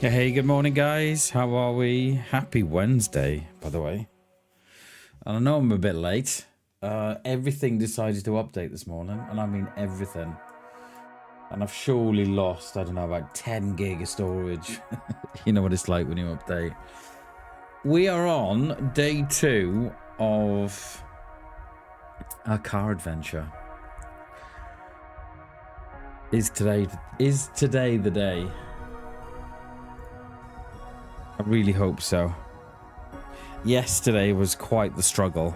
Hey, good morning, guys. How are we? Happy Wednesday, by the way. I know I'm a bit late. Everything decided to update this morning, and I mean everything. And I've surely lost, I don't know, about 10 gig of storage. You know what it's like when you update. We are on day 2 of our car adventure. Is today the day? I really hope so. Yesterday was quite the struggle.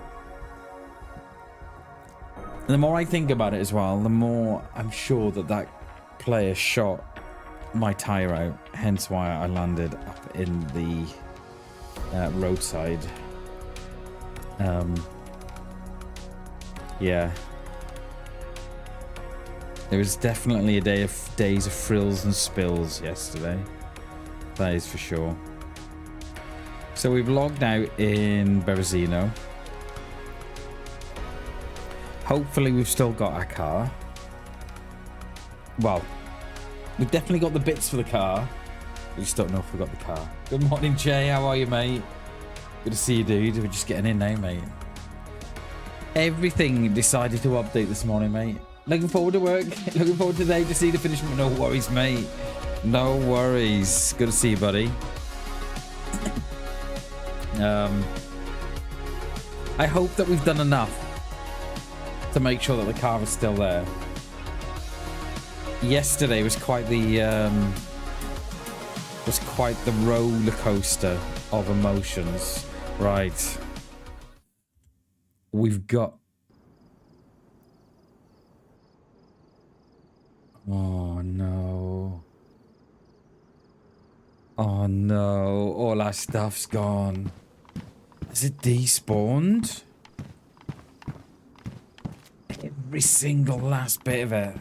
And the more I think about it as well, the more I'm sure that player shot my tire out. Hence why I landed up in the roadside. Yeah. It was definitely a days of frills and spills yesterday. That is for sure. So we've logged out in Berezino. Hopefully we've still got our car. Well, we've definitely got the bits for the car. We just don't know if we got the car. Good morning, Jay. How are you, mate? Good to see you, dude. We're just getting in now, mate. Everything decided to update this morning, mate. Looking forward to work. Looking forward today to see the finish. No worries, mate. No worries. Good to see you, buddy. I hope that we've done enough to make sure that the car is still there. Yesterday was quite the roller coaster of emotions. Right. We've got. Oh no. Oh no. All our stuff's gone. Is it despawned? Every single last bit of it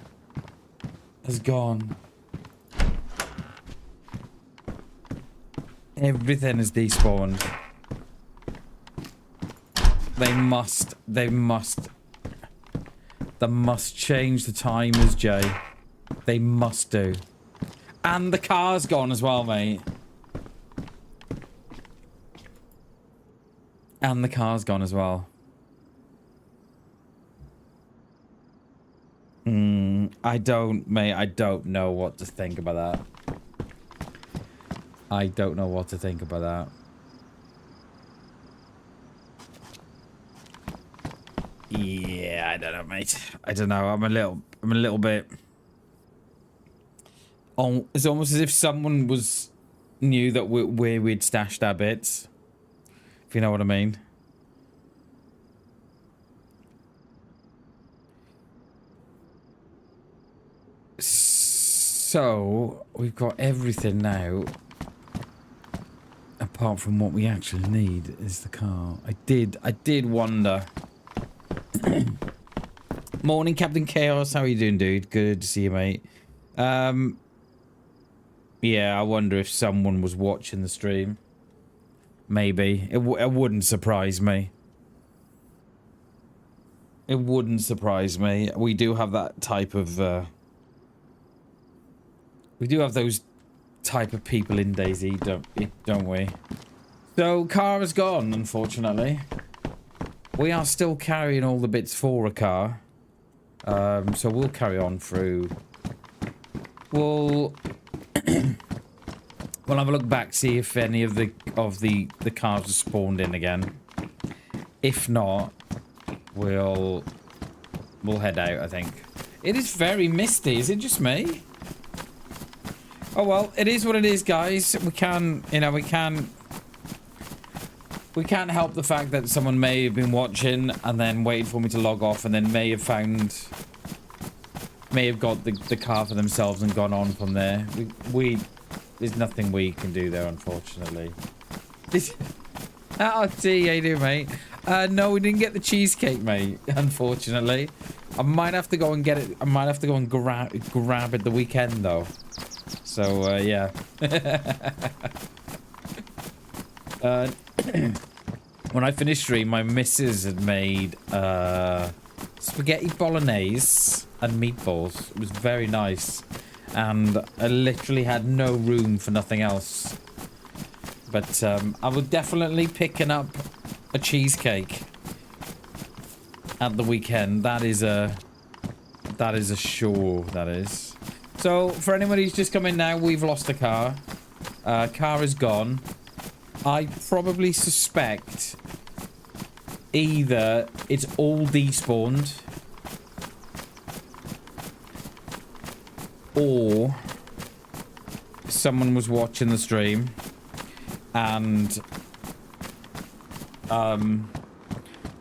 has gone. Everything is despawned. They must change the timers, Jay. They must do. And the car's gone as well, mate. And the car's gone as well. I don't know what to think about that. I don't know what to think about that. Yeah, I don't know, mate. I don't know. I'm a little bit. Oh, it's almost as if someone knew that where we'd stashed our bits. If you know what I mean. So we've got everything now. Apart from what we actually need is the car. I did wonder. Morning, Captain Chaos. How are you doing, dude? Good to see you, mate. Yeah, I wonder if someone was watching the stream. Maybe. It wouldn't surprise me. It wouldn't surprise me. We do have that type of... we do have those type of people in DayZ, don't we? So, car is gone, unfortunately. We are still carrying all the bits for a car. So we'll carry on through. We'll have a look back, see if any of the cars are spawned in again. If not, we'll head out, I think. It is very misty. Is it just me? Oh well, it is what it is, guys. We can't help the fact that someone may have been watching and then waited for me to log off and then may have got the car for themselves and gone on from there. There's nothing we can do there, unfortunately. Oh, T, how you doing, mate? No, we didn't get the cheesecake, mate, unfortunately. I might have to go and get it. I might have to go and grab it the weekend, though. So, yeah. When I finished stream, my missus had made spaghetti bolognese and meatballs. It was very nice. and I literally had no room for nothing else. But I was definitely picking up a cheesecake at the weekend. That is a sure, that is. So for anyone who's just come in now, we've lost a car. Car is gone. I probably suspect either it's all despawned or someone was watching the stream and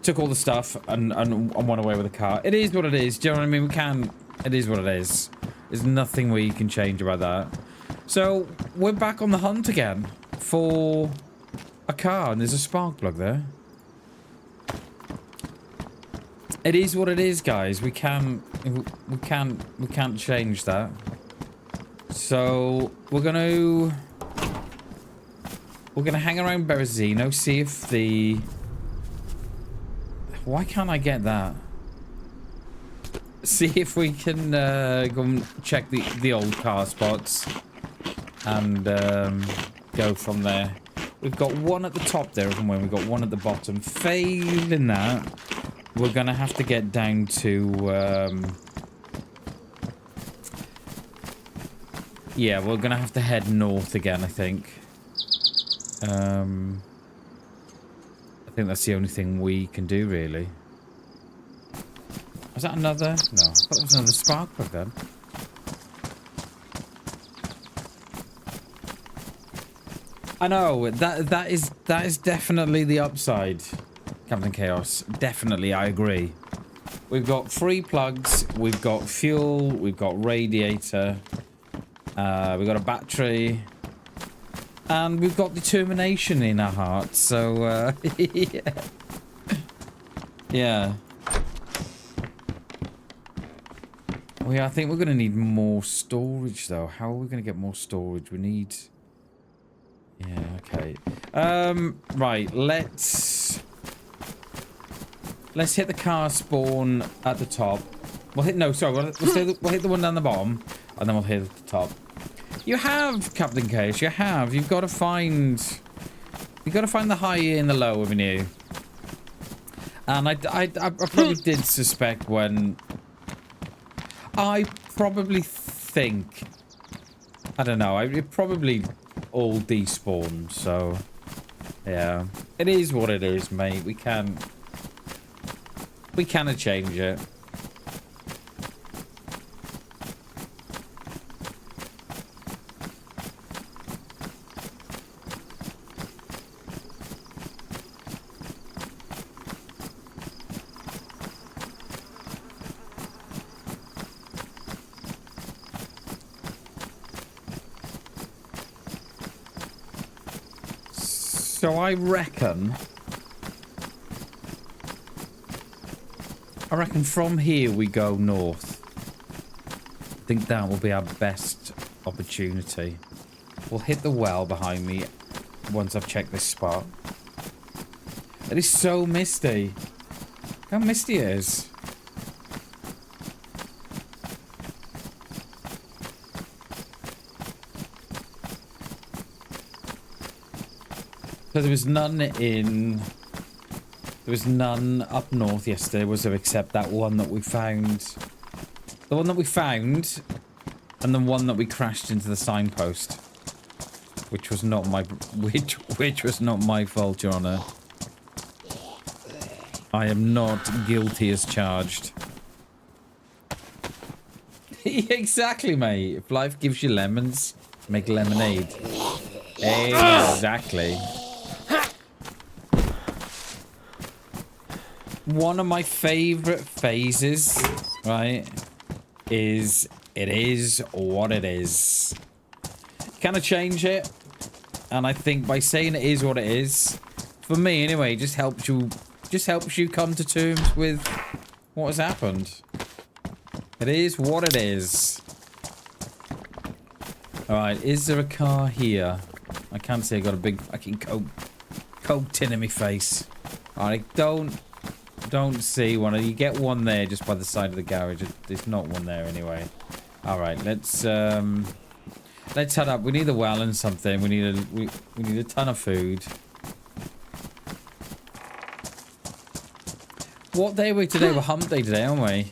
took all the stuff and went away with the car. It is what it is. Do you know what I mean? We can't. It is what it is. There's nothing we can change about that. So we're back on the hunt again for a car, and there's a spark plug there. It is what it is, guys. We can't change that. So we're gonna hang around Berezino, see if the... Why can't I get that? See if we can go and check the old car spots and go from there. We've got one at the top there, haven't we? We've got one at the bottom. Failing that, we're gonna have to get down to yeah, we're gonna have to head north again, I think. I think that's the only thing we can do, really. Was that another? No, I thought it was another spark plug then. I know, that is definitely the upside, Captain Chaos. Definitely, I agree. We've got 3 plugs, we've got fuel, we've got radiator, we've got a battery, and we've got determination in our hearts, so, yeah. Yeah. Oh yeah, I think we're going to need more storage, though. How are we going to get more storage? We need... Yeah, okay. Right, let's hit the car spawn at the top. We'll hit... No, sorry, we'll hit the one down the bottom, and then we'll hit the top. You have, Captain Case, you have. You've got to find... You've got to find the high and the low, haven't you? And I probably did suspect when... I probably think... I don't know, it probably all despawned, so... Yeah. It is what it is, mate. We can't change it. So I reckon from here we go north. I think that will be our best opportunity. We'll hit the well behind me once I've checked this spot. It is so misty. Look how misty it is. So there was none up north yesterday, was there, except that one that we found. The one that we found, and the one that we crashed into the signpost. Which was not my, which was not my fault, Your Honor. I am not guilty as charged. Exactly, mate. If life gives you lemons, make lemonade. Exactly. One of my favorite phases, right, is it is what it is. Kind of change it, and I think by saying it is what it is, for me anyway, just helps you come to terms with what has happened. It is what it is. All right, is there a car here? I can't see. I got a big fucking coke tin in my face. All right, don't see one. You get one there just by the side of the garage. There's not one there anyway. All right, let's head up. We need a well and something. We need a ton of food. What day are we today? We're hump day today, aren't we?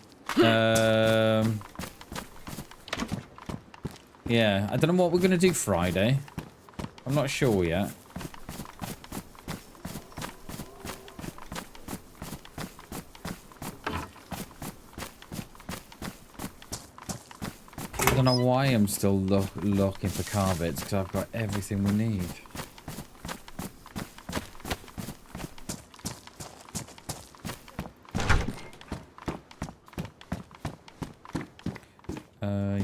Yeah, I don't know what we're gonna do Friday. I'm not sure yet. I don't know why I'm still looking for carpets, because I've got everything we need.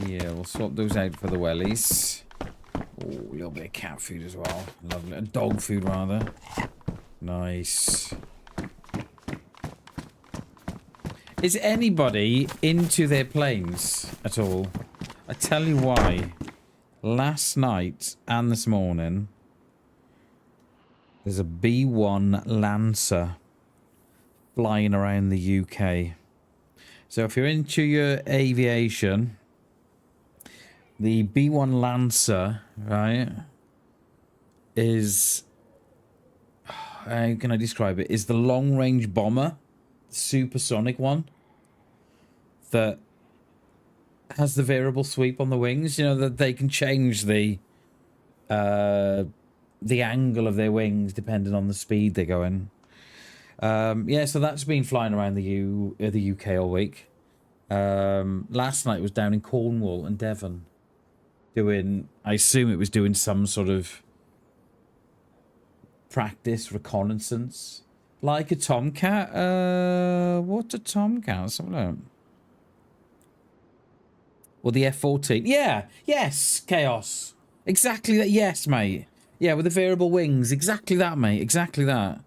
Yeah, we'll swap those out for the wellies. Oh, a little bit of cat food as well. Lovely. Dog food, rather. Nice. Is anybody into their planes at all? I tell you why. Last night and this morning, there's a B1 Lancer flying around the UK. So if you're into your aviation, the B1 Lancer, right, is... how can I describe it? Is the long-range bomber, supersonic one, that has the variable sweep on the wings. You know, that they can change the angle of their wings depending on the speed they're going. Yeah, so that's been flying around the UK all week. Last night was down in Cornwall and Devon doing, I assume it was doing some sort of practice reconnaissance, like a Tomcat. What's a Tomcat? Let's have a look. Well, the F-14. Yeah, yes, Chaos. Exactly that. Yes, mate. Yeah, with the variable wings. Exactly that, mate. Exactly that.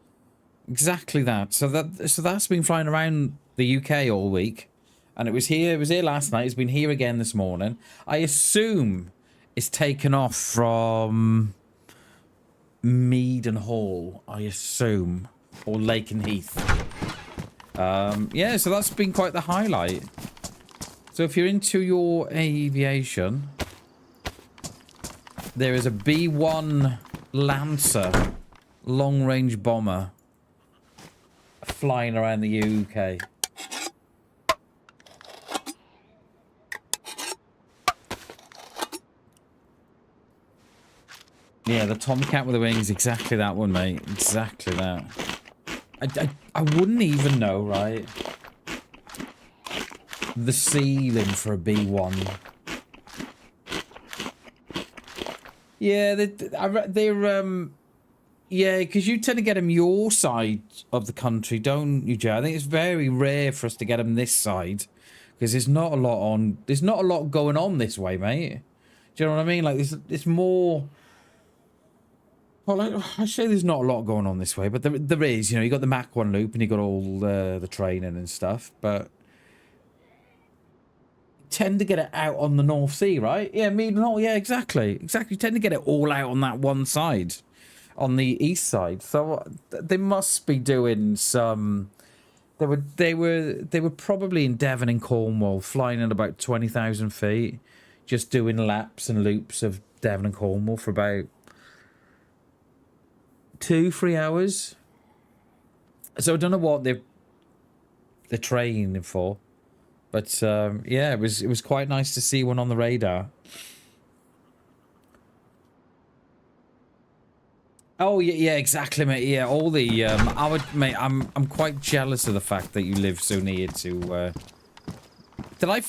Exactly that. So that's been flying around the UK all week, and it was here last night. It's been here again this morning. I assume it's taken off from Mead and Hall, I assume, or Lake and Heath. Yeah, so that's been quite the highlight. So if you're into your aviation, there is a B1 Lancer long-range bomber flying around the UK. Yeah, the Tomcat with the wings, exactly that one, mate. Exactly that. I wouldn't even know, right? The ceiling for a B1. Yeah, they're yeah, because you tend to get them your side of the country, don't you, Jay? I think it's very rare for us to get them this side, because there's not a lot going on this way, mate. Do you know what I mean? Like, it's more. Well, I say there's not a lot going on this way, but there is. You know, you got the Mach 1 loop and you got all the training and stuff, but tend to get it out on the North Sea, right? Yeah, yeah, exactly. You tend to get it all out on that one side, on the east side. So they must be doing some. They were probably in Devon and Cornwall, flying at about 20,000 feet, just doing laps and loops of Devon and Cornwall for about 2-3 hours. So I don't know what they're training for. But yeah, it was quite nice to see one on the radar. Oh yeah, exactly, mate. Yeah, all the I'm quite jealous of the fact that you live so near to. Did I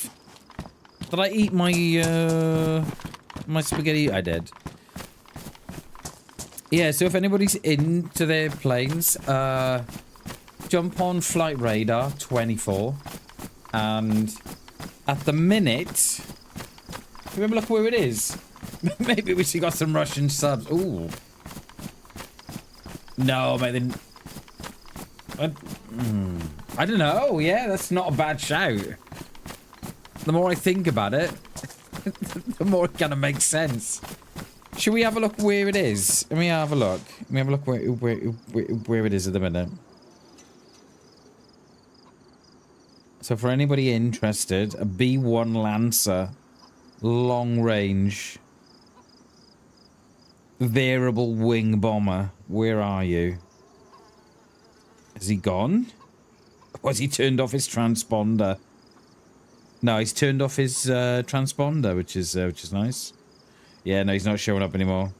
eat my my spaghetti? I did. Yeah, so if anybody's into their planes, jump on Flight Radar 24. And at the minute, remember, look where it is. Maybe we got some Russian subs. Ooh. No, mate. I don't know. Yeah, that's not a bad shout. The more I think about it, the more it kind of makes sense. Should we have a look where it is? Let me have a look. Let me have a look where it is at the minute. So for anybody interested, a B1 Lancer long range variable wing bomber. Where are you? Has he gone? Or has he turned off his transponder? No, he's turned off his transponder, which is nice. Yeah, no, he's not showing up anymore.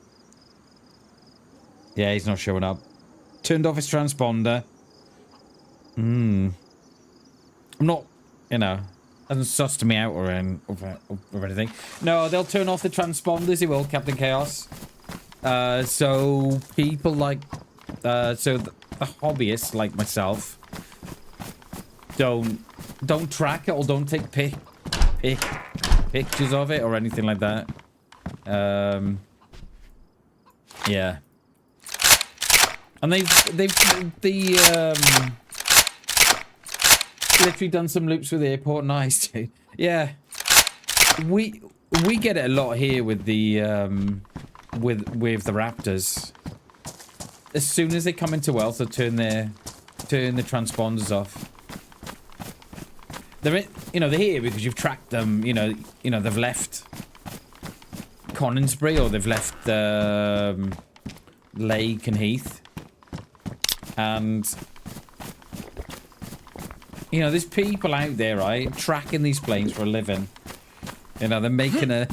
Yeah, he's not showing up. Turned off his transponder. I'm not, you know, hasn't sussed me out or anything. No, they'll turn off the transponders. He will, Captain Chaos. So people like, so the hobbyists like myself don't track it or don't take pictures of it or anything like that. Yeah. And they've literally done some loops with the airport. Nice, dude. Yeah. We get it a lot here with the with the Raptors. As soon as they come into wealth, they turn the transponders off. They're here because you've tracked them. You know they've left Coningsbury or they've left Lake and Heath, and there's people out there, right, tracking these planes for a living. They're making a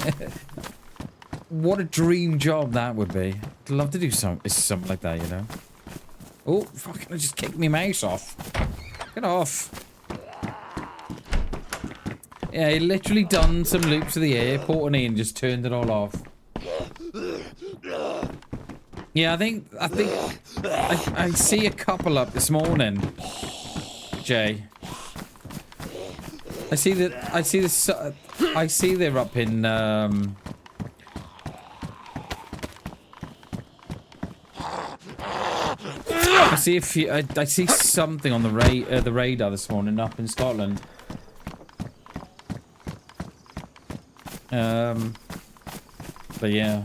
what a dream job that would be. I'd love to do something like that, Oh, fucking! I just kicked my mouse off. Get off. Yeah, he literally done some loops of the airport and just turned it all off. Yeah, I see a couple up this morning, Jay. I see they're up in I see a few. I see something on the radar this morning up in Scotland. But yeah,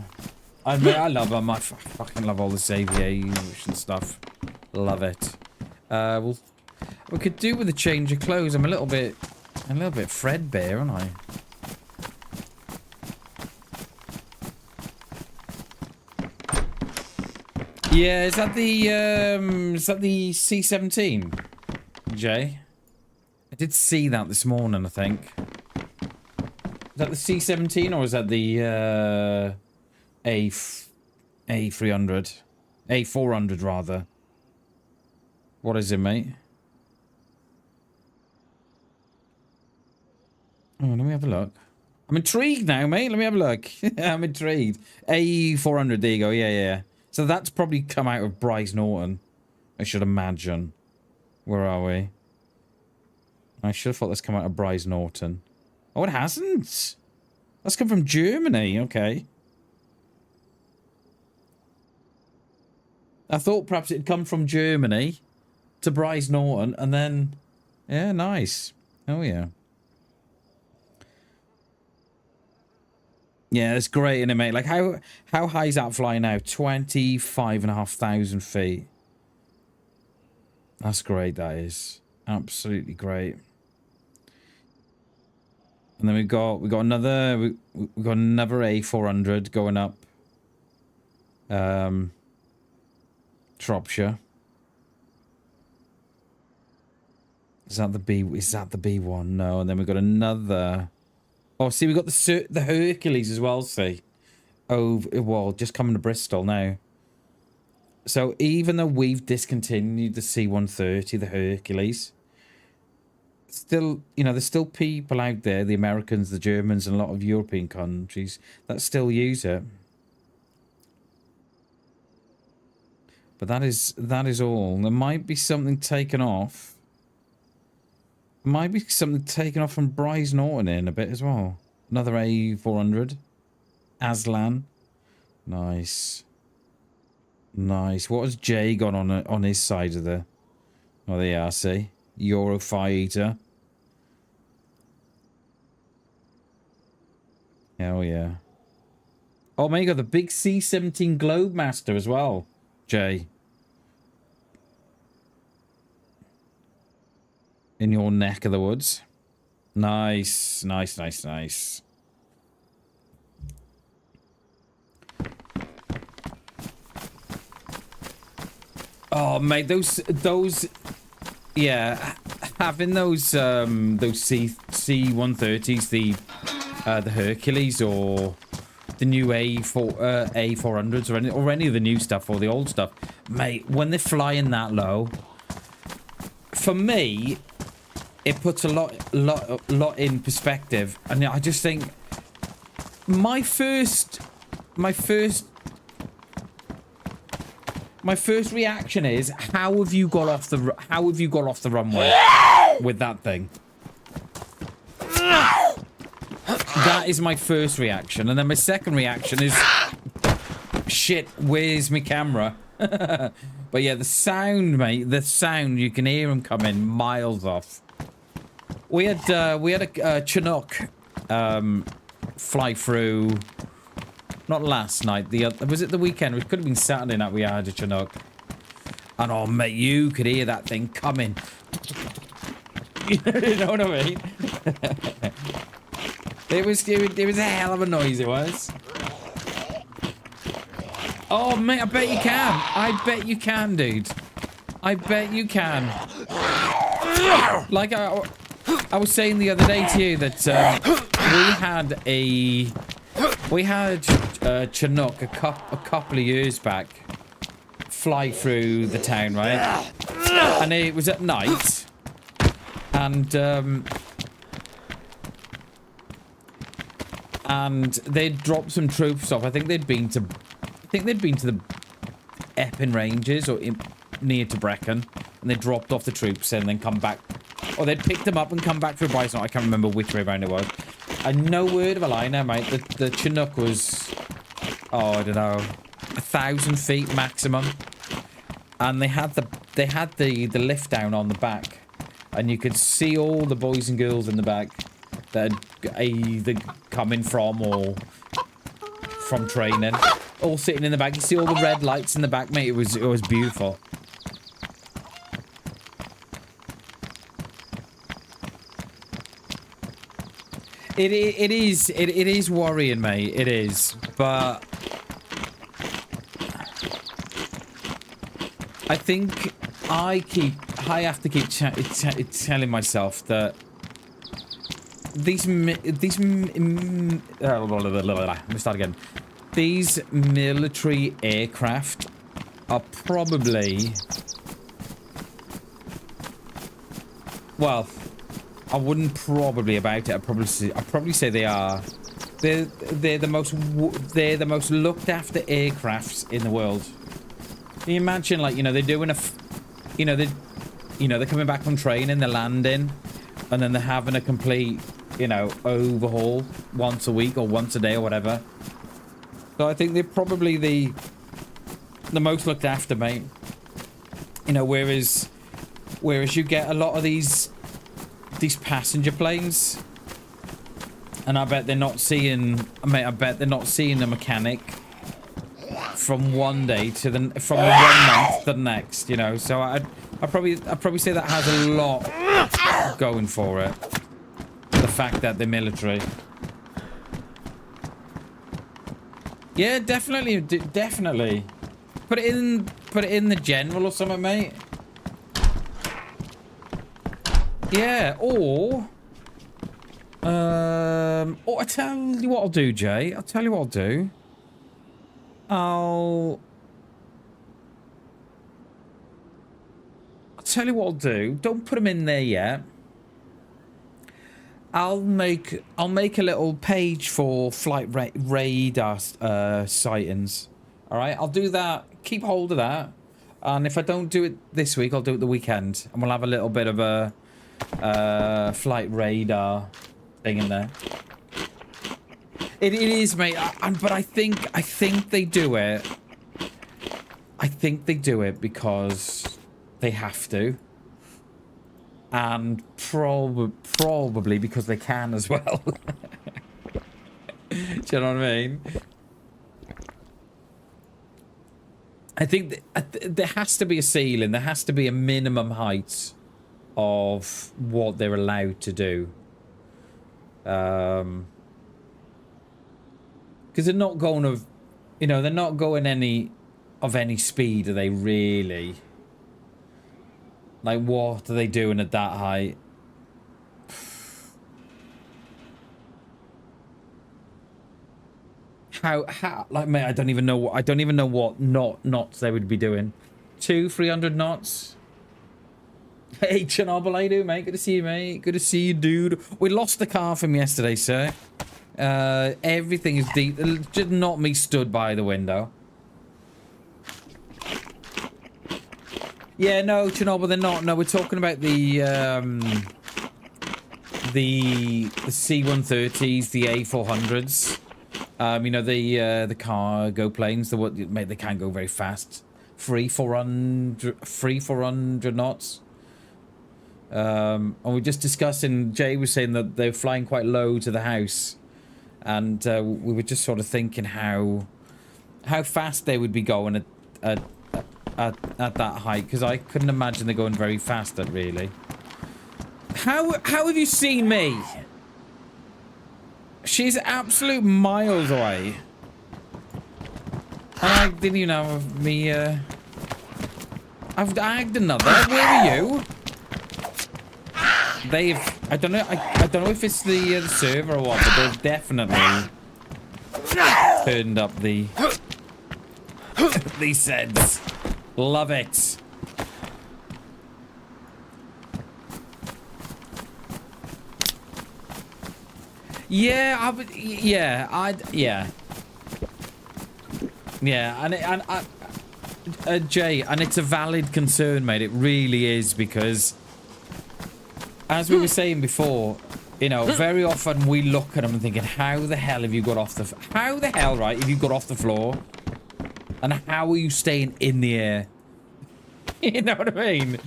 I love them. I fucking love all this aviation stuff. Love it. We could do with a change of clothes. I'm a little bit threadbare, aren't I? Yeah, is that the C-17, Jay? I did see that this morning, I think. Is that the C-17 or is that the A300? A400 rather. What is it, mate? Oh, let me have a look. I'm intrigued now, mate. Let me have a look. I'm intrigued. A400, there you go. Yeah. So that's probably come out of Bryce Norton, I should imagine. Where are we? I should have thought that's come out of Bryce Norton. Oh, it hasn't. That's come from Germany. Okay. I thought perhaps it'd come from Germany to Bryce Norton and then... Yeah, nice. Oh, yeah. Yeah, it's great, isn't it, mate? Like, how high is that flying now? 25,500 feet. That's great, that is. Absolutely great. And then we got another A400 going up. Shropshire. Is that the B1? No, and then we've got another. Oh, see, we got the Hercules as well, see. Oh, well, just coming to Bristol now. So even though we've discontinued the C-130, the Hercules, still, there's still people out there, the Americans, the Germans, and a lot of European countries that still use it. But that is all. There might be something taken off. Might be something taken off from Bryce Norton in a bit as well. Another A400. Aslan. Nice. Nice. What has Jay got on his side of the... Oh, there you are, see? Eurofighter. Hell yeah. Oh, man, you got the big C-17 Globemaster as well, Jay. In your neck of the woods. Nice. Nice. Oh, mate, those, yeah, having those C130s, the Hercules or the new A400s or any of the new stuff or the old stuff, mate, when they're flying that low, for me, it puts a lot in perspective, and I just think my first reaction is, how have you got off the runway with that thing? That is my first reaction, and then my second reaction is, shit, where's my camera? But yeah, the sound, mate, the sound, you can hear them coming miles off. We had a Chinook fly through, not last night, was it the weekend? It could have been Saturday night we had a Chinook. And oh mate, you could hear that thing coming. You know what I mean? It was a hell of a noise, it was. Oh mate, I bet you can. I bet you can, dude. I bet you can. Like I was saying the other day to you that we had Chinook a couple of years back fly through the town, right? And it was at night, and they'd dropped some troops off. I think they'd been to the Epping Ranges or near to Brecon, and they dropped off the troops and then come back. Or they'd picked them up and come back through Bryson. I can't remember which way around it was. And no word of a lie now, mate. The Chinook was, oh, I don't know, 1,000 feet maximum. And they had the lift down on the back, and you could see all the boys and girls in the back that had either coming from or from training, all sitting in the back. You see all the red lights in the back, mate. It was beautiful. It is worrying, mate. It is, but I think I have to keep telling myself that these military aircraft are probably, well, I wouldn't probably about it. I'd probably say they're the most looked after aircrafts in the world. Can you imagine, like, you know, they're doing they're coming back from training, they're landing, and then they're having a complete, you know, overhaul once a week or once a day or whatever. So I think they're probably the most looked after, mate. You know, whereas you get a lot of these passenger planes, and I bet they're not seeing, mate, I bet they're not seeing a mechanic from one day to the, from the 1 month to the next, you know. So I'd probably say that has a lot going for it, the fact that they're military. Yeah, definitely. Put it in the general or something, mate. Yeah, or I tell you what I'll do, Jay. I'll tell you what I'll do. I'll tell you what I'll do. Don't put them in there yet. I'll make a little page for flight radar sightings. All right, I'll do that. Keep hold of that. And if I don't do it this week, I'll do it the weekend, and we'll have a little bit of a flight radar thing in there. It is, mate. But I think they do it. I think they do it because they have to, and probably because they can as well. Do you know what I mean? I think there has to be a ceiling. There has to be a minimum height of what they're allowed to do. Because they're not going of, you know, they're not going any speed, are they really? Like, what are they doing at that height? How, like, mate, I don't even know what knots they would be doing. 300 knots? Hey, Chernobyl, how you doing, mate? Good to see you, mate. Good to see you, dude. We lost the car from yesterday, sir. Everything is deep. Just not me stood by the window. Yeah, no, Chernobyl, they're not. No, we're talking about the C-130s, the A-400s. You know, the cargo planes, mate, they can't go very fast. Free 400 knots. And we're just discussing, Jay was saying that they're flying quite low to the house. And we were just sort of thinking how fast they would be going at that height, because I couldn't imagine they're going very fast at really. How have you seen me? She's absolute miles away. And I didn't even have me, I've agged another. Where are you? I don't know if it's the server or what, but they've definitely turned up these seds. Love it. Yeah, Jay, and it's a valid concern, mate. It really is, because as we were saying before, you know, very often we look at them and thinking, how the hell have you got off the floor? And how are you staying in the air? You know what I mean?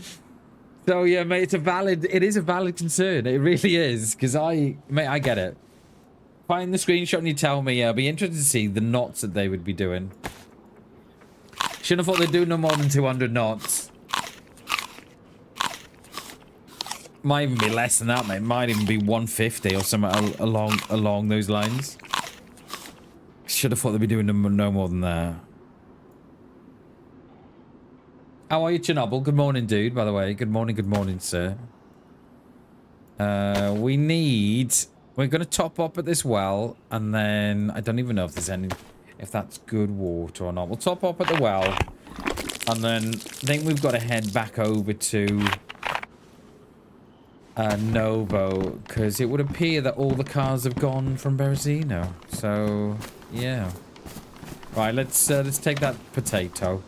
So yeah, mate, it is a valid concern. It really is, because I get it. Find the screenshot and you tell me. I'll be interested to see the knots that they would be doing. Shouldn't have thought they'd do no more than 200 knots. Might even be less than that, mate. Might even be 150 or something along those lines. Should have thought they'd be doing no more than that. How are you, Chernobyl? Good morning, dude, by the way. Good morning, sir. We're going to top up at this well, and then I don't even know if that's good water or not. We'll top up at the well, and then I think we've got to head back over to Novo, because it would appear that all the cars have gone from Berezino. So, yeah. Right, let's take that potato.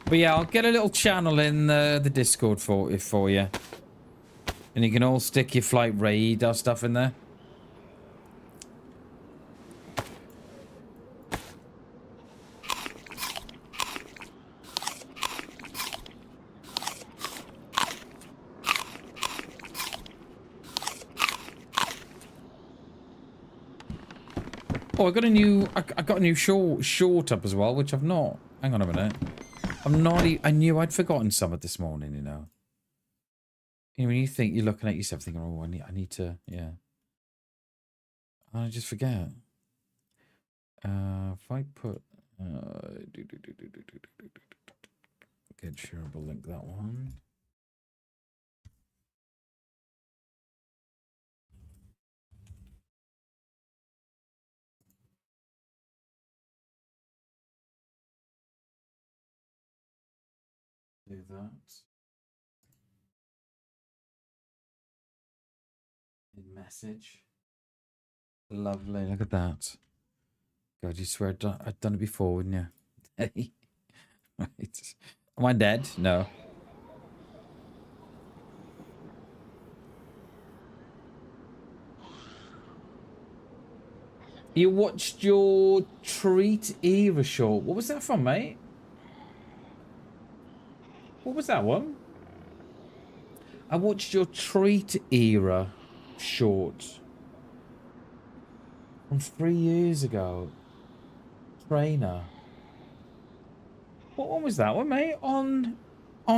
But yeah, I'll get a little channel in the Discord for you. And you can all stick your flight radar stuff in there. Oh, I got a new short up as well, which I've not. Hang on a minute. I knew I'd forgotten some of this morning, you know. You know, when you think you're looking at yourself thinking, oh, I need to, yeah. And I just forget. If I put get shareable link that one. Do that. In message. Lovely. Look at that. God, you swear I'd done it before, wouldn't you? Hey. Right. Am I dead? No. You watched your Treat Era short. What was that from, mate? What was that one? I watched your Treat Era short from 3 years ago. Trainer. What one was that one, mate? On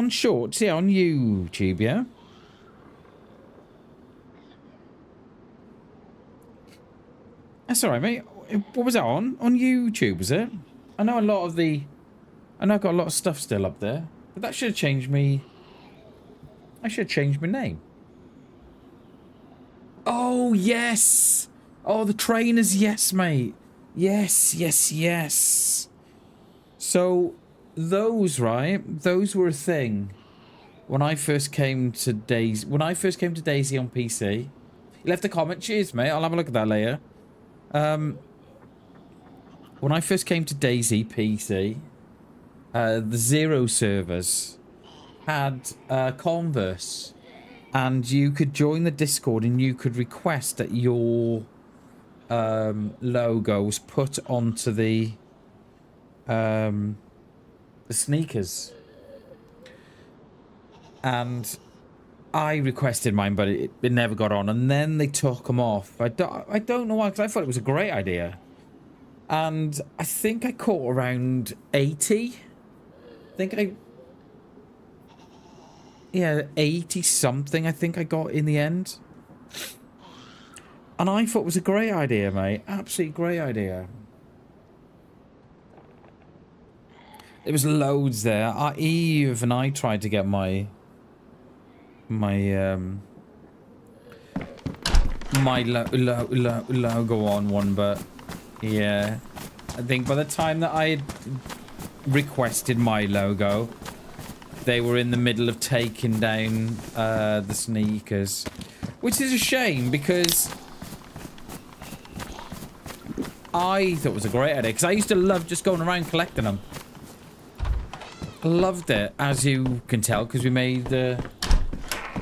shorts, yeah, on YouTube, yeah. That's all right, mate. What was that on? On YouTube, was it? I know a lot of the I know I've got a lot of stuff still up there, but that should have changed me. I should have changed my name. Oh, yes. Oh, the trainers, yes, mate. Yes, yes, yes. So, those, right? Those were a thing when I first came to DayZ. When I first came to DayZ on PC. You left a comment. Cheers, mate. I'll have a look at that later. When I first came to DayZ PC, the Zero servers had Converse, and you could join the Discord and you could request that your logo was put onto the sneakers. And I requested mine, but it never got on, and then they took them off. I don't know why, because I thought it was a great idea. And I think I caught around 80. Yeah, 80 something I think I got in the end. And I thought it was a great idea, mate. Absolutely great idea. There was loads there. Eve and I tried to get my logo on one, but yeah, I think by the time that I had requested my logo, they were in the middle of taking down the sneakers, which is a shame because I thought it was a great idea, because I used to love just going around collecting them. I loved it, as you can tell, because we made a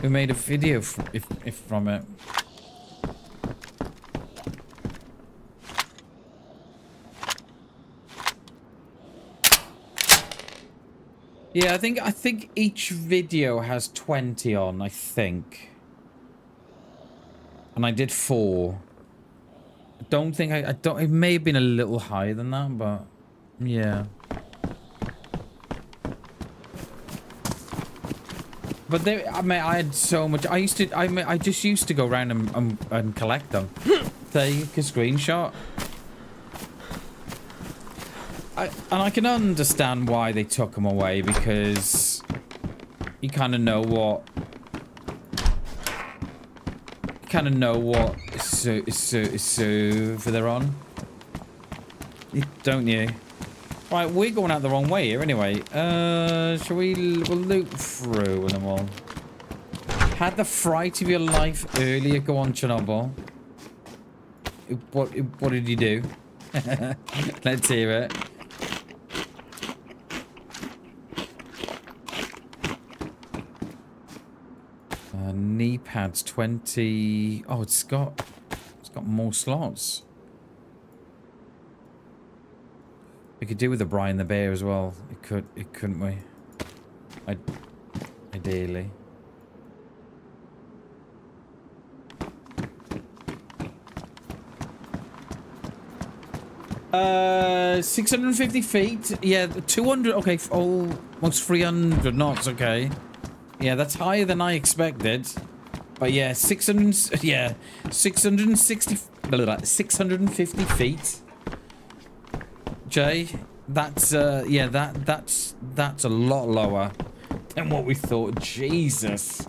video from it. Yeah, I think each video has 20 on, I think. And I did 4. I don't think I don't, it may have been a little higher than that, but yeah. But there, I mean, I had so much. I just used to go around and collect them. Take a screenshot. And I can understand why they took them away, because you kind of know what. You kind of know what server they're on, don't you? Right, we're going out the wrong way here anyway. Shall we? We'll loop through and then we'll... Had the fright of your life earlier. Go on, Chernobyl. What did you do? Let's hear it. Knee pads 20. Oh, it's got more slots. We could do with the Brian the Bear as well. Couldn't we? Ideally. Uh, 650 feet. Yeah, 200. Okay, almost 300 knots. Okay. Yeah, that's higher than I expected. But yeah, 600. Yeah, 650 feet. Jay, that's yeah, that's a lot lower than what we thought. Jesus.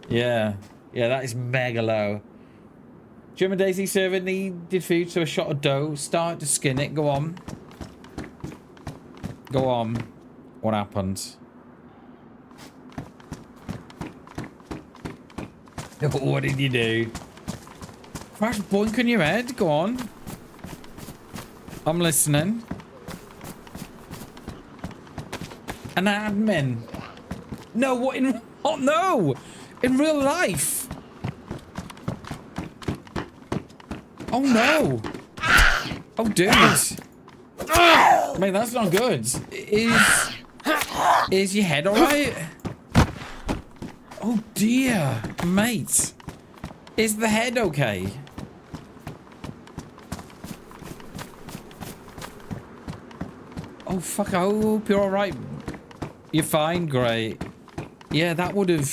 Yeah, that is mega low. German DayZ server needed food, so a shot of dough. Start to skin it. Go on. Go on. What happened? What did you do? Crash boink on your head. Go on. I'm listening. An admin. No, what in... Oh, no! In real life. Oh, no. Oh, dude. Mate, that's not good. Is your head alright? Oh, dear. Mate. Is the head okay? Oh, fuck. I hope you're alright. You're fine, great. Yeah, that would have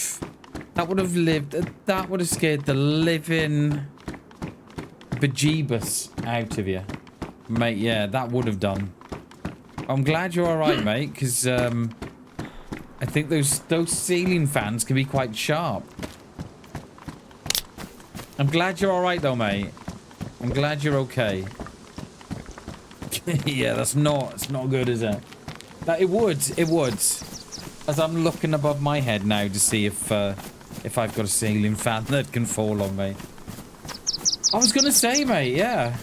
scared the living bejeebus out of you. Mate, yeah, that would have done. I'm glad you're all right, mate, because I think those ceiling fans can be quite sharp. I'm glad you're all right, though, mate. I'm glad you're okay. Yeah, it's not good, is it? It would. As I'm looking above my head now to see if I've got a ceiling fan that can fall on me. I was gonna say, mate, yeah.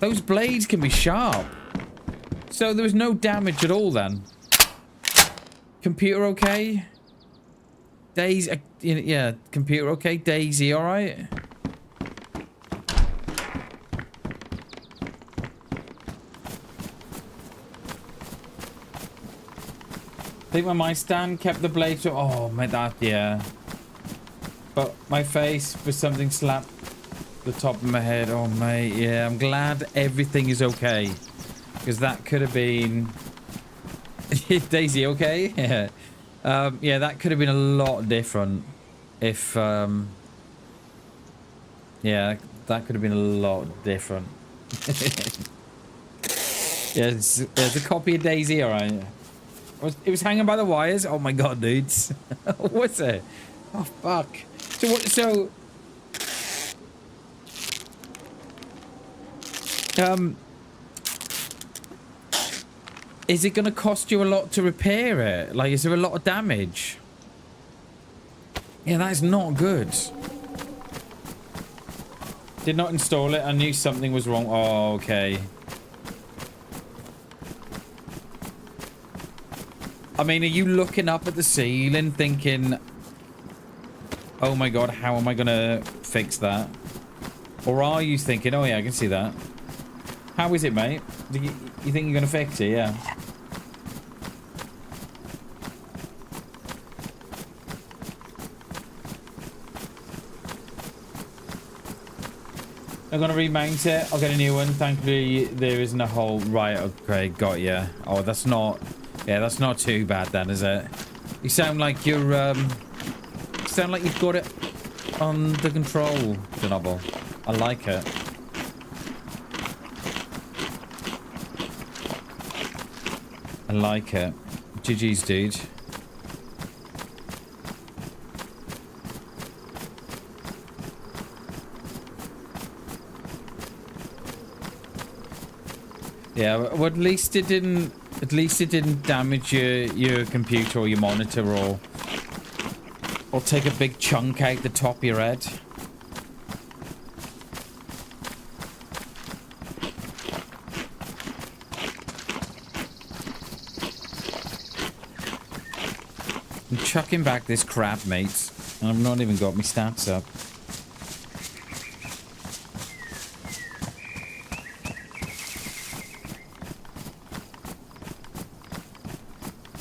Those blades can be sharp. So there was no damage at all then. Computer okay? DayZ, yeah, computer okay? DayZ alright? I think my stand kept the blade to... Oh, my that, yeah. But my face was something slapped the top of my head. Oh, mate, yeah. I'm glad everything is okay. Because that could have been... DayZ, okay? Yeah. Yeah, that could have been a lot different if... Yeah, that could have been a lot different. Yeah, there's a copy of DayZ, alright? It was hanging by the wires. Oh my god, dudes. What's it? Oh fuck. So is it gonna cost you a lot to repair it? Like, is there a lot of damage? Yeah, that is not good. Did not install it. I knew something was wrong. Oh, okay. I mean, are you looking up at the ceiling thinking, oh my god, how am I gonna fix that? Or are you thinking, oh yeah, I can see that. How is it, mate? You think you're gonna fix it? Yeah. I'm gonna remount it. I'll get a new one. Thankfully, there isn't a hole. Right, okay, got ya. Oh, that's not... Yeah, that's not too bad then, is it? You sound like you're, sound like you've got it under control, Chernobyl. I like it. I like it. GG's, dude. Yeah, well, at least it didn't damage your computer or your monitor or take a big chunk out the top of your head. I'm chucking back this crap, mates. And I've not even got my stats up.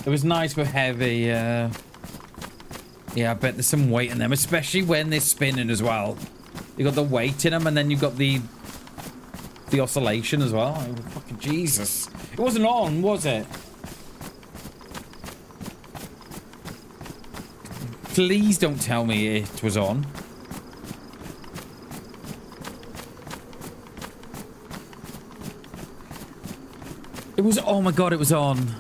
It was nice but heavy, yeah, I bet there's some weight in them, especially when they're spinning as well. You got the weight in them, and then you got the oscillation as well. Oh, fucking Jesus. It wasn't on, was it? Please don't tell me it was on. It was, oh my god, it was on.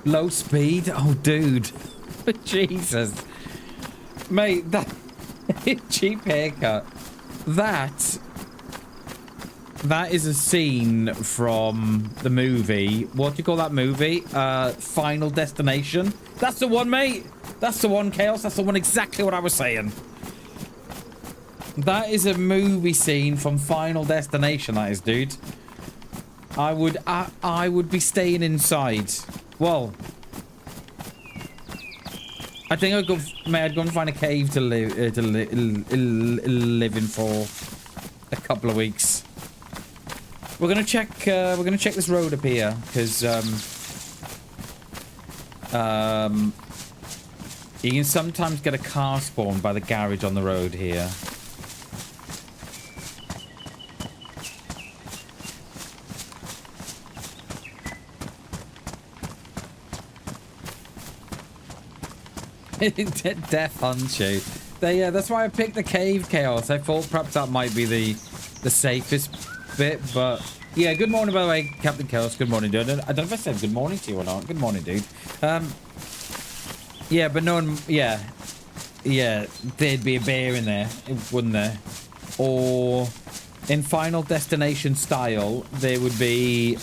Low speed? Oh, dude. Jesus. Mate, that... cheap haircut. That is a scene from the movie. What do you call that movie? Final Destination? That's the one, mate. That's the one, Chaos. That's the one, exactly what I was saying. That is a movie scene from Final Destination, that is, dude. I would be staying inside. Well, I think I'd go and find a cave to live in for a couple of weeks. We're gonna check this road up here because you can sometimes get a car spawn by the garage on the road here. Death hunt you. That's why I picked the cave, Chaos. I thought perhaps that might be the safest bit, but Yeah, good morning, by the way, Captain Chaos. Good morning, dude. I don't know if I said good morning to you or not. Good morning, dude. Yeah, but no one... Yeah. Yeah, there'd be a bear in there, wouldn't there? Or in Final Destination style, there would be...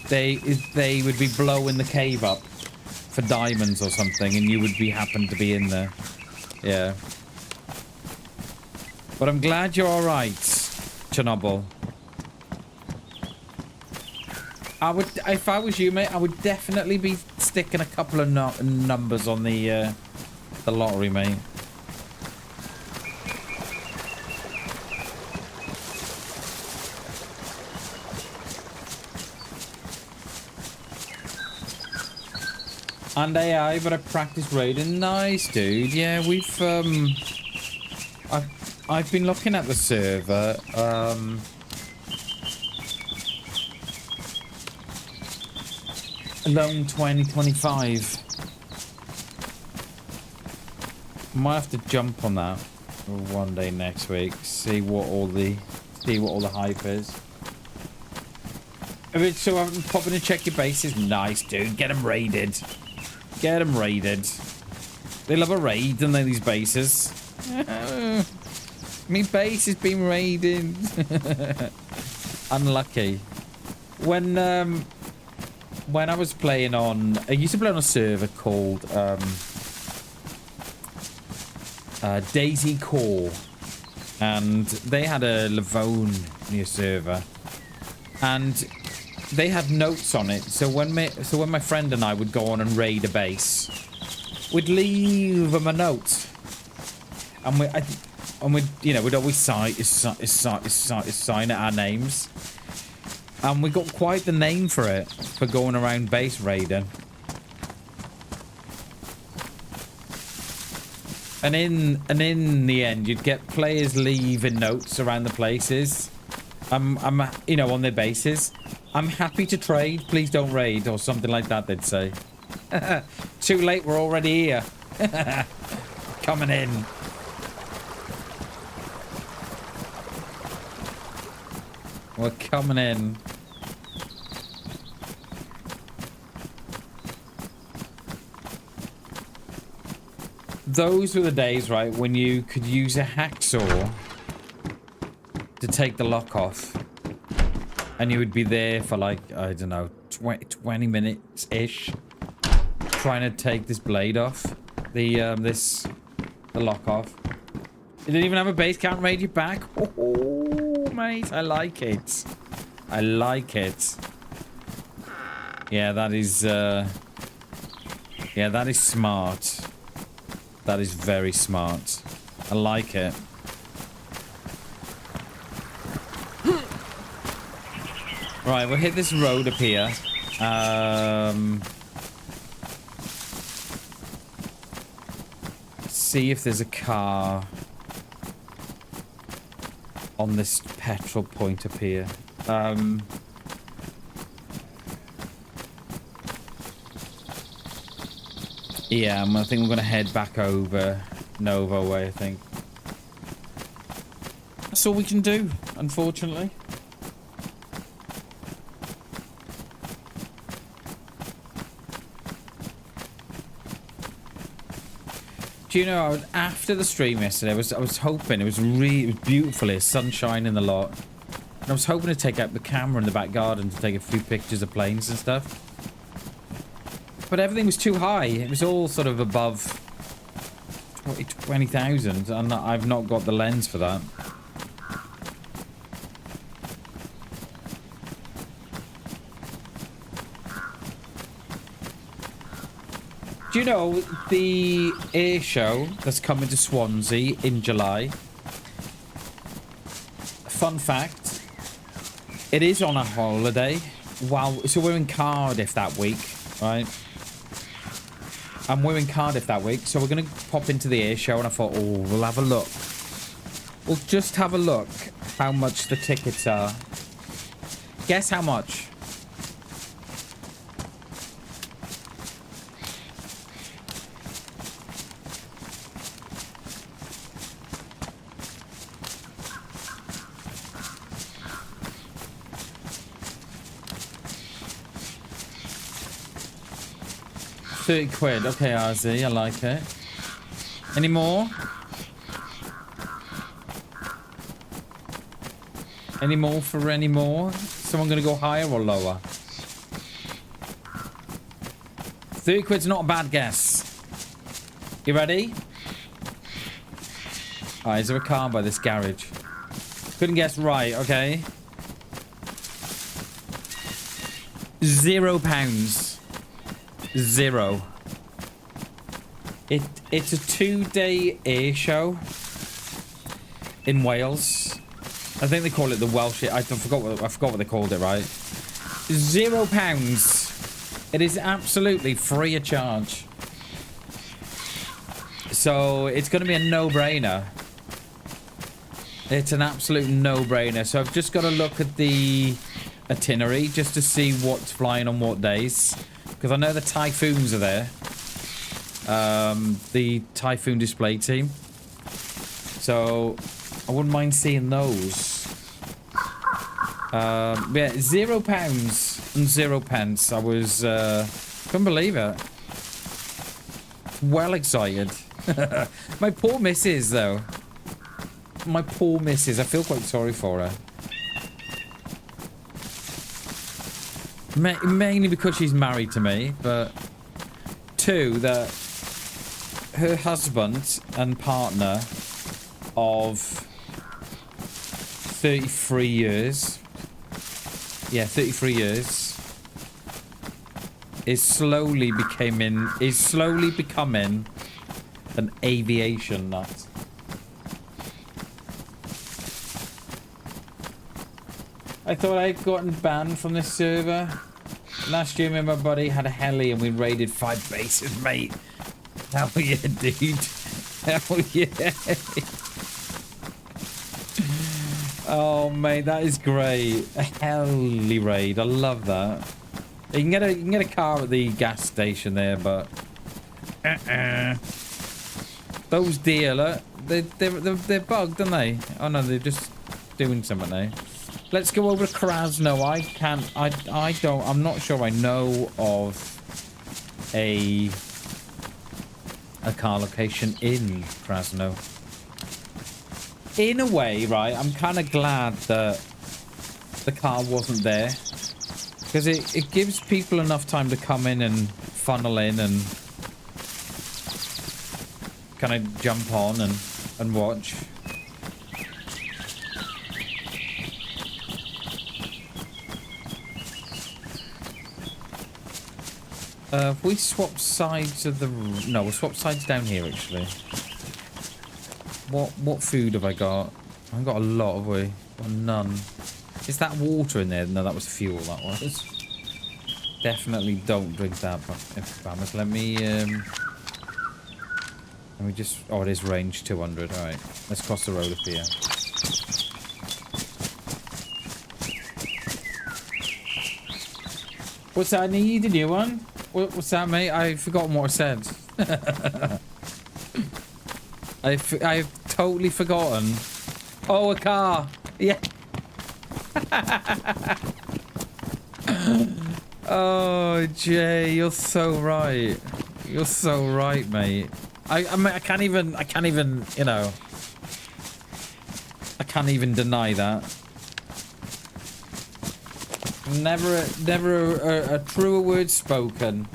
They would be blowing the cave up for diamonds or something, and you would be happen to be in there. Yeah. But I'm glad you're alright, Chernobyl. I would, if I was you, mate, I would definitely be sticking a couple of numbers on the lottery, mate. And AI, but I practice raiding. Nice, dude. Yeah, we've I've been looking at the server. Alone 2025. Might have to jump on that one day next week. See what all the hype is. I mean, so I'm popping to check your bases. Nice, dude. Get them raided. Get them raided. They love a raid, don't they, these bases? Me base has been raided. Unlucky. When I was playing on... I used to play on a server called DayZ Core. And they had a Livonia server. And they had notes on it. So when my friend and I would go on and raid a base, we'd leave them a note. And we'd, you know, we'd always sign it our names. And we got quite the name for it, for going around base raiding. And in the end, you'd get players leaving notes around the places. You know, on their bases. I'm happy to trade, please don't raid, or something like that, they'd say. Too late, we're already here. Coming in. We're coming in. Those were the days, right, when you could use a hacksaw to take the lock off. And you would be there for like, I don't know, 20 minutes-ish. Trying to take this blade off. The lock off. You didn't even have a base count raid you back. Oh, mate, I like it. I like it. Yeah, that is, yeah, that is smart. That is very smart. I like it. Right, we'll hit this road up here. See if there's a car on this petrol point up here. Yeah, I think we're going to head back over Nova way, I think. That's all we can do, unfortunately. Do you know, after the stream yesterday, I was hoping, it was beautiful here, sunshine in the lot. And I was hoping to take out the camera in the back garden to take a few pictures of planes and stuff. But everything was too high. It was all sort of above 20,000, and I've not got the lens for that. Do you know the air show that's coming to Swansea in July? Fun fact, it is on a holiday. Wow, so we're in Cardiff that week, right? And we're in Cardiff that week, so we're going to pop into the air show, and I thought, oh, we'll have a look. We'll just have a look how much the tickets are. Guess how much? 30 quid. Okay, RZ, I like it. Any more? Any more for any more? Someone gonna go higher or lower? 30 quid's not a bad guess. You ready? Alright, is there a car by this garage? Couldn't guess right, okay. £0. 0. It's a 2-day air show in Wales. I think they call it the Welsh. I forgot what they called it. Right, £0. It is absolutely free of charge. So it's going to be a no-brainer. It's an absolute no-brainer. So I've just got to look at the itinerary just to see what's flying on what days, because I know the Typhoons are there. The Typhoon display team. So I wouldn't mind seeing those. Yeah, £0 and 0 pence. I was couldn't believe it. Well excited. My poor missus though. My poor missus. I feel quite sorry for her. Mainly because she's married to me, but two, that her husband and partner of 33 years, yeah, 33 years, is slowly becoming an aviation nut. I thought I'd gotten banned from this server. Last year, me and my buddy had a heli and we raided 5 bases, mate. Hell yeah, dude. Hell yeah. Oh, mate, that is great. A heli raid. I love that. You can get a car at the gas station there, but those deer, look, they're bugged, aren't they? Oh no, they're just doing something now. Let's go over to Krasno. I'm not sure I know of a car location in Krasno. In a way, right, I'm kind of glad that the car wasn't there, because it gives people enough time to come in and funnel in and kind of jump on and watch. If we swap sides of the... No, we'll swap sides down here, actually. What food have I got? I haven't got a lot, have we? Got none. Is that water in there? No, that was fuel, that was. Definitely don't drink that, Bammers. Let me just... Oh, it is range 200. Alright. Let's cross the road up here. What's that? Need a new one? What's that, mate? I've forgotten what I said. I've totally forgotten. Oh, a car. Yeah. Oh, Jay, you're so right. You're so right, mate. I mean, I can't even, you know, I can't even deny that. Never a truer word spoken,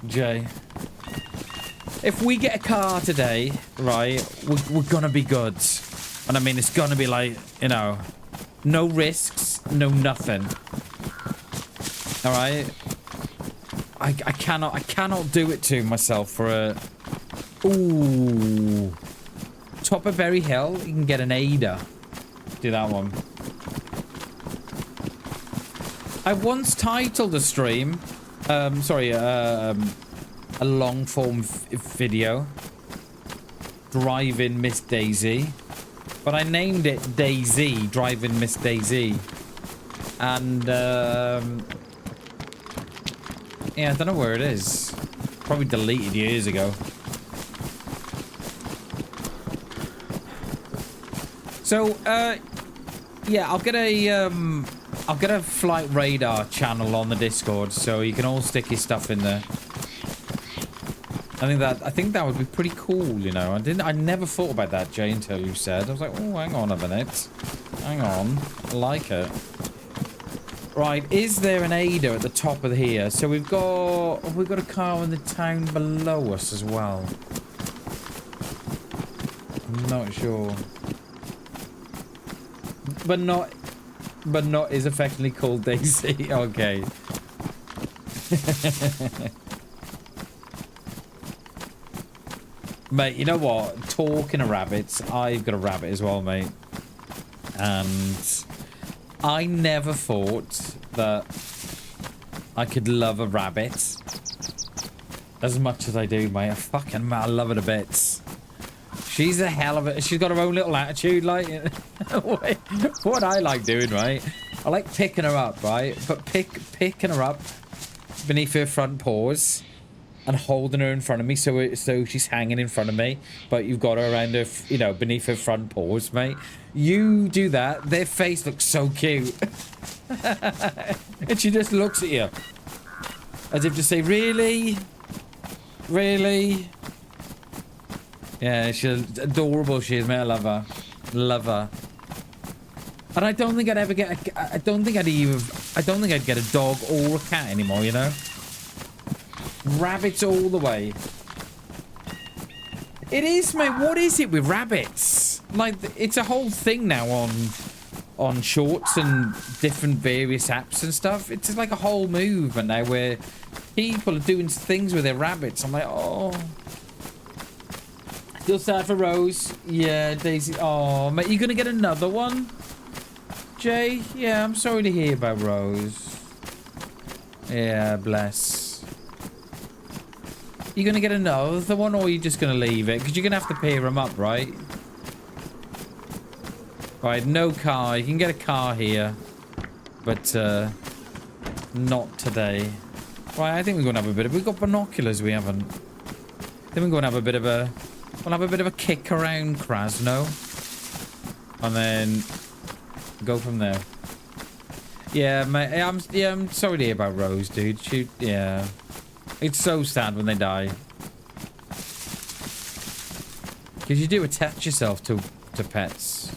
Jay. If we get a car today, right, we're gonna be good. And I mean, it's gonna be like, you know, no risks, no nothing. All right. I cannot do it to myself for a. Ooh. Top of Berry Hill, you can get an Ada. Do that one. I once titled a stream, a long form video, Driving Miss DayZ, but I named it DayZ, Driving Miss DayZ, and yeah, I don't know where it is. Probably deleted years ago. So, yeah, I'll get a flight radar channel on the Discord, so you can all stick your stuff in there. I think that would be pretty cool, you know. I never thought about that, Jay, until you said. I was like, oh, hang on a minute. Hang on. I like it. Right, is there an Ada at the top of here? So we've got a car in the town below us as well. I'm not sure. But not is affectionately called DayZ. Okay. Mate, you know what? Talking of rabbits, I've got a rabbit as well, mate. And I never thought that I could love a rabbit as much as I do, mate. I love her to bits. She's a hell of it. She's got her own little attitude, like what I like doing, right? I like picking her up, right? But picking her up beneath her front paws and holding her in front of me, so she's hanging in front of me, but you've got her around her, you know, beneath her front paws, mate. You do that, their face looks so cute. And she just looks at you as if to say, really? Really? Yeah, she's adorable, she is, mate. I love her. Love her. And I don't think I'd ever get I don't think I'd get a dog or a cat anymore, you know? Rabbits all the way. It is, mate. What is it with rabbits? Like, it's a whole thing now on shorts and different various apps and stuff. It's like a whole movement now where people are doing things with their rabbits. I'm like, oh. Still sad for Rose. Yeah, DayZ. Oh, mate, you gonna get another one? Jay? Yeah, I'm sorry to hear about Rose. Yeah, bless. You gonna get another one, or are you just gonna leave it? Because you're gonna have to pair them up, right? Right, no car. You can get a car here, but not today. Right, I think we're gonna have a bit of. We've got binoculars. We haven't. Then we're gonna have a bit of a. We'll have a bit of a kick around Krasno, and then go from there. Yeah, mate. I'm sorry to hear about Rose, dude. Yeah. It's so sad when they die. Because you do attach yourself to pets.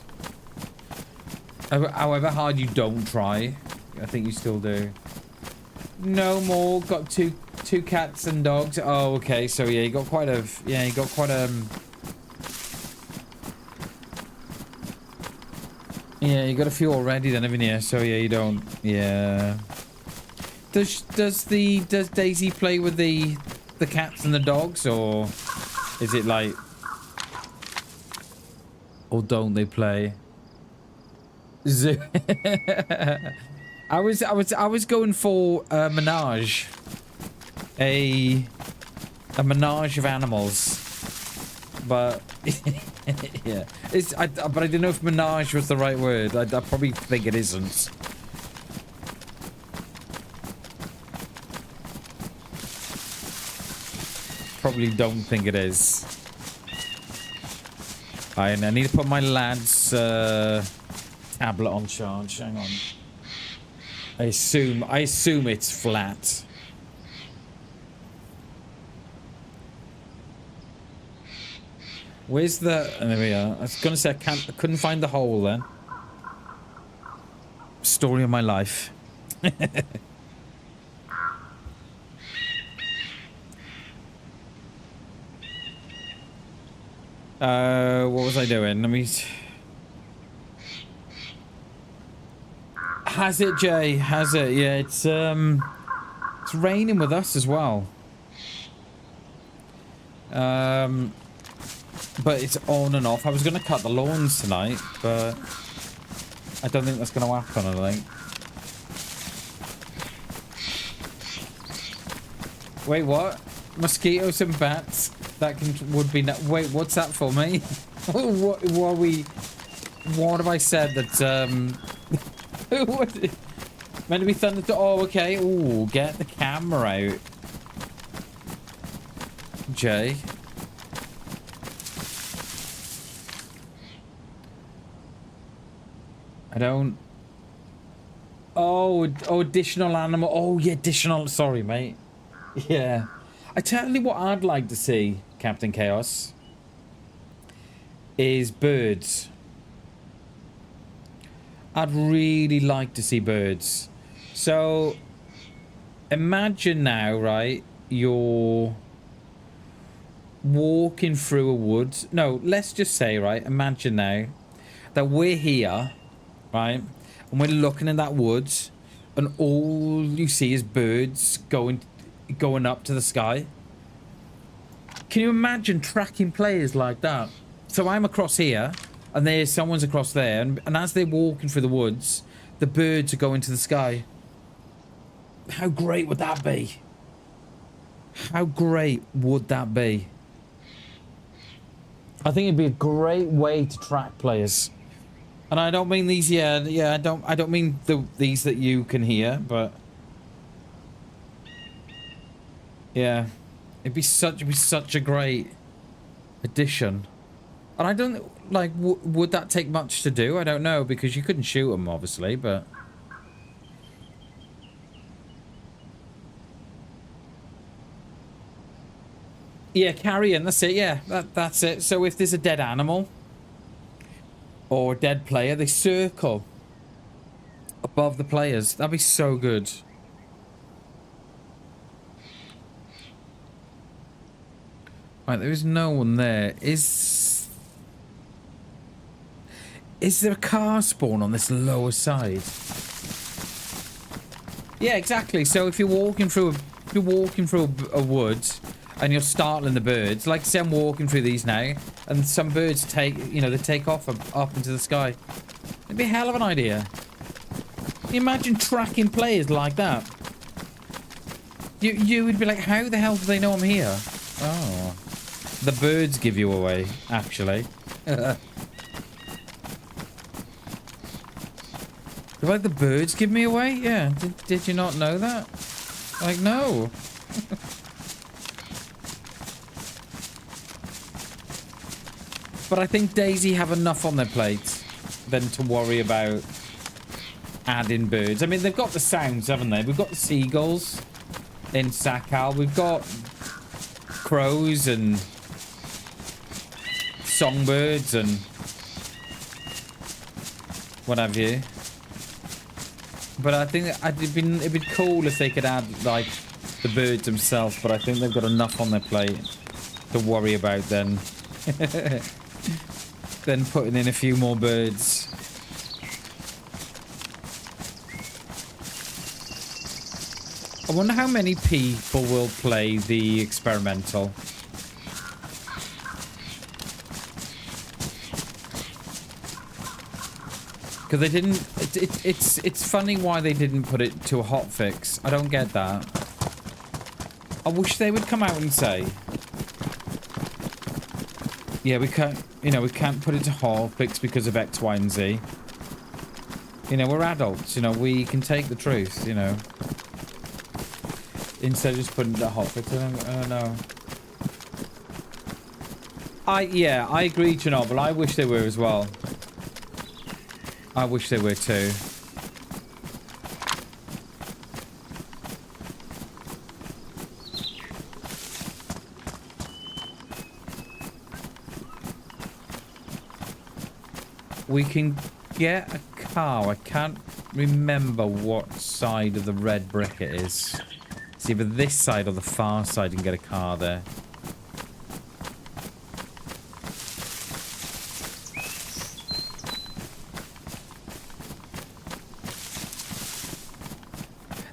However hard you don't try, I think you still do. No more. Got two cats and dogs. Oh, okay. So yeah, you got quite a. Yeah, you got quite a. Yeah, you got a few already then, haven't you? So yeah, you don't. Yeah. Does DayZ play with the cats and the dogs, or is it like, or don't they play? I was going for a menage, a menage of animals, but yeah, but I didn't know if menage was the right word. I probably think it isn't. Probably don't think it is. I need to put my lad's tablet on charge. Hang on. I assume it's flat. Where's the? There we are. I was gonna say I couldn't find the hole then. Story of my life. What was I doing? Let me... Has it, Jay? Has it? Yeah, it's raining with us as well. But it's on and off. I was going to cut the lawns tonight, but I don't think that's going to happen, I think. Wait, what? Mosquitoes and bats? That would be... Wait, what's that for, mate? What have I said that, what, meant to be thunder... Oh, okay. Ooh, get the camera out. Jay. I don't... Oh, additional animal. Oh, yeah, additional... Sorry, mate. Yeah. I tell you what I'd like to see, Captain Chaos, is birds. I'd really like to see birds. So, imagine now, right, you're walking through a woods. No, let's just say, right, imagine now that we're here, right, and we're looking in that woods, and all you see is birds going up to the sky. Can you imagine tracking players like that? So I'm across here, and there's someone's across there, and as they're walking through the woods, the birds are going to the sky. How great would that be? How great would that be? I think it'd be a great way to track players. And I don't mean these, I don't mean these that you can hear, but yeah, it'd be such a great addition. And I don't like, would that take much to do? I don't know, because you couldn't shoot them obviously, but yeah, carrion, that's it. Yeah, that's it. So if there's a dead animal or a dead player, they circle above the players. That'd be so good. Right, there is no one there. Is there a car spawn on this lower side? Yeah, exactly. So if you're walking through a woods and you're startling the birds, like say I'm walking through these now, and some birds take off up into the sky. It'd be a hell of an idea. Can you imagine tracking players like that? You would be like, how the hell do they know I'm here? Oh, the birds give you away, actually. Like the birds give me away? Yeah. Did you not know that? Like, no. But I think DayZ have enough on their plate than to worry about adding birds. I mean, they've got the sounds, haven't they? We've got the seagulls in Sakal. We've got crows and songbirds and what have you. But I think it'd be cool if they could add like the birds themselves. But I think they've got enough on their plate to worry about then. Then putting in a few more birds. I wonder how many people will play the experimental. Because they didn't. It's funny why they didn't put it to a hotfix. I don't get that. I wish they would come out and say, yeah, we can't. We can't put it to hotfix because of X, Y, and Z. We're adults. We can take the truth. Instead of just putting it to hotfix. I don't know. I agree, Chernobyl. I wish they were as well. I wish they were too. We can get a car. I can't remember what side of the red brick it is. It's either this side or the far side. You can get a car there.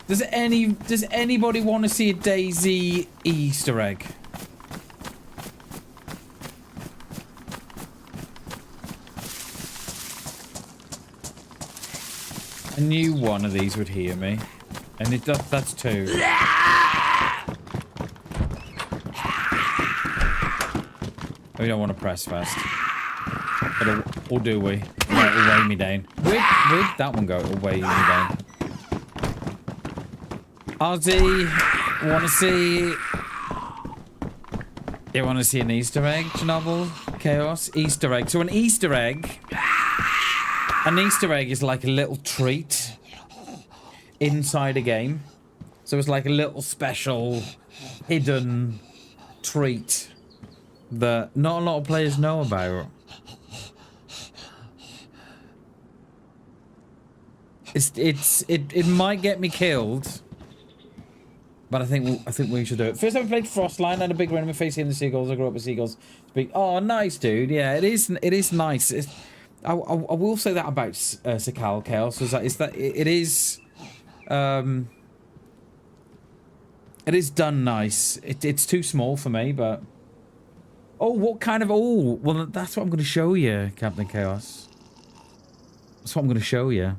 Does anybody want to see a DayZ Easter egg? I knew one of these would hear me, and it does. That's two. We don't want to press fast, or do we? No, it'll weigh me down. Where'd that one go? It'll weigh me down. Ozzy, you want to see an Easter egg, Chernobyl? Chaos? Easter egg. So an Easter egg is like a little treat inside a game. So it's like a little special hidden treat that not a lot of players know about. It might get me killed, but I think we should do it. First time I played Frostline, I had a big run in my face in the seagulls. I grew up with seagulls. Oh, nice, dude. Yeah, it is nice. I will say that about Sakal Chaos is that it is done nice. It's too small for me, but oh, what kind of well, that's what I'm going to show you, Captain Chaos. That's what I'm going to show you.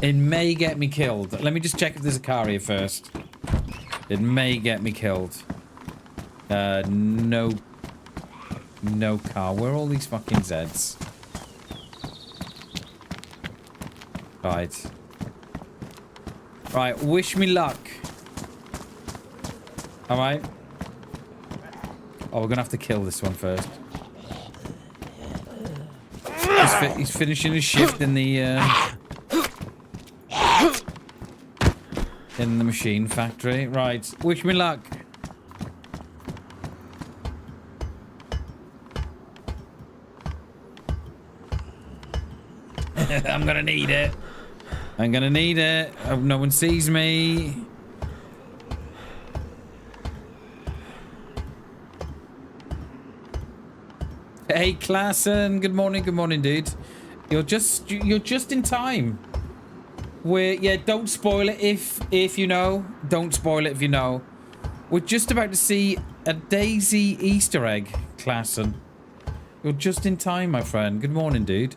It may get me killed. Let me just check if there's a car here first. It may get me killed. No car. Where are all these fucking Zeds? Right. Right, wish me luck. Alright. Oh, we're gonna have to kill this one first. He's finishing his shift in the machine factory. Right, wish me luck. I'm gonna need it. I'm gonna need it. I hope no one sees me. Hey, Klassen. Good morning, dude. You're just in time. Yeah, don't spoil it if you know. Don't spoil it if you know. We're just about to see a DayZ Easter egg, Klassen. You're just in time, my friend. Good morning, dude.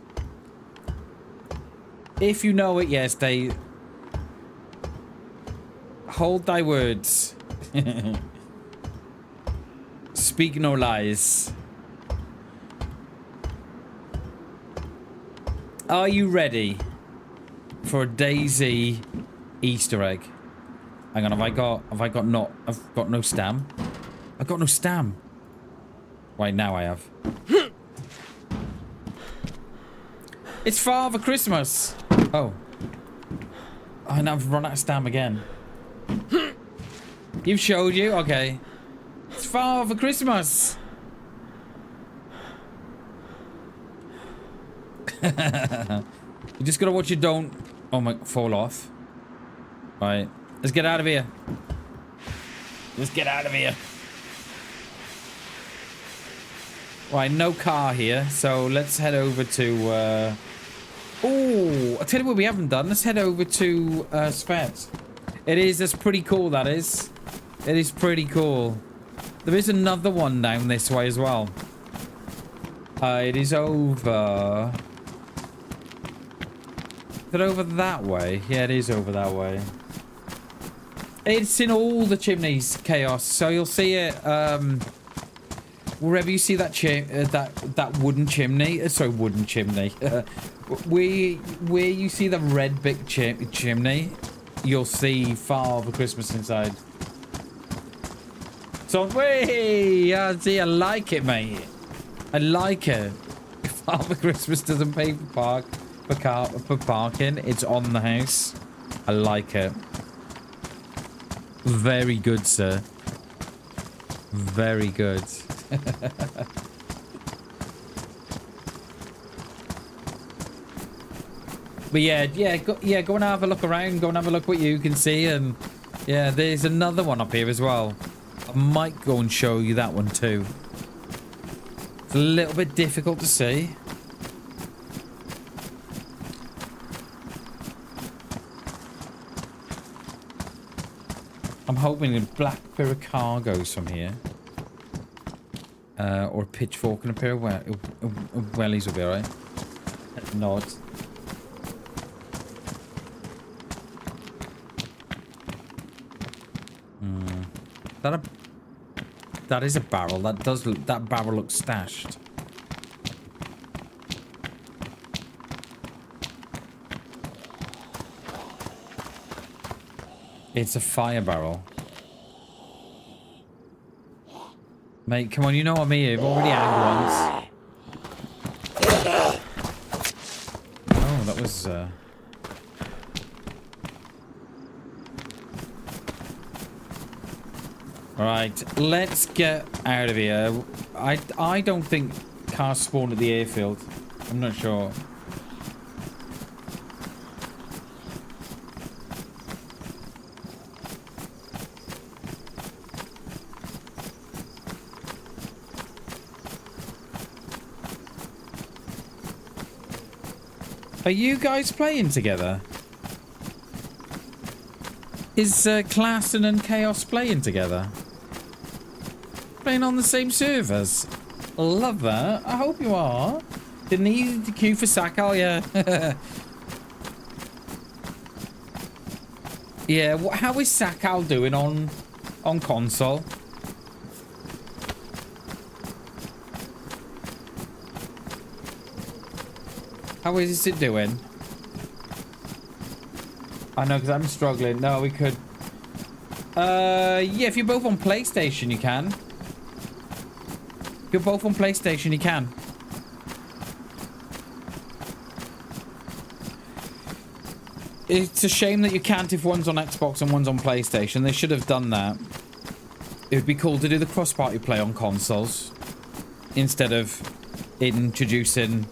If you know it, yes, hold thy words. Speak no lies. Are you ready for a DayZ Easter egg? Hang on, I've got no stam. I've got no stam. Right, now I have. It's Father Christmas. Oh. Oh, now I've run out of stam again. You've showed you? Okay. It's Father Christmas. You just gotta watch your don't... Oh my... Fall off. Right. Let's get out of here. Let's get out of here. Right, no car here. So let's head over to... Oh, I'll tell you what we haven't done. Let's head over to Svet. That's pretty cool, that is. It is pretty cool. There is another one down this way as well. It is over... Is it over that way? Yeah, it is over that way. It's in all the chimneys, Chaos. So you'll see it wherever you see that that wooden chimney. Sorry, wooden chimney. Where you see the red big chimney, you'll see Father Christmas inside. So, see, I like it, mate. I like it. If Father Christmas doesn't pay for parking, it's on the house. I like it. Very good, sir. Very good. But yeah, go and have a look around. Go and have a look what you can see, and yeah, there's another one up here as well. I might go and show you that one too. It's a little bit difficult to see. I'm hoping a black pair of cargoes from here. Or a pitchfork and a pair of wellies will be alright. Nod. That is a barrel. That barrel looks stashed. It's a fire barrel. Mate, come on, you know I'm here. You've already had once. Oh, that was... Right, let's get out of here. I don't think cars spawn at the airfield. I'm not sure. Are you guys playing together? Is Klassen and Chaos playing together? Playing on the same servers? Love that. I hope you are. Didn't need to queue for Sakal, yeah. Yeah, how is Sakal doing on console? How is it doing? I know, because I'm struggling. No, we could... yeah, if you're both on PlayStation, you can. If you're both on PlayStation, you can. It's a shame that you can't if one's on Xbox and one's on PlayStation. They should have done that. It would be cool to do the cross-party play on consoles instead of introducing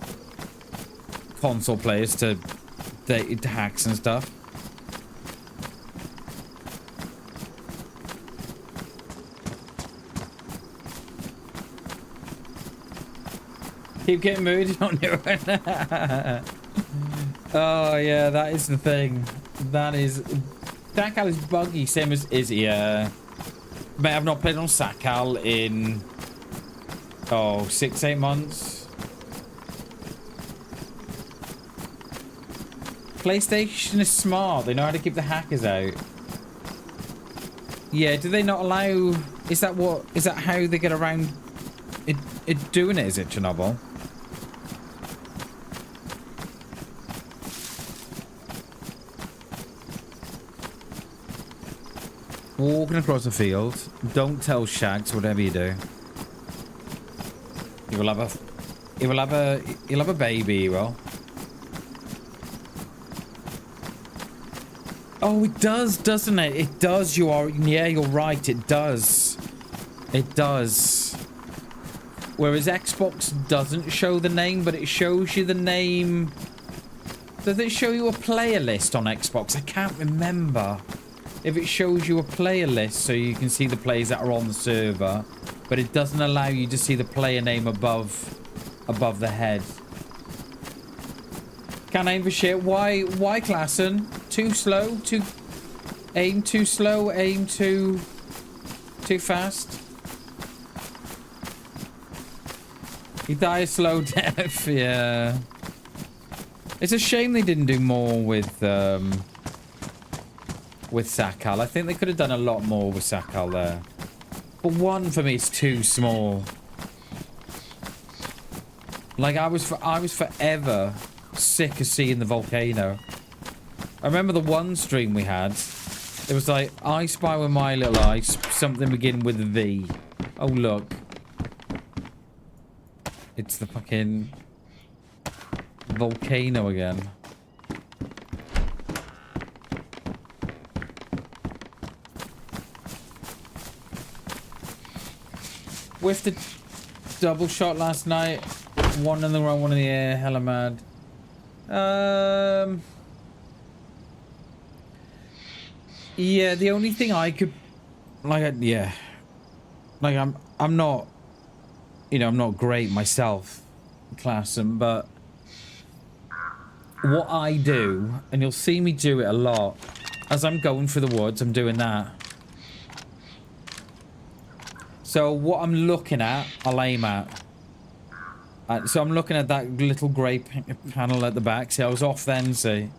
console players to hacks and stuff. Keep getting moody on you. Oh yeah, that is the thing. That is... Sakal is buggy, same as Izzy. Mate, I've not played on Sakal in... Oh, 6-8 months. PlayStation is smart. They know how to keep the hackers out. Yeah, do they not allow... Is that how they get around it doing it, is it, Chernobyl? Walking across the field. Don't tell Shags, whatever you do. He'll have a baby, he will. Oh, it does, doesn't it? It does, yeah, you're right, it does. It does. Whereas Xbox doesn't show the name, but it shows you the name. Does it show you a player list on Xbox? I can't remember. If it shows you a player list so you can see the players that are on the server, but it doesn't allow you to see the player name above the head. Can't aim for shit. Why Klassen? Too slow? Aim too slow? Aim too fast? He died a slow death, yeah. It's a shame they didn't do more with Sakal. I think they could have done a lot more with Sakal there. But one for me is too small. Like I was forever sick of seeing the volcano. I remember the one stream we had. It was like I Spy with My Little Eye, something begin with a V. Oh look. It's the fucking volcano again. Whiffed a double shot last night. One in the ground, one in the air. Hella mad. Yeah, the only thing I could... Like, yeah. Like, I'm not... You know, I'm not great myself, Klassen, but... What I do, and you'll see me do it a lot, as I'm going through the woods, I'm doing that. So what I'm looking at, I'll aim at. So I'm looking at that little grey panel at the back. See, I was off then, see.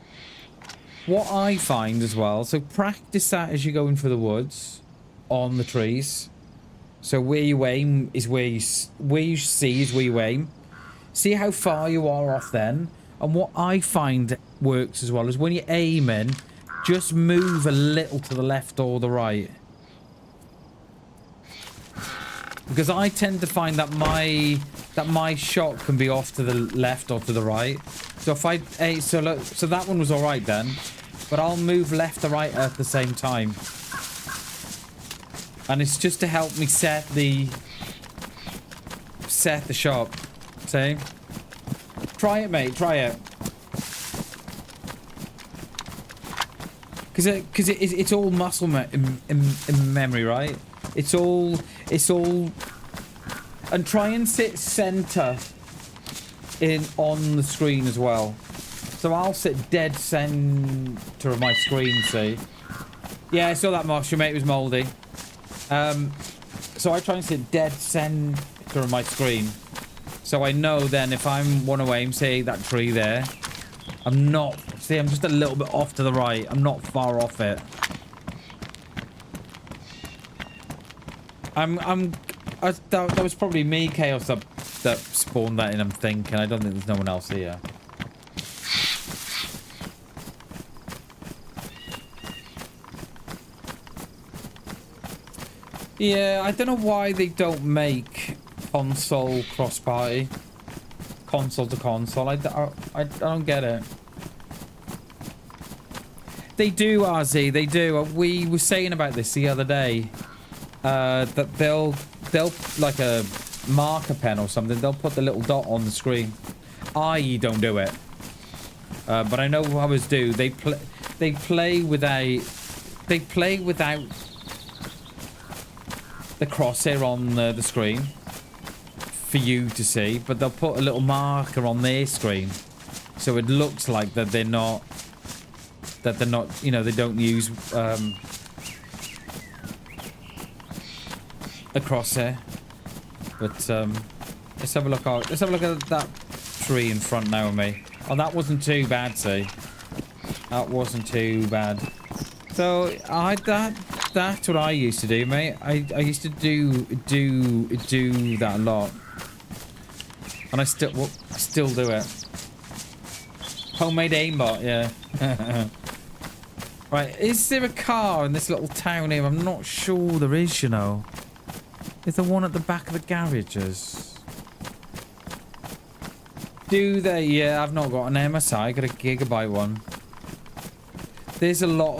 What I find as well, so practice that as you're going through the woods, on the trees. So where you aim is where you see is where you aim. See how far you are off then. And what I find works as well is when you're aiming, just move a little to the left or the right. Because I tend to find that my shot can be off to the left or to the right. So if so that one was all right then, but I'll move left to right at the same time. And it's just to help me set the shot. See? Try it, mate. Try it. Because it's all muscle memory, right? It's all... And try and sit center on the screen as well. So I'll sit dead center of my screen, see? Yeah, I saw that moisture, mate. It was mouldy. So I try and sit dead center of my screen. So I know then if I'm one away, say that tree there, I'm not... See, I'm just a little bit off to the right. I'm not far off it. That was probably me, Chaos, that spawned that in, I'm thinking. I don't think there's no one else here. Yeah, I don't know why they don't make console cross-party. Console to console. I don't get it. They do, RZ, they do. We were saying about this the other day. That they'll like a marker pen or something, they'll put the little dot on the screen. I don't do it. But I know others do. They play without the crosshair on the screen for you to see, but they'll put a little marker on their screen so it looks like that they're not, you know, they don't use a crosshair. But let's have a look out. Let's have a look at that tree in front now of me. Oh, that wasn't too bad, see. That wasn't too bad. So that's what I used to do, mate. I used to do that a lot, and I still do it. Homemade aimbot, yeah. Right, is there a car in this little town here? I'm not sure there is, you know. Is there one at the back of the garages? Do they? Yeah, I've not got an MSI. I got a gigabyte one. There's a lot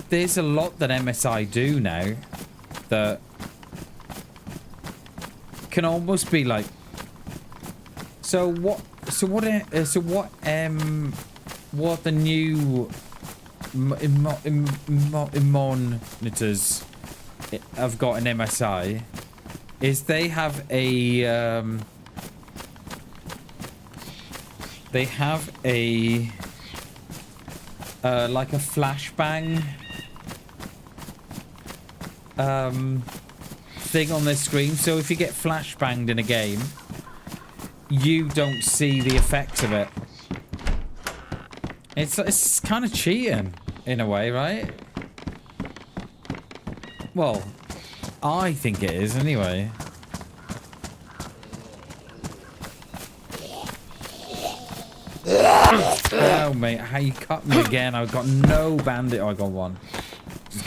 that MSI do now that can almost be like. So what the new monitors have got in MSI is they have a like a flashbang thing on their screen. So if you get flashbanged in a game, you don't see the effects of it. It's kind of cheating in a way, right? Well, I think it is anyway. Oh mate, how you cut me again? I've got no bandit. Oh, I got one.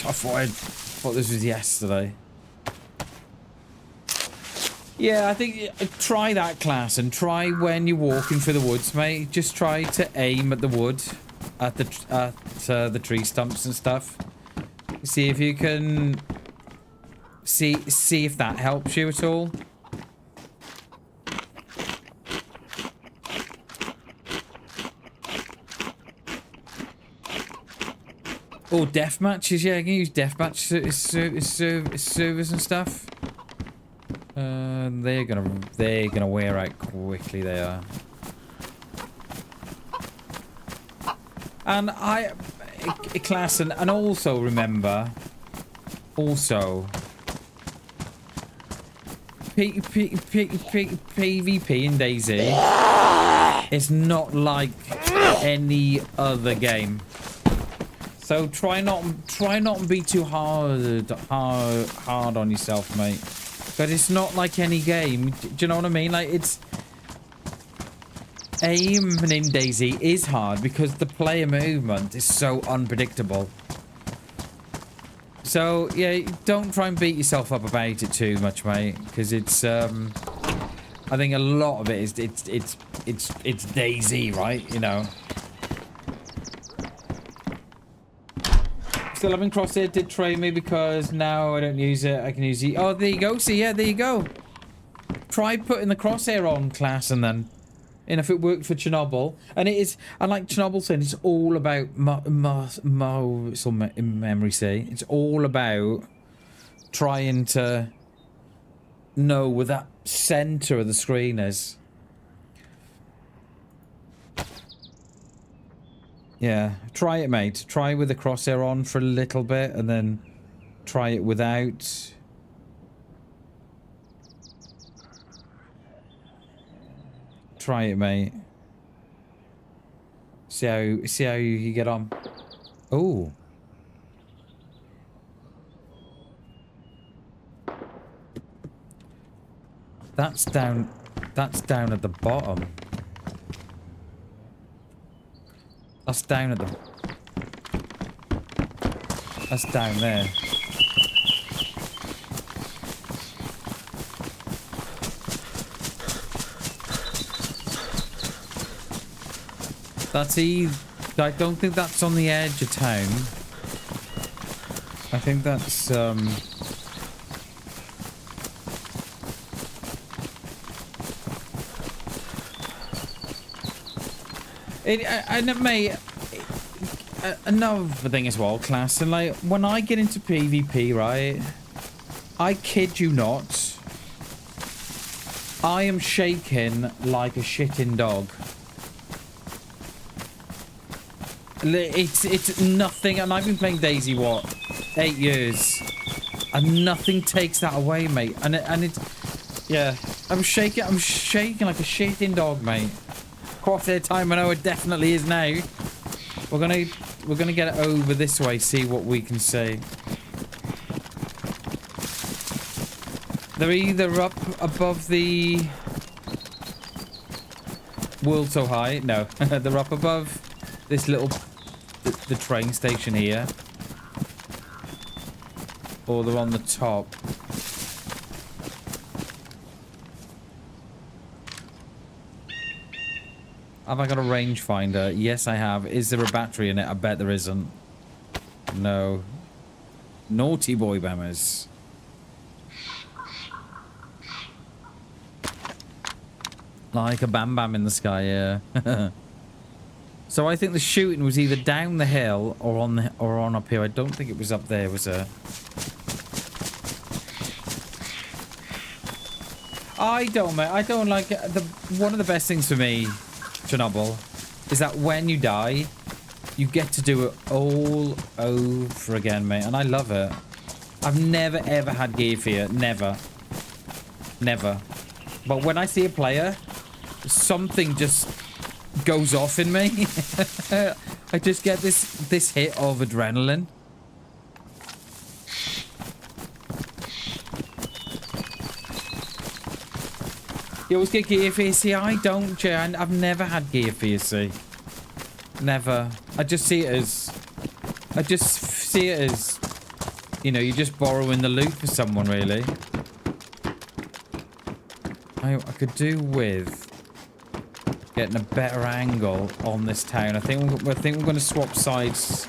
I thought this was yesterday. Yeah, I think try that class and try when you're walking through the woods, mate. Just try to aim at the wood, at the tree stumps and stuff. See if you can see if that helps you at all. Oh, death matches, yeah, you can use death match servers and stuff. They're gonna wear out quickly. They are. And class and also remember, also PvP in DayZ is not like any other game. So try not to be too hard on yourself, mate. But it's not like any game. Do you know what I mean? Like, it's aiming in DayZ is hard because the player movement is so unpredictable. So yeah, don't try and beat yourself up about it too much, mate. Because it's I think a lot of it is it's DayZ, right? You know. still having crosshair did train me because now I don't use it. I can use it. Oh, there you go. See, yeah, there you go. Try putting the crosshair on, class, and then, and if it worked for Chernobyl, and it is, and like Chernobyl said, it's all about memory say, it's all about trying to know where that center of the screen is. Yeah, try it, mate. Try with the crosshair on for a little bit, and then try it without. Try it, mate. See how you get on. Oh. That's down at the bottom. That's down at the... That's down there. That's I don't think that's on the edge of town. I think that's, another thing as well, class, and like, when I get into PvP, right, I kid you not, I am shaking like a shitting dog. It's nothing, and I've been playing DayZ, what, 8 years, and nothing takes that away, mate, and it's, yeah, I'm shaking like a shitting dog, mate. Crosshair time, I know it definitely is now. We're gonna get it over this way, see what we can see. They're either up above the world so high. No, they're up above this little the train station here, or they're on the top. Have I got a rangefinder? Yes, I have. Is there a battery in it? I bet there isn't. No. Naughty boy, bammers. Like a BamBam in the sky, yeah. So I think the shooting was either down the hill or on up here. I don't think it was up there, was it? I don't like it. One of the best things for me, Chernobyl, is that when you die, you get to do it all over again, mate, and I love it. I've never ever had gear fear, never, but when I see a player, something just goes off in me. I just get this hit of adrenaline. You always get gear fear. See, I don't, Jan. I've never had gear fear, see. Never. I just see it as... you know, you're just borrowing the loot for someone, really. I could do with getting a better angle on this town. I think we're going to swap sides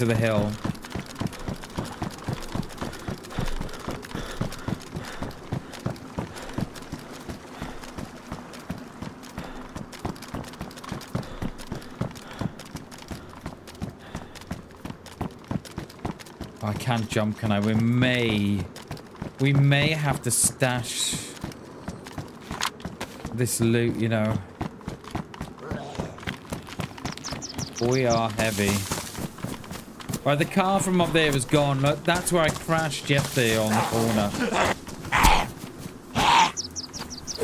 of the hill. I can't jump, can I? We may have to stash this loot, you know. We are heavy. Right, the car from up there is gone. Look, that's where I crashed yesterday on the corner.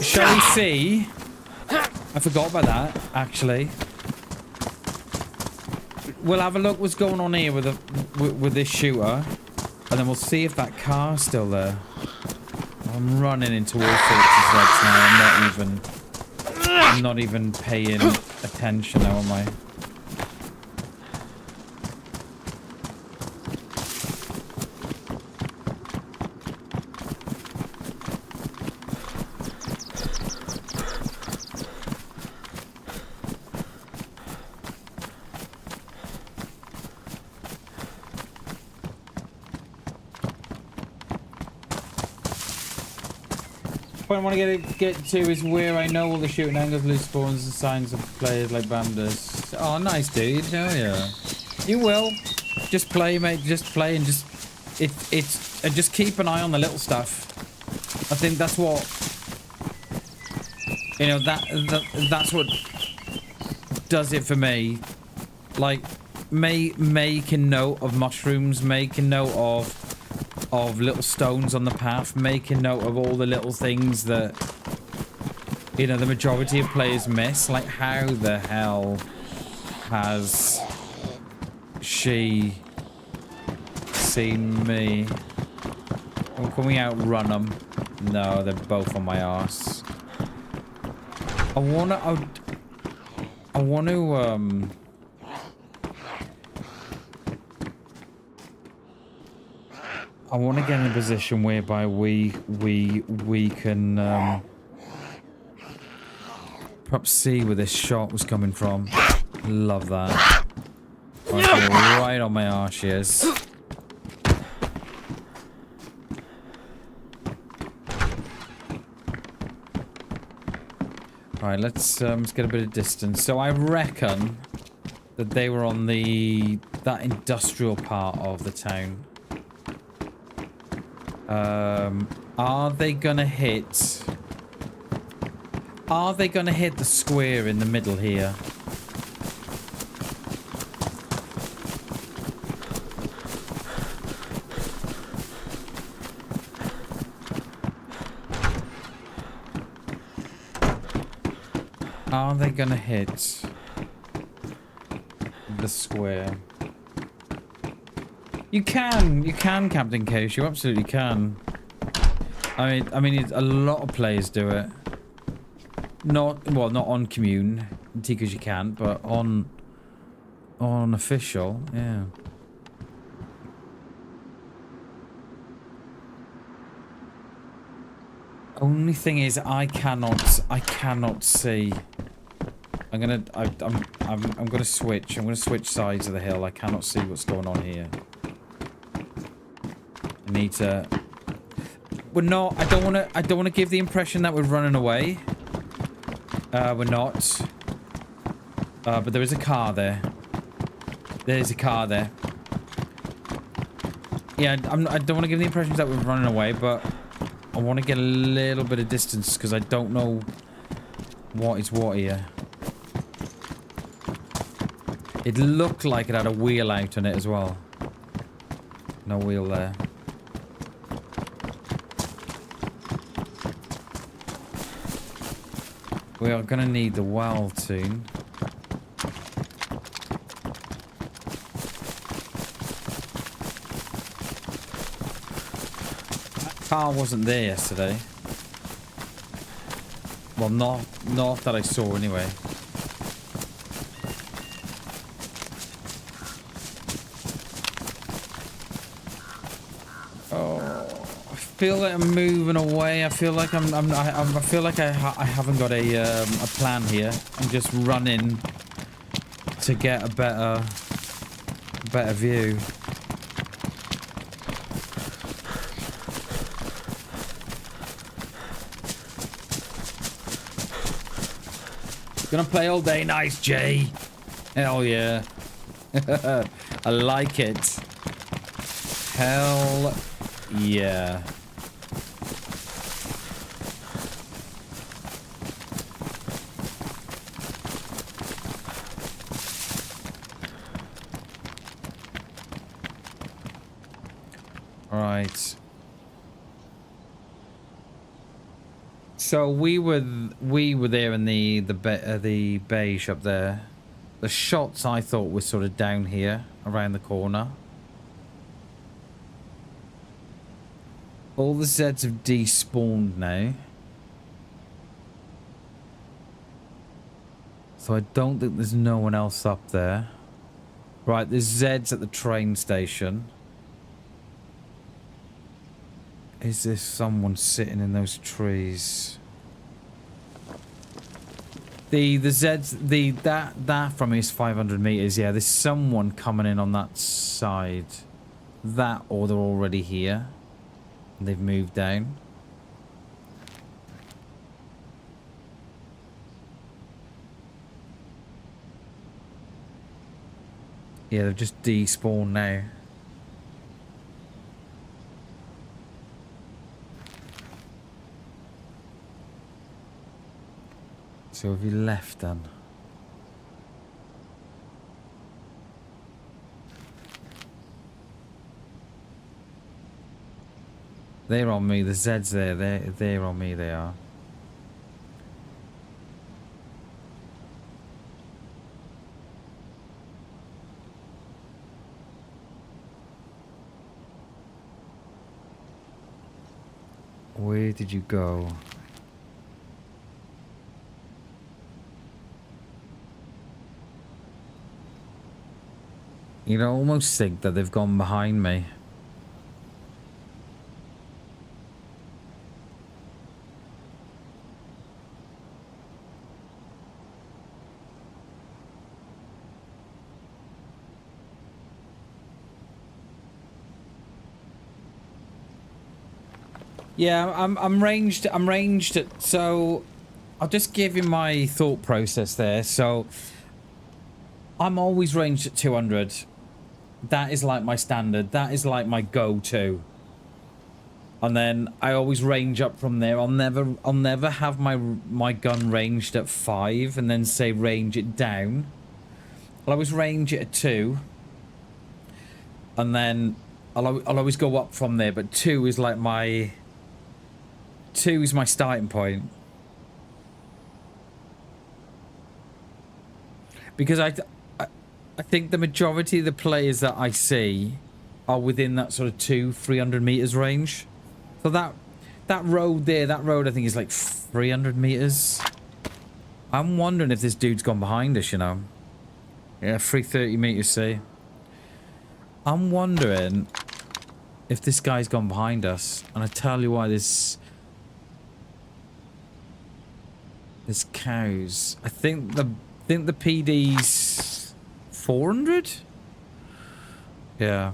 Shall we see? I forgot about that, actually. We'll have a look what's going on here with this shooter, and then we'll see if that car's still there. I'm running into all sorts of slugs now. I'm not even paying attention now, am I? point I want to get to is where I know all the shooting angles, loose spawns, and signs of players like BamBam does. Oh, nice, dude. Oh, yeah. You will. Just play, mate. Just play and just... and just keep an eye on the little stuff. I think that's what... You know, that's what does it for me. Like, making note of mushrooms, making note of little stones on the path, making note of all the little things that, you know, the majority of players miss. Like, how the hell has she seen me? Well, can we outrun them? No, they're both on my arse. I want to get in a position whereby we can perhaps see where this shot was coming from. Love that. Right on my arse, she is. Alright, let's get a bit of distance. So I reckon that they were on that industrial part of the town. Are they gonna hit? Are they gonna hit the square in the middle here? Are they gonna hit the square? You can, Captain Case. You absolutely can. I mean, a lot of players do it. Not on commune, because you can't, but on official, yeah. Only thing is, I cannot see. I'm gonna switch. I'm gonna switch sides of the hill. I cannot see what's going on here. I need to. We're not. I don't want to give the impression that we're running away. We're not. But there is a car there. There's a car there. Yeah, I don't want to give the impression that we're running away, but I want to get a little bit of distance because I don't know what is what here. It looked like it had a wheel out on it as well. No wheel there. We are going to need the well soon. That car wasn't there yesterday. Well, not that I saw anyway. I feel like I'm moving away. I feel like I feel like I haven't got a plan here. I'm just running to get a better view. Gonna play all day. Nice, Jay. Hell yeah. I like it. Hell yeah. Right. So we were there in the beige up there. The shots I thought were sort of down here around the corner. All the Zeds have despawned now. So I don't think there's no one else up there. Right, there's Zeds at the train station. Is there someone sitting in those trees? The Zeds, that from me is 500 meters. Yeah, there's someone coming in on that side. That, or they're already here. They've moved down. Yeah, they've just despawned now. So have you left then? They're on me. The Z's there. They're on me. They are. Where did you go? You know, almost think that they've gone behind me. Yeah, I'm ranged. I'm ranged at, so I'll just give you my thought process there. So I'm always ranged at 200. That is like my standard. That is like my go-to. And then I always range up from there. I'll never have my gun ranged at 5 and then say range it down. I'll always range it at 2. And then I'll always go up from there, but 2 is like my 2 is my starting point. Because I think the majority of the players that I see are within that sort of 200-300 meters range. So that road there, that road I think is like 300 meters. I'm wondering if this dude's gone behind us, you know. Yeah, 330 meters, see. I'm wondering if this guy's gone behind us. And I tell you why, there's cows. I think the PD's 400? Yeah.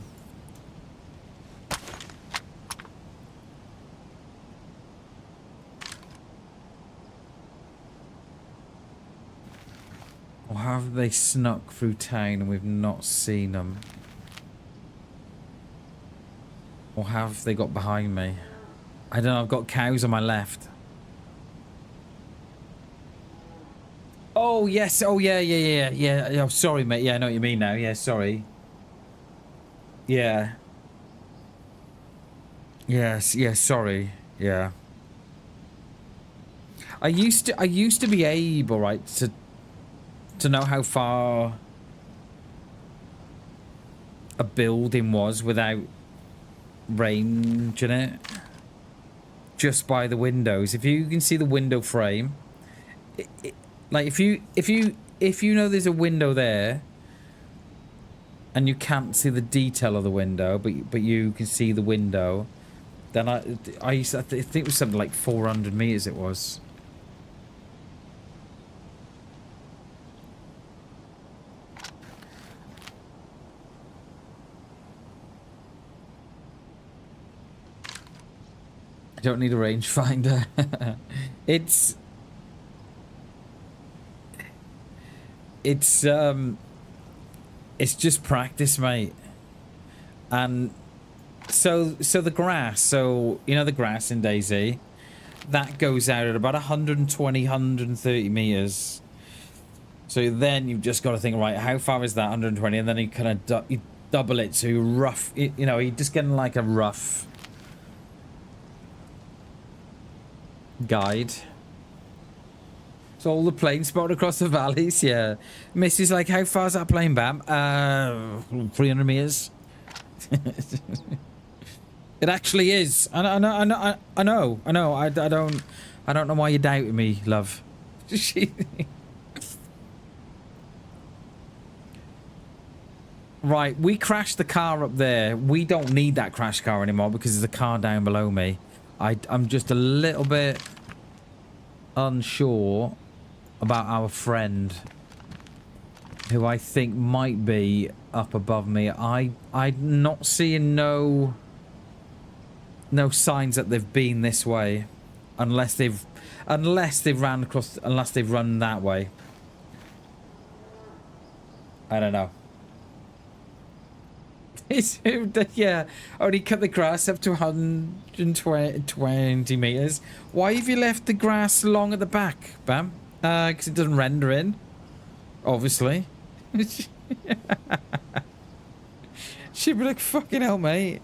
Or have they snuck through town and we've not seen them? Or have they got behind me? I don't know, I've got cows on my left. Oh, yes. Oh, yeah. Oh, sorry, mate. Yeah, I know what you mean now. Yeah, sorry. Yeah. Yes, yeah, sorry. Yeah. I used to be able, right, to know how far a building was without ranging it. Just by the windows. If you can see the window frame, like if you know there's a window there and you can't see the detail of the window, but you can see the window, then I used to, I think it was something like 400 meters it was. I don't need a rangefinder. It's just practice, mate. And so the grass, so you know the grass in DayZ, that goes out at about 120, 130 meters. So then you've just got to think, right, how far is that? 120, and then you kind of you double it to rough. You know, you're just getting like a rough guide. So all the planes spotted across the valleys, yeah. Missy's like, how far's that plane, Bam? 300 meters. It actually is. I know. I don't know why you're doubting me, love. Right, we crashed the car up there. We don't need that crash car anymore because there's a car down below me. I'm just a little bit unsure about our friend, who I think might be up above me. I'm not seeing no signs that they've been this way, unless they've run that way. I don't know. Yeah, only cut the grass up to 120 meters. Why have you left the grass long at the back, Bam? Because it doesn't render in, obviously. She'd be like, fucking hell, mate.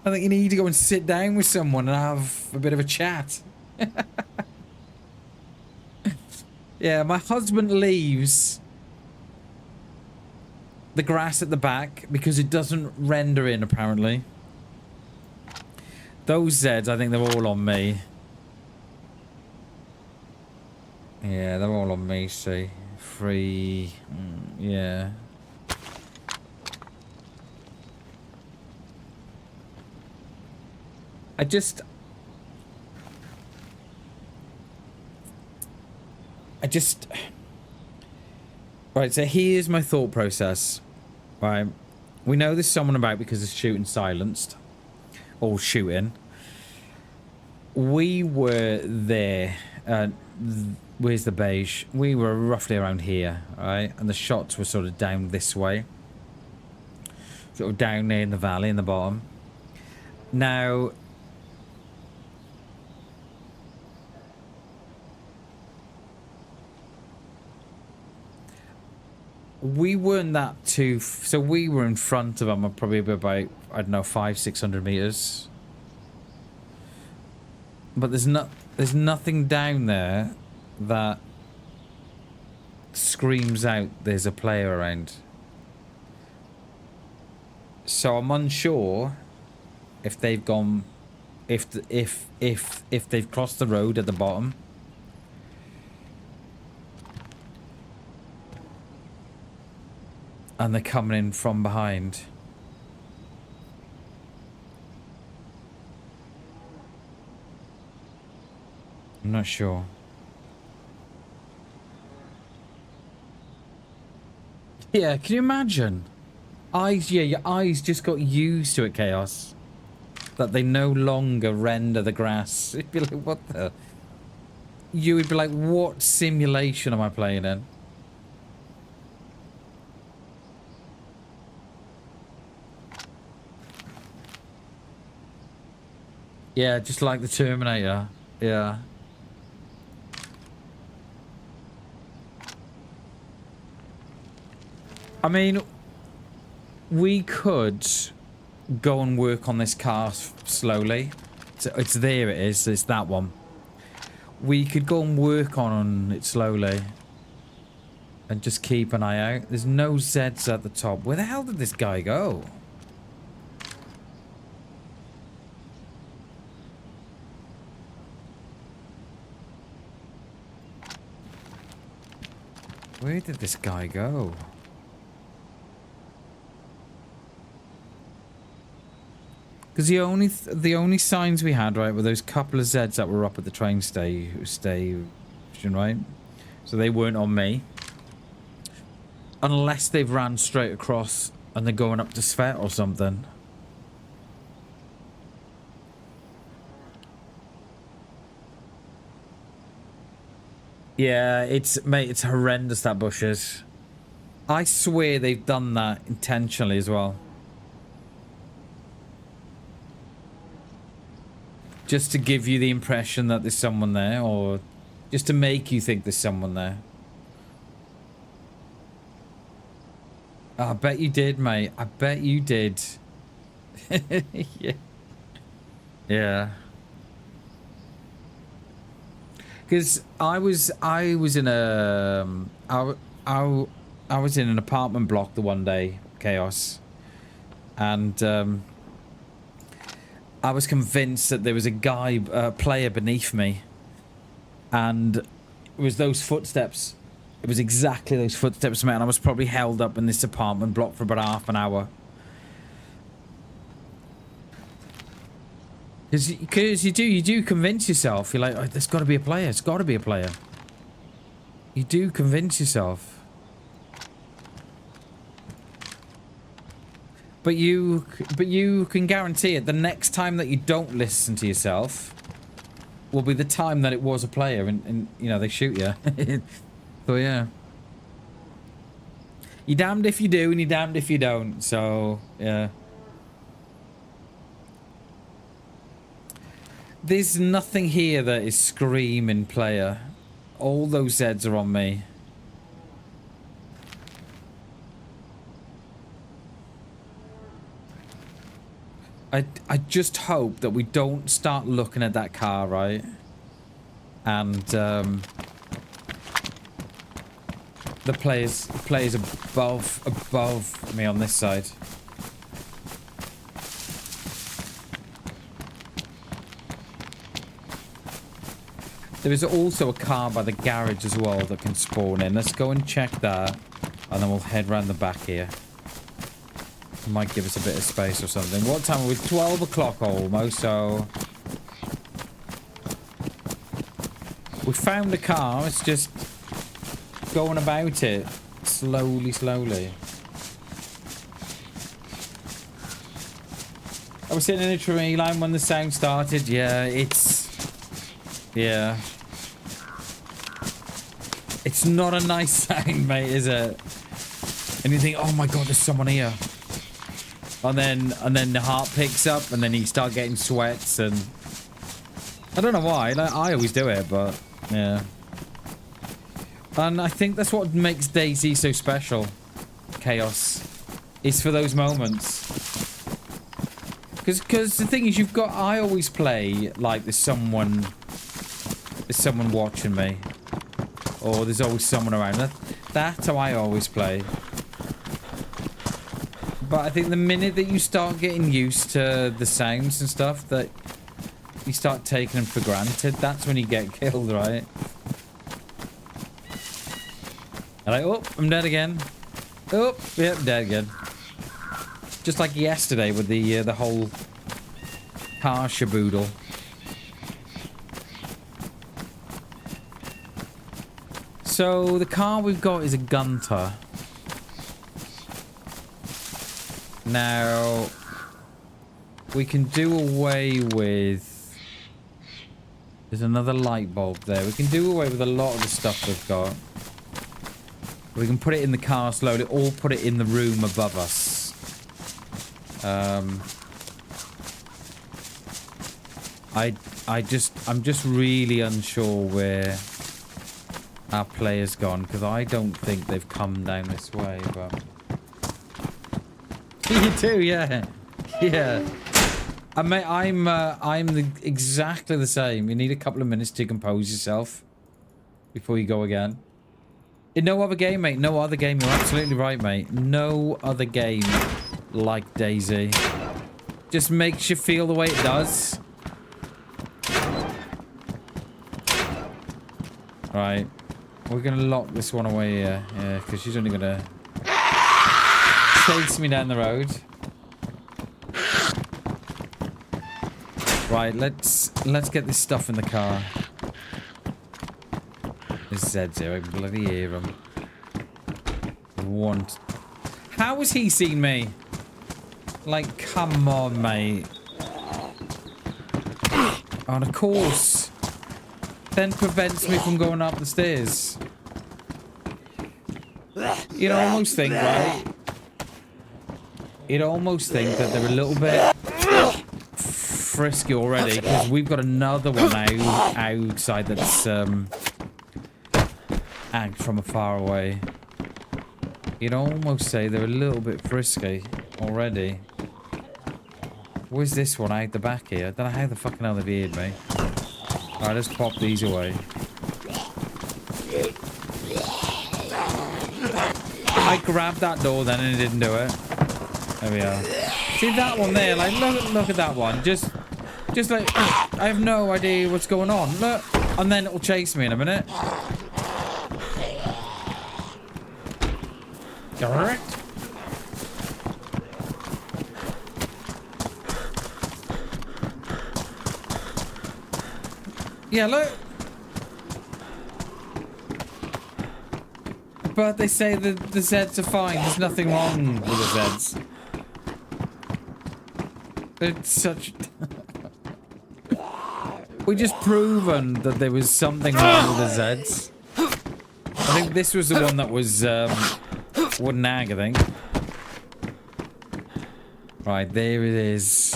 I think you need to go and sit down with someone and have a bit of a chat. Yeah, my husband leaves the grass at the back because it doesn't render in, apparently. Those Zeds, I think they're all on me. Yeah, they're all on me, see. Free... yeah. I just... Right, so here's my thought process. Right. We know there's someone about because it's shooting silenced. Or shooting. We were there. Where's the beige? We were roughly around here, right? And the shots were sort of down this way. Sort of down there in the valley in the bottom. Now... we weren't that too... so we were in front of them probably about, I don't know, 500-600 meters. But there's nothing down there that screams out there's a player around. So I'm unsure if they've gone... if they've crossed the road at the bottom. And they're coming in from behind. I'm not sure. Yeah, can you imagine? Eyes, yeah, your eyes just got used to it, Chaos. That they no longer render the grass. You'd be like, what the... you would be like, what simulation am I playing in? Yeah, just like the Terminator. Yeah. I mean, we could go and work on this car slowly. It's there, it is. It's that one. We could go and work on it slowly. And just keep an eye out. There's no Zeds at the top. Where the hell did this guy go? Where did this guy go? Because the only signs we had, right, were those couple of Zeds that were up at the train station, right? So they weren't on me. Unless they've ran straight across and they're going up to Svet or something. Yeah, mate, it's horrendous, that bushes. I swear they've done that intentionally as well. Just to give you the impression that there's someone there, or just to make you think there's someone there. Oh, I bet you did, mate. I bet you did. Yeah. Yeah. Because I was in a I was in an apartment block the one day, Chaos, and I was convinced that there was a guy, player beneath me, and it was those footsteps. It was exactly those footsteps, mate. And I was probably held up in this apartment block for about half an hour. Because you do convince yourself. You're like, oh, there's got to be a player. It's got to be a player. You do convince yourself. But you can guarantee it. The next time that you don't listen to yourself will be the time that it was a player, and you know they shoot you. So yeah. You're damned if you do and you're damned if you don't. So, yeah. There's nothing here that is screaming player. All those Zeds are on me. I just hope that we don't start looking at that car, right? And the players above me on this side. There is also a car by the garage as well that can spawn in. Let's go and check that, and then we'll head round the back here. Might give us a bit of space or something. What time are we? 12 o'clock almost, so... We found the car. It's just going about it slowly. I was sitting in a tree line when the sound started. Yeah, it's... Yeah. It's not a nice sound, mate, is it? And you think, oh my god, there's someone here. And then the heart picks up, and then you start getting sweats, and I don't know why. Like, I always do it, but yeah. And I think that's what makes DayZ so special. Chaos is for those moments. Because the thing is, I always play like there's someone watching me, or there's always someone around. That's how I always play. But I think the minute that you start getting used to the sounds and stuff, that you start taking them for granted, that's when you get killed, right? And oh, I'm dead again. Oh, yeah, I'm dead again. Just like yesterday with the whole car shaboodle. So the car we've got is a Gunter. Now, we can do away with... There's another light bulb there. We can do away with a lot of the stuff we've got. We can put it in the car slowly, or put it in the room above us. I'm just really unsure where our player's gone, because I don't think they've come down this way, but... You too, yeah. Yeah. I'm exactly the same. You need a couple of minutes to compose yourself before you go again. In no other game, mate. No other game. You're absolutely right, mate. No other game like DayZ. Just makes you feel the way it does. Right. We're going to lock this one away here. Yeah, because she's only going to... chase me down the road. Right, let's get this stuff in the car. There's Zeds here, I can bloody hear him. How has he seen me? Like, come on, mate. And of course. Then prevents me from going up the stairs. You'd almost think, right? You'd almost think that they're a little bit frisky already, because we've got another one outside that's agged from afar away. You'd almost say they're a little bit frisky already. Where's this one out the back here? I don't know how the fucking hell they've heard me. Alright, let's pop these away. I grabbed that door then and it didn't do it. There we are. See that one there? Like, look at that one. Just like, I have no idea what's going on. Look, and then it'll chase me in a minute. Correct. Yeah, look. But they say that the Zeds are fine. There's nothing wrong with the Zeds. It's such... We just proven that there was something wrong with the Zeds. I think this was the one that was Wooden nag, I think. Right, there it is.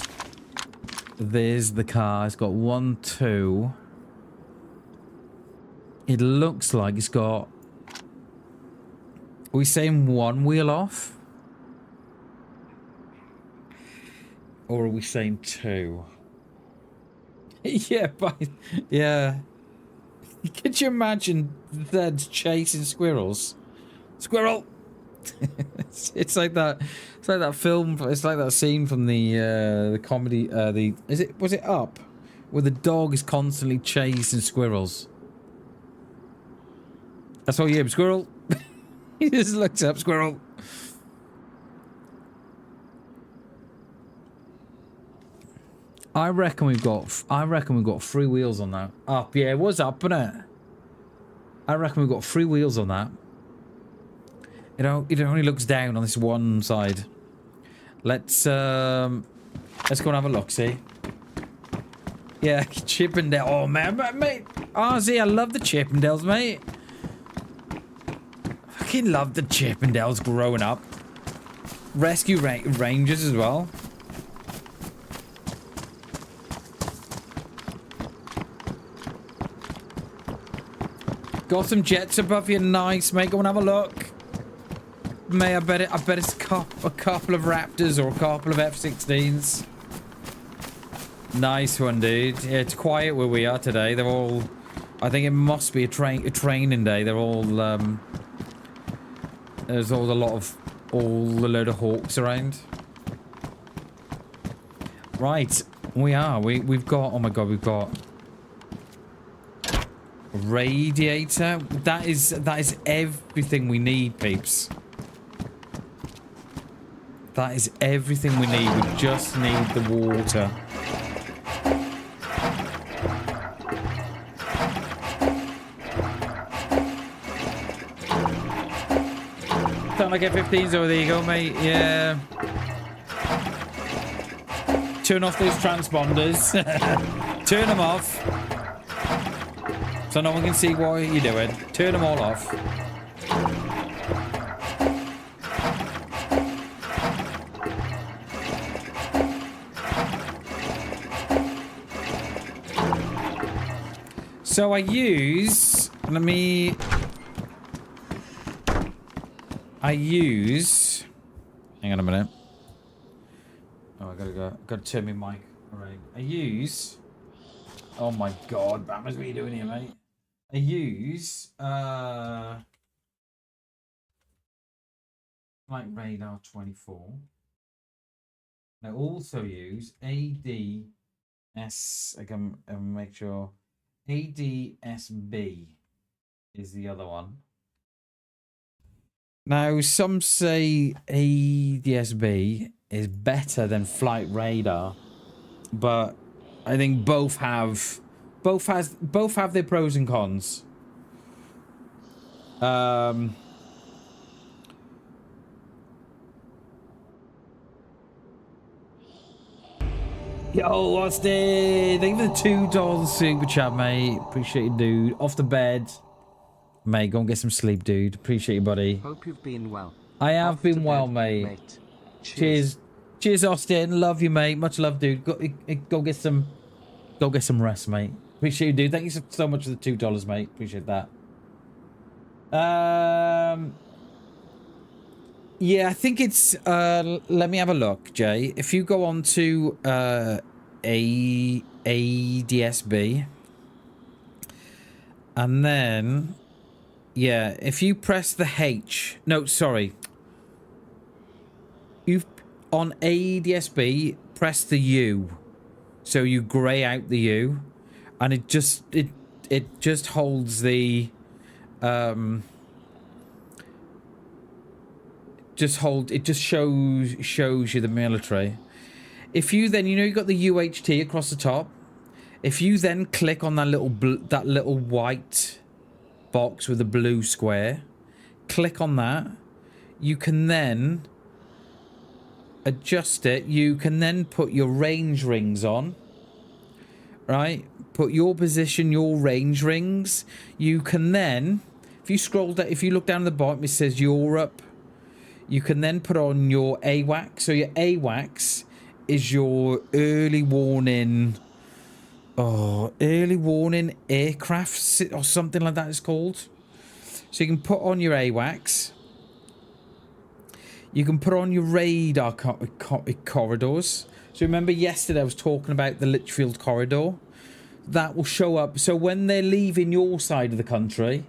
There's the car. It's got 1, 2. It looks like it's got... Are we saying 1 wheel off? Or are we saying 2? Yeah, but... Yeah. Could you imagine that chasing squirrels? Squirrel! It's like that. It's like that film. It's like that scene from the comedy. Was it Up, where the dog is constantly chasing squirrels? That's all you hear, squirrel. He just looks up, squirrel. I reckon we've got 3 wheels on that. Up, yeah, it was up, wasn't it? I reckon we've got 3 wheels on that. You know, it only looks down on this one side. Let's go and have a look, see? Yeah, Chippendale. Oh, man, mate. RZ, I love the Chippendales, mate. Fucking love the Chippendales growing up. Rescue Rangers as well. Got some jets above you, nice, mate. Go and have a look. Mate, I bet it's a couple of Raptors or a couple of F-16s. Nice one, dude. Yeah, it's quiet where we are today. They're all... I think it must be a training day. They're all, there's all a load of hawks around. Right. We've got... Oh my god, we've got... Radiator. That is everything we need, peeps. That is everything we need. We just need the water. Sound like F-15s over there you go, mate. Yeah. Turn off those transponders. Turn them off. So no one can see what you're doing. Turn them all off. So I use... hang on a minute. Oh, I gotta turn my mic. Alright. Oh my god, Bammers, what are you doing here, mate? I use Flight Radar 24. I also use ADS. I can make sure ADSB is the other one. Now, some say ADSB is better than Flight Radar, but I think both have their pros and cons. Yo, Austin! Thank you for the $2 super chat, mate. Appreciate you, dude. Off the bed. Mate, go and get some sleep, dude. Appreciate you, buddy. Hope you've been well. I have been well, mate. Cheers. Cheers, Austin. Love you, mate. Much love, dude. Go get some rest, mate. Appreciate you, dude. Thank you so much for the $2, mate. Appreciate that. Yeah, I think it's let me have a look, Jay. If you go on to ADSB and then yeah, if you press the H, no, sorry. You've on ADSB, press the U. So you grey out the U and it just holds the it just shows you the military. If you then, you know, you got the UHT across the top. If you then click on that little white box with a blue square, click on that, you can then adjust it. You can then put your range rings on, right? Put your position, your range rings. You can then, if you scroll down, if you look down at the bottom, it says Europe. you can then put on your AWACS. So your AWACS is your early warning, early warning aircraft or something like that it's called. So you can put on your AWACS. You can put on your radar corridors. So remember yesterday I was talking about the Litchfield corridor? That will show up. So when they're leaving your side of the country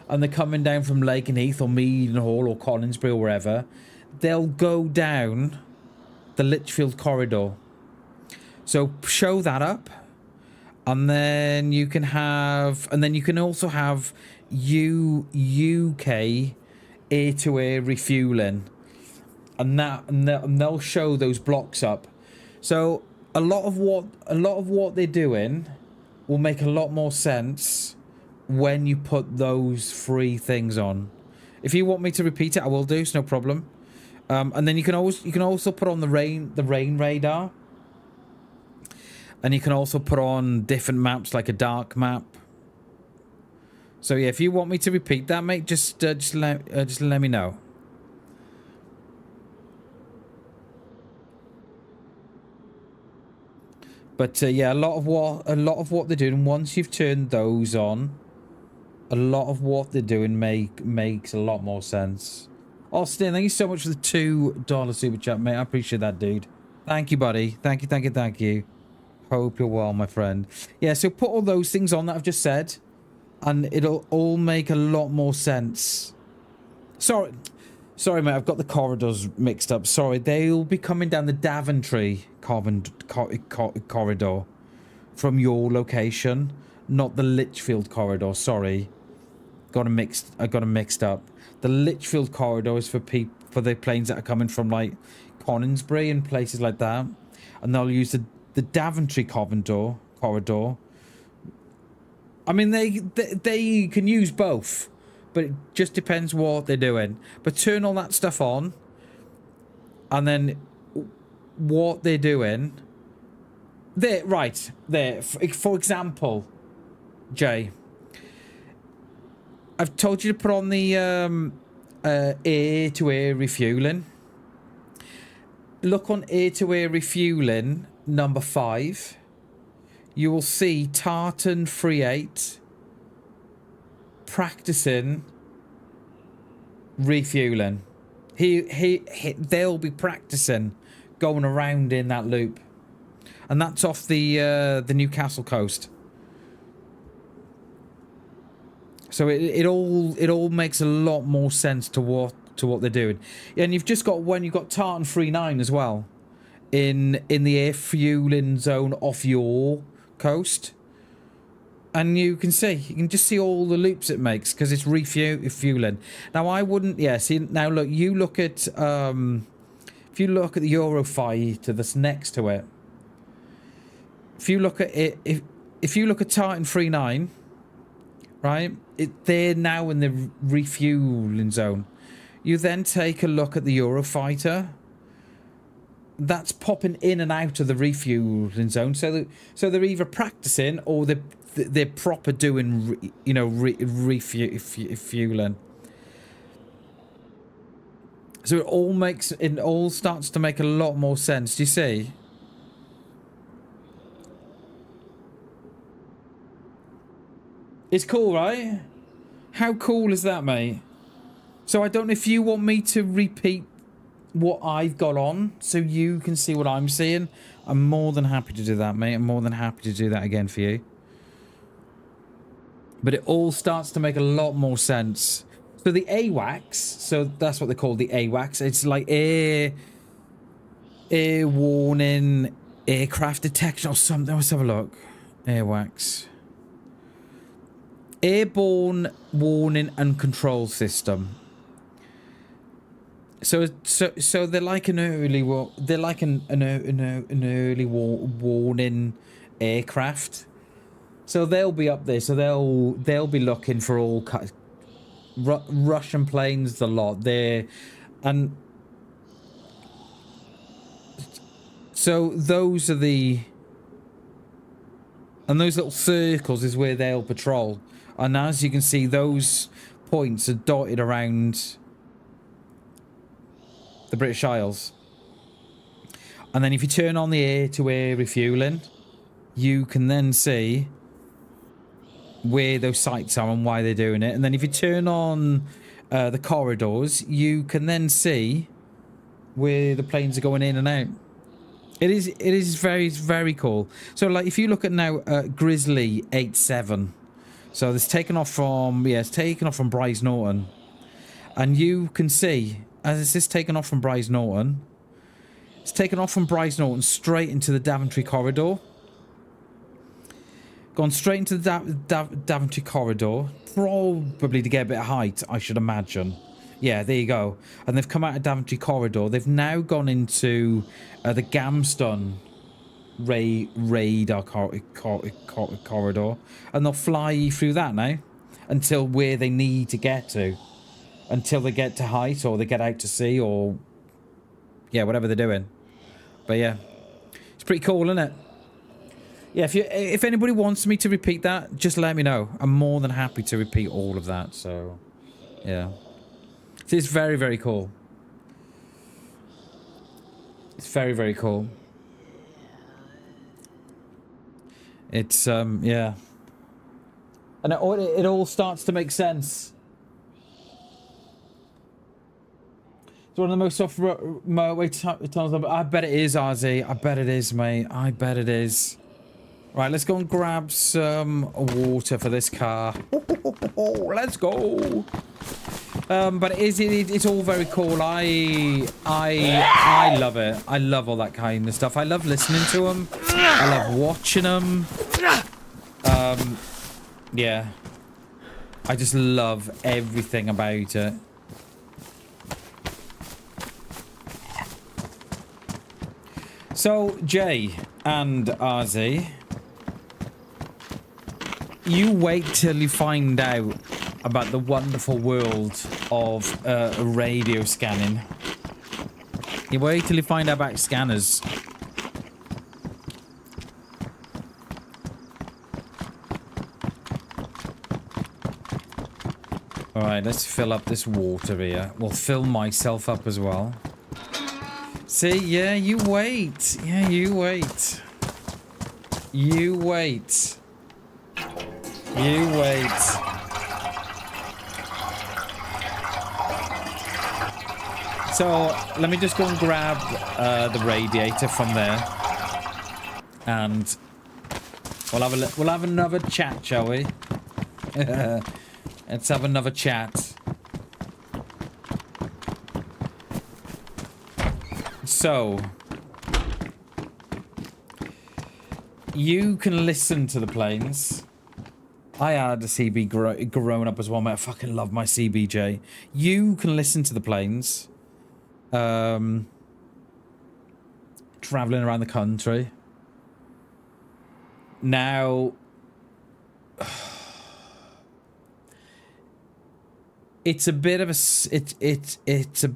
and they're coming down from Lakenheath or Meadenhall or Collinsbury or wherever, they'll go down the Litchfield corridor. So show that up. And then you can have, and then you can also have UK air-to-air refueling. And they'll show those blocks up. So a lot of what they're doing will make a lot more sense when you put those three things on. If you want me to repeat it, I will do. It's no problem. And then you can also put on the rain radar, and you can also put on different maps like a dark map. So yeah, if you want me to repeat that, mate, just let me know. But yeah, a lot of what they're doing, once you've turned those on, a lot of what they're doing makes a lot more sense. Austin, thank you so much for the $2 super chat, mate. I appreciate that, dude. Thank you, buddy. Thank you. Hope you're well, my friend. Yeah, so put all those things on that I've just said, and it'll all make a lot more sense. Sorry, mate, I've got the corridors mixed up. Sorry, they'll be coming down the Daventry corridor from your location, not the Litchfield corridor. Sorry, I got them mixed up. The Litchfield corridor is for the planes that are coming from like Coningsbury and places like that, and they'll use the Daventry corridor. I mean, they can use both, but it just depends what they're doing. But turn all that stuff on, and then what they're doing. Right there. For example, Jay, I've told you to put on the air-to-air refueling. Look on air-to-air refueling number 5. You will see Tartan 38 practicing refueling. They'll be practicing going around in that loop, and that's off the Newcastle coast. So it all makes a lot more sense to what they're doing. And you've just got you've got Tartan 39 as well in the air fueling zone off your coast. And you can just see all the loops it makes because it's refueling. Now I wouldn't, see, now look, you look at, if you look at the Eurofighter that's next to it, if you look at it, if you look at Tartan 39, right, they're now in the refueling zone. You then take a look at the Eurofighter. That's popping in and out of the refueling zone. So they're either practicing or they're proper doing, refueling. So it all starts to make a lot more sense. Do you see? It's cool, right? How cool is that, mate? So I don't know if you want me to repeat what I've got on so you can see what I'm seeing. I'm more than happy to do that, mate. I'm more than happy to do that again for you. But it all starts to make a lot more sense. So the AWACS, so that's what they call the AWACS. It's like air warning, aircraft detection or something. Let's have a look. AWACS. Airborne warning and control system. So they're like an early warning aircraft. So they'll be up there. So they'll be looking for all Russian planes a lot there, and so those are those little circles is where they'll patrol. And as you can see, those points are dotted around the British Isles. And then if you turn on the air-to-air refueling, you can then see where those sites are and why they're doing it. And then if you turn on the corridors, you can then see where the planes are going in and out. It is very, very cool. So like if you look at now Grizzly 87, so it's taken off from, yeah, it's taken off from Bryce Norton, and you can see as it's just taken off from Bryce Norton, it's taken off from Bryce Norton straight into the Daventry corridor. Gone straight into the Daventry corridor, probably to get a bit of height, I should imagine. Yeah, there you go. And they've come out of Daventry corridor. They've now gone into the Gamston radar corridor, and they'll fly through that now until where they need to get to, until they get to height or they get out to sea or yeah, whatever they're doing. But yeah, it's pretty cool, isn't it? Yeah, if anybody wants me to repeat that, just let me know. I'm more than happy to repeat all of that. So yeah, it's very, very cool. It's very, very cool. It's yeah, and it all starts to make sense. It's one of the most soft motorway tunnels. I bet it is, RZ. I bet it is, mate. I bet it is. Right, let's go and grab some water for this car. Let's go. But it's all very cool. I love it. I love all that kind of stuff. I love listening to them. I love watching them. Yeah. I just love everything about it. So, Jay and RZ, you wait till you find out about the wonderful world of radio scanning. You wait till you find out about scanners. Alright, let's fill up this water here. We'll fill myself up as well. See, yeah, you wait. Yeah, you wait. You wait. You wait. So, let me just go and grab the radiator from there. And we'll have another chat, shall we? Let's have another chat. So, you can listen to the planes. I had a CB growing up as well, mate. I fucking love my CBJ. You can listen to the planes. Traveling around the country. Now, it's a bit of a it's a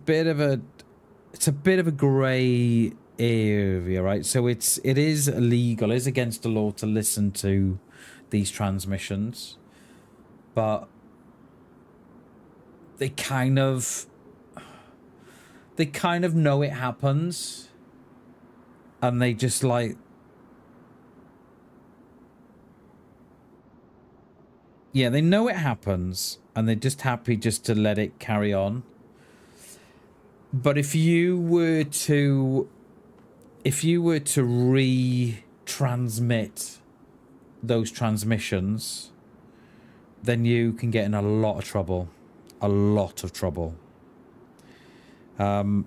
bit of a grey area, right? So it is illegal, it is against the law to listen to these transmissions, but they kind of know it happens, and they just like, yeah, they know it happens, and they're just happy just to let it carry on. But if you were to retransmit those transmissions, then you can get in a lot of trouble. A lot of trouble. And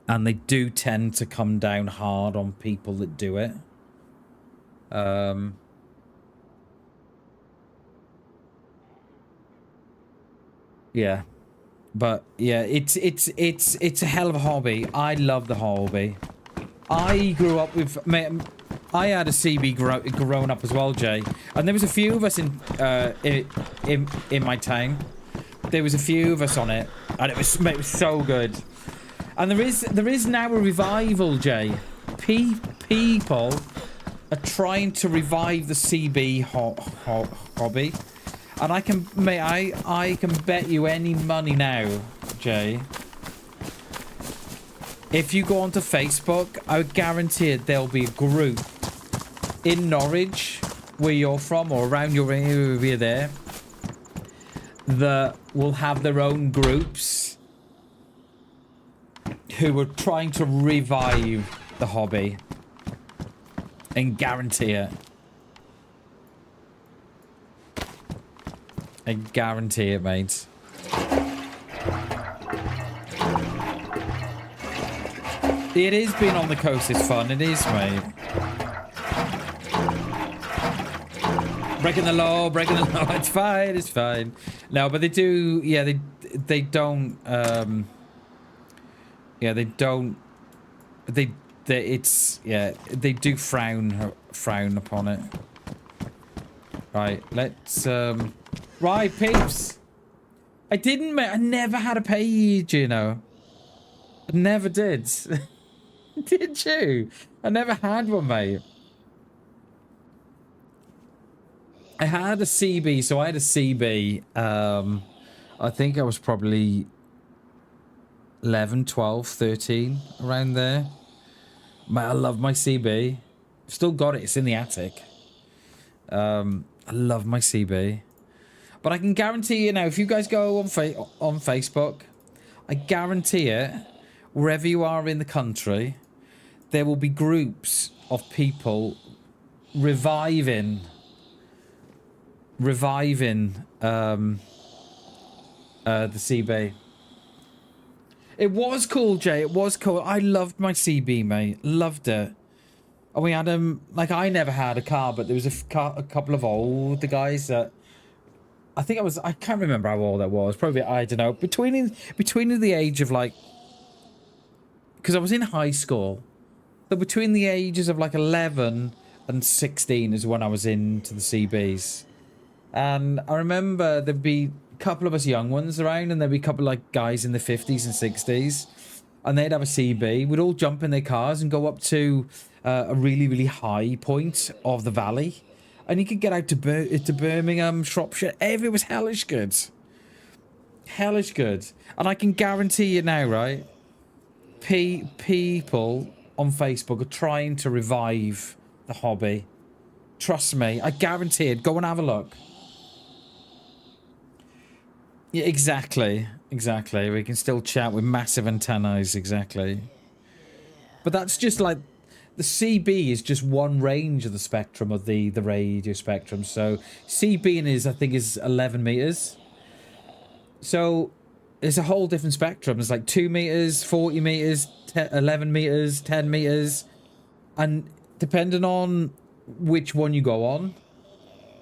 they do tend to come down hard on people that do it. Yeah. But yeah, it's a hell of a hobby. I love the hobby. I grew up with, mate, I had a CB growing up as well, Jay, and there was a few of us in my town. There was a few of us on it, and it was so good. And there is now a revival, Jay. People are trying to revive the CB hobby. And I can, mate, I can bet you any money now, Jay, If you go onto Facebook, I would guarantee it there'll be a group in Norwich, where you're from, or around your area there, that will have their own groups who are trying to revive the hobby. And guarantee it. I guarantee it, mate. It is being on the coast is fun. It is, mate. Breaking the law, breaking the law. It's fine, it's fine. No, but they do, yeah, they don't, yeah, they don't, it's, yeah, they do frown upon it. Right, let's, right, peeps. I never had a page, you know. I never did. Did you? I never had one, mate. I had a CB, so I had a CB. I think I was probably 11, 12, 13, around there. Mate, I love my CB. Still got it. It's in the attic. I love my CB. But I can guarantee you now, if you guys go on Facebook, I guarantee it, wherever you are in the country, there will be groups of people reviving the CB. It was cool, Jay. It was cool. I loved my CB, mate. Loved it. And we had like, I never had a car, but there was a couple of older guys that I can't remember how old I was. Probably, I don't know, between the age of like, because I was in high school, but between the ages of like 11 and 16 is when I was into the CBs. And I remember there'd be a couple of us young ones around, and there'd be a couple of like guys in the 50s and 60s, and they'd have a CB. We'd all jump in their cars and go up to a really, really high point of the valley, and you could get out to Birmingham, Shropshire. It was hellish good. Hellish good. And I can guarantee you now, right? People on Facebook are trying to revive the hobby. Trust me, I guarantee it. Go and have a look. Yeah, exactly. Exactly. We can still chat with massive antennas, exactly. But that's just like, the CB is just one range of the spectrum of the radio spectrum. So CB I think is 11 meters. So it's a whole different spectrum. It's like 2 meters, 40 meters, 11 meters, 10 meters. And depending on which one you go on,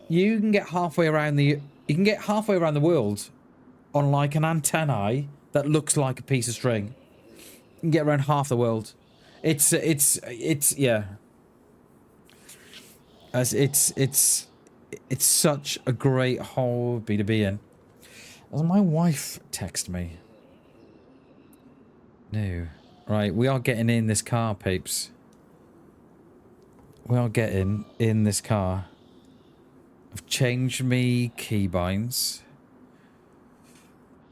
you can get halfway around the world on like an antennae that looks like a piece of string. You can get around half the world. It's yeah. It's such a great hobby to be in. My wife texted me. No. Right, we are getting in this car, peeps. We are getting in this car. I've changed me keybinds.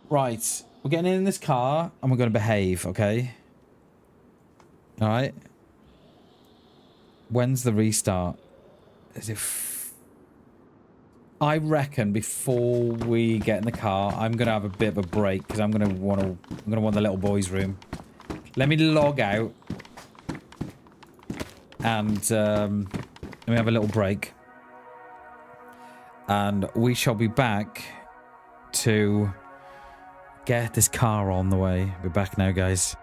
Right, we're getting in this car and we're going to behave, okay? Alright. When's the restart? Is it... I reckon before we get in the car, I'm going to have a bit of a break because I'm going to want the little boys' room. Let me log out. And let me have a little break. And we shall be back to get this car on the way. We're back now, guys.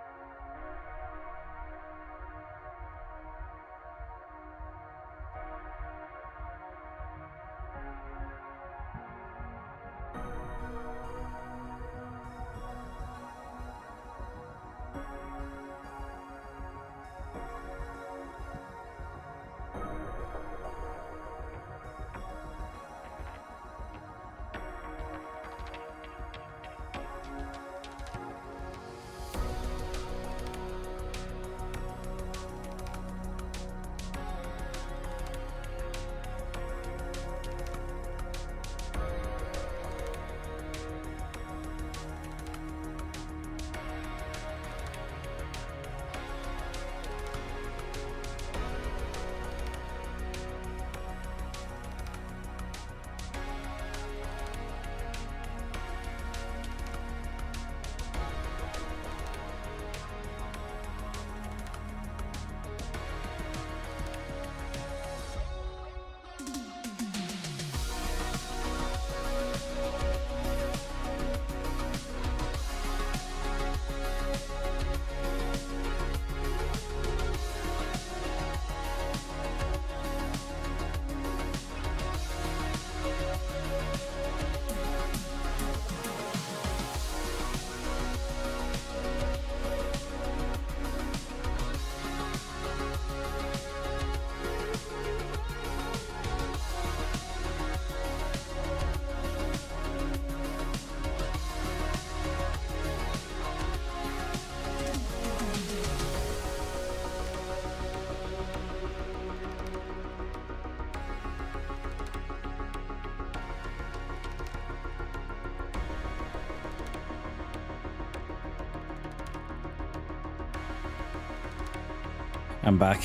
I'm back.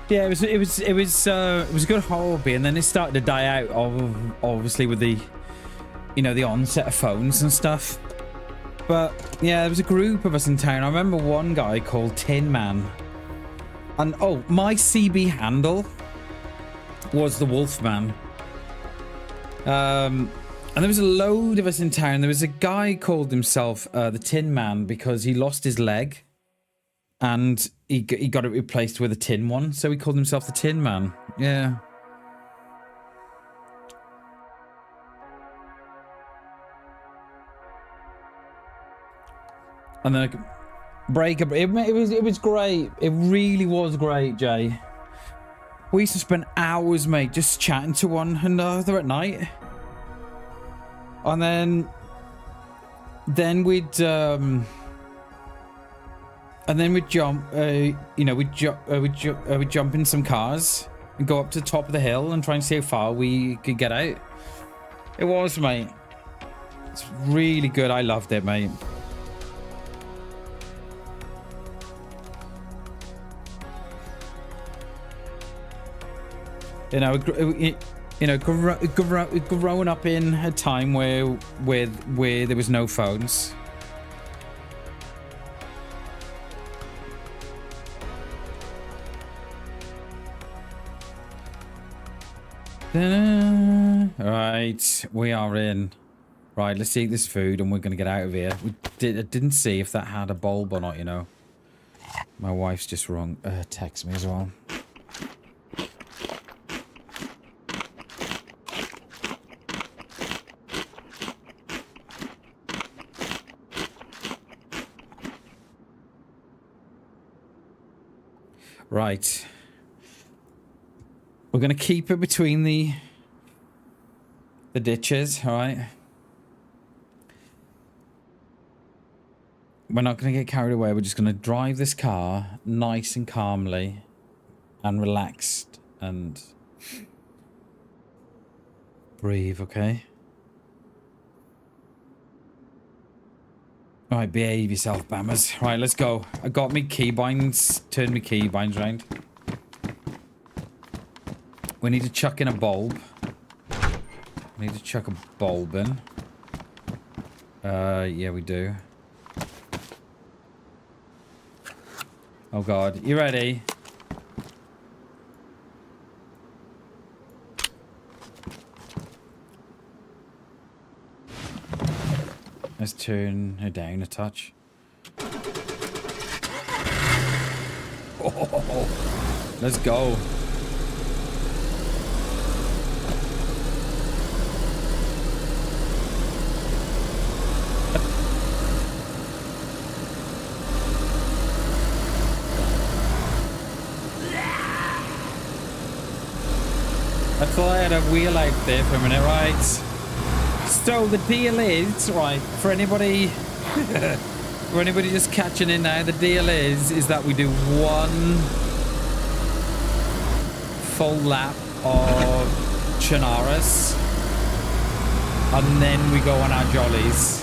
Yeah, it was a good hobby, and then it started to die out. Obviously with the, you know, the onset of phones and stuff. But yeah, there was a group of us in town. I remember one guy called Tin Man, and oh, my CB handle was the Wolfman. And there was a load of us in town. There was a guy called himself the Tin Man because he lost his leg. And he got it replaced with a tin one, so he called himself the Tin Man. Yeah. And then it was great. It really was great, Jay. We used to spend hours, mate, just chatting to one another at night. And then we'd jump, you know, we'd jump in some cars and go up to the top of the hill and try and see how far we could get out. It was, mate. It's really good. I loved it, mate. You know, growing up in a time where there was no phones. Right, we are in. Right, let's eat this food and we're gonna get out of here. I didn't see if that had a bulb or not, you know. My wife's just wrong. Text me as well. Right. We're going to keep it between the ditches, all right? We're not going to get carried away. We're just going to drive this car nice and calmly and relaxed and breathe, okay? All right, behave yourself, Bammers. Right, let's go. I got me keybinds. Turned me keybinds round. We need to chuck in a bulb. We need to chuck a bulb in. Yeah, we do. Oh God, you ready? Let's turn her down a touch. Oh, let's go. I thought I had a wheel out there for a minute, right? So the deal is, right, for anybody just catching in now, the deal is that we do one full lap of Chernarus and then we go on our jollies.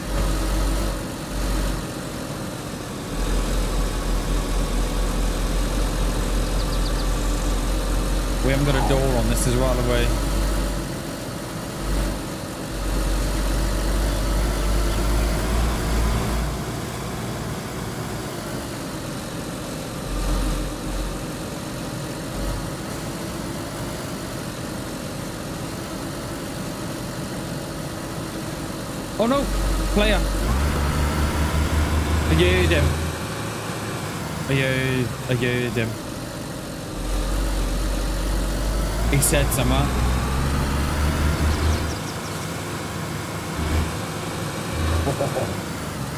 We haven't got a door on this as well, have we? Oh no! Player! I heard him. I heard him. He said something.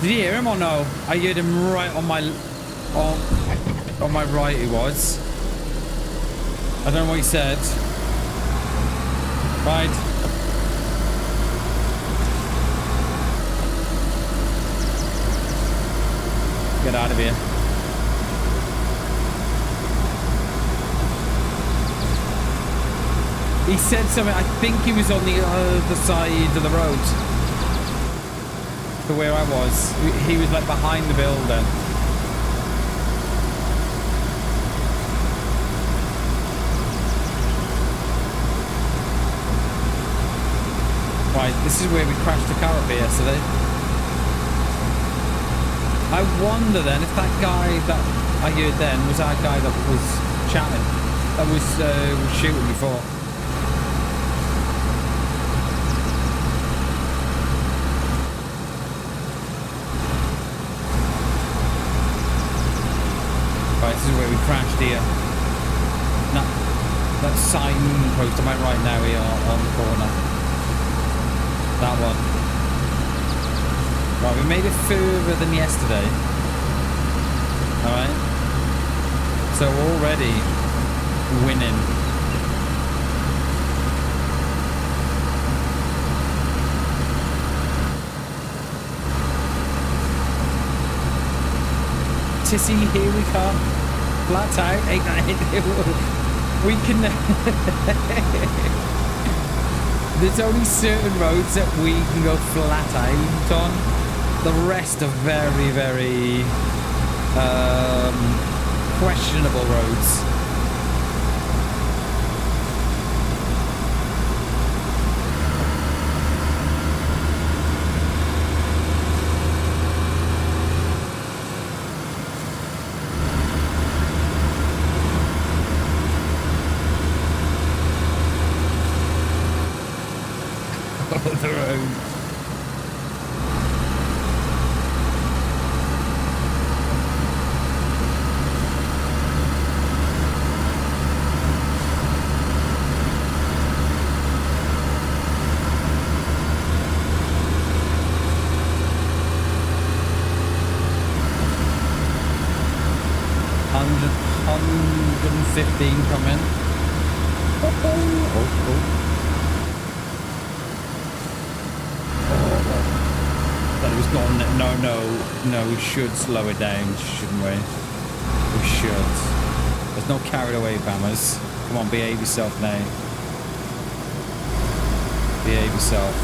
Did you hear him or no? I heard him right on my right. He was. I don't know what he said. Right. Get out of here. He said something. I think he was on the other side of the road to where I was. He was like behind the building. Right, this is where we crashed the car up here yesterday. I wonder then if that guy that I heard then was our guy that was chatting, that was shooting before. Right, this is where we crashed here. That signpost am I right now here on the corner. That one. Right, we made it further than yesterday. Alright. So already winning. Tissy, here we come. Flat out, 898. We can. There's only certain roads that we can go flat out on. The rest are very, very questionable roads. The road. $115 coming. Oh. No, we should slow it down, shouldn't we? We should. There's no carried away, Bammers. Come on, behave yourself now. Behave yourself.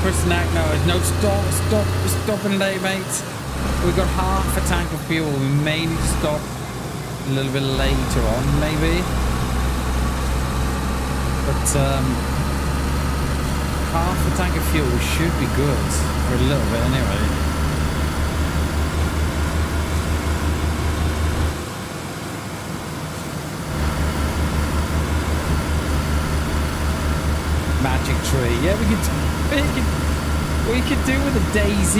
For a snack, no, there's no stopping today, mate. We've got half a tank of fuel. We may need to stop a little bit later on, maybe. But half a tank of fuel should be good for a little bit anyway. Magic tree. Yeah, we could do with a DayZ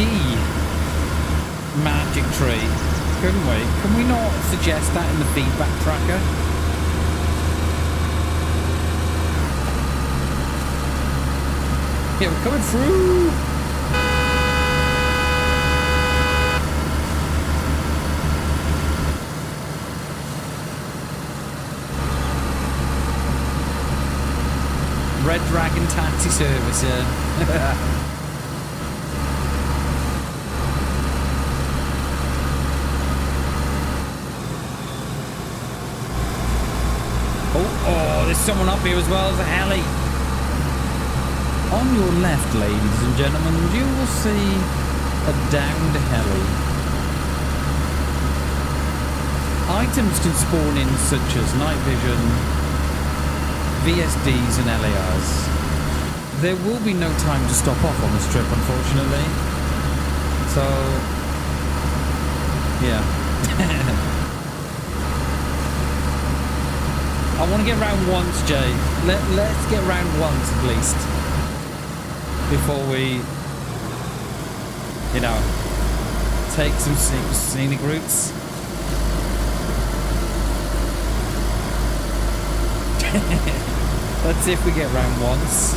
magic tree, couldn't we? Can we not suggest that in the feedback tracker? Yeah, we're coming through. Red Dragon taxi service, yeah. oh, there's someone up here as well. There's a heli. On your left, ladies and gentlemen, you will see a downed heli. Items can spawn in such as night vision, VSDs and LARs. There will be no time to stop off on this trip, unfortunately. So, yeah. I want to get round once, Jay. Let's get round once at least. Before we, you know, take some scenic routes. Let's see if we get round once.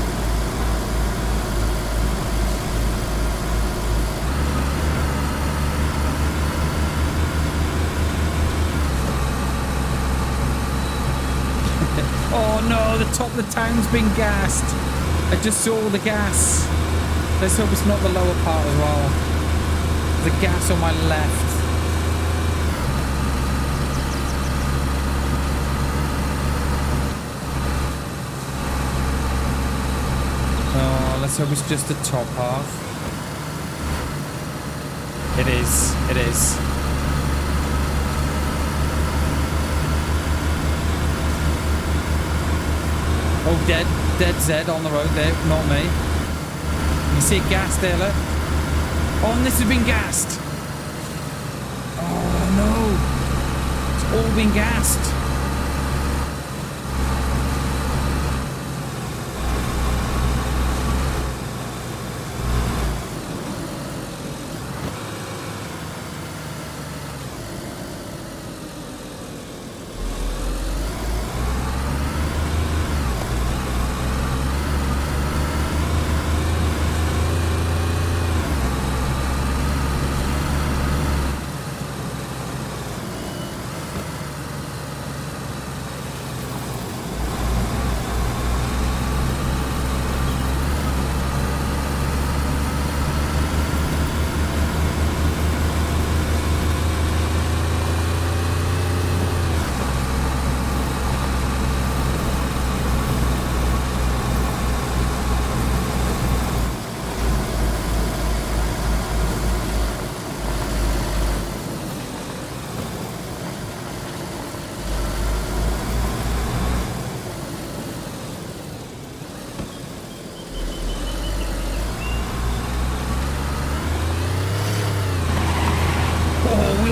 Oh no, the top of the town's been gassed. I just saw the gas. Let's hope it's not the lower part as well. The gas on my left. Oh, let's hope it's just the top half. It is. It is. Oh, dead Z on the road there, not me. You see it gassed there, look. Oh, and this has been gassed. Oh, no. It's all been gassed.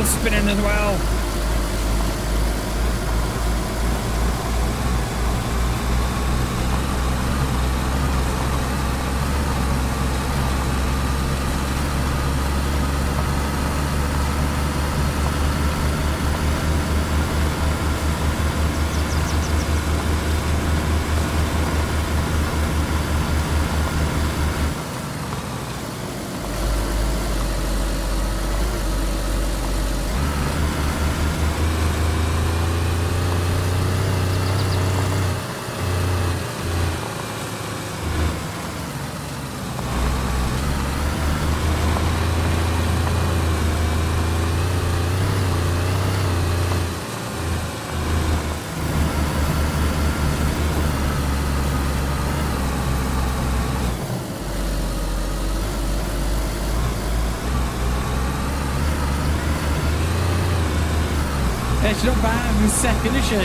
Spinning as well. She's not bad in second, is she?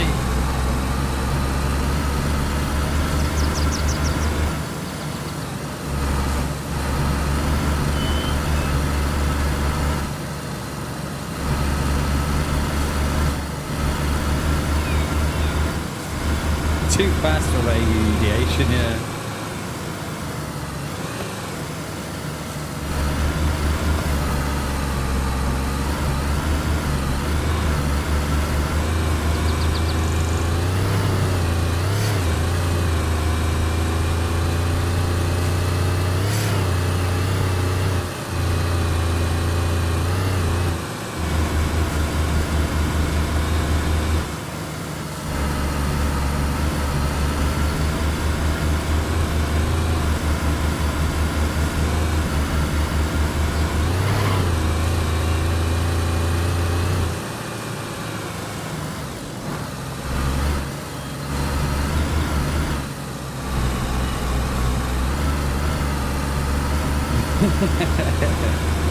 Too fast for radiation, yeah.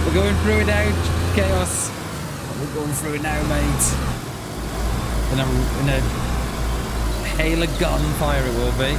We're going through it now, Chaos. We're going through it now, mate. In a hail of gunfire it will be.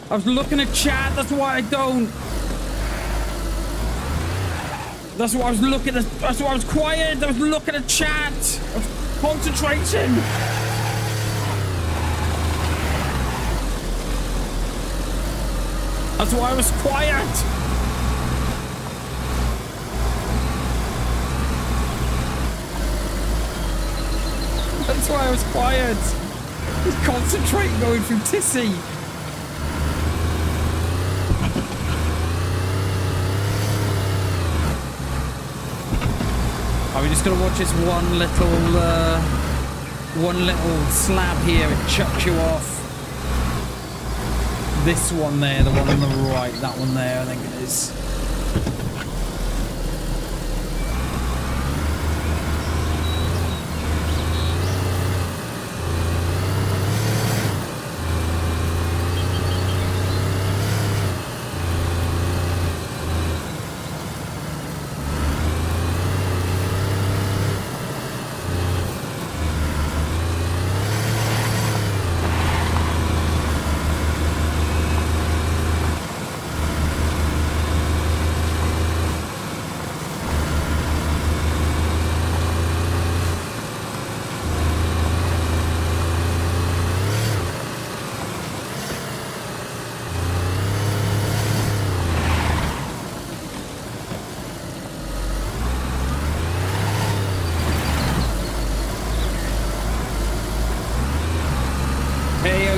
I was looking at chat, that's why I don't. That's why I was looking at, that's why I was quiet. I was looking at chat. I was concentrating. That's why I was quiet. That's why I was quiet. I was concentrating going through Tissy. Are we just gonna watch this one little slab here? It chucks you off. This one there, the one on the right, that one there, I think it is.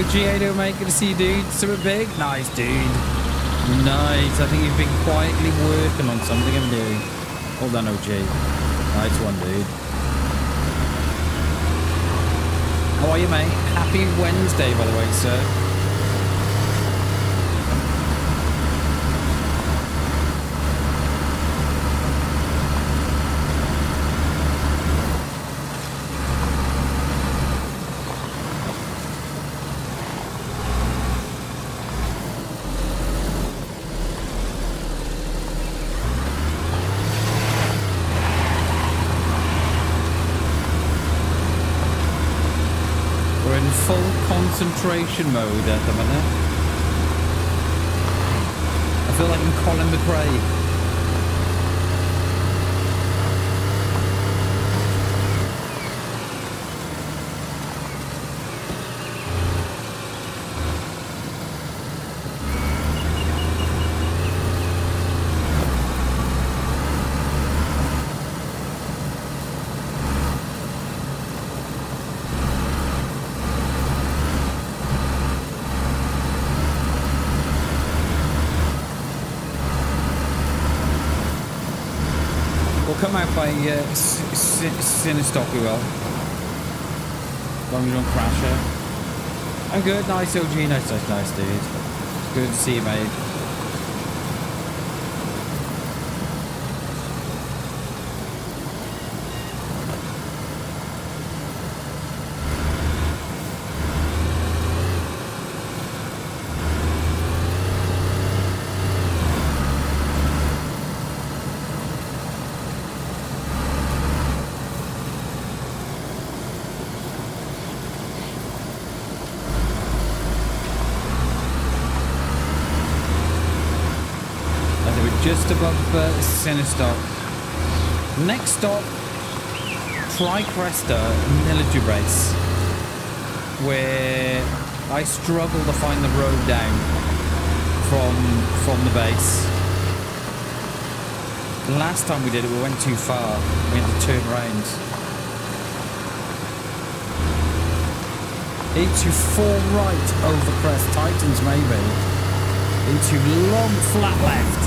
G8 mate, good to see you, dude. Something big? Nice, dude. Nice. I think you've been quietly working on something, haven't you? Hold on, OG. Nice one, dude. How are you, mate? Happy Wednesday, by the way, sir. concentration mode at the minute. I feel like I'm Colin McRae. Come out by Sinistock, we will. As long as you don't crash it. I'm good, nice OG, nice, dude. Good to see you, mate. Just above Sinistock. Next stop, Tricresta military base, where I struggle to find the road down from the base. The last time we did it, we went too far. We had to turn around. Into 4 right over Crest Titans, maybe. Into long flat left.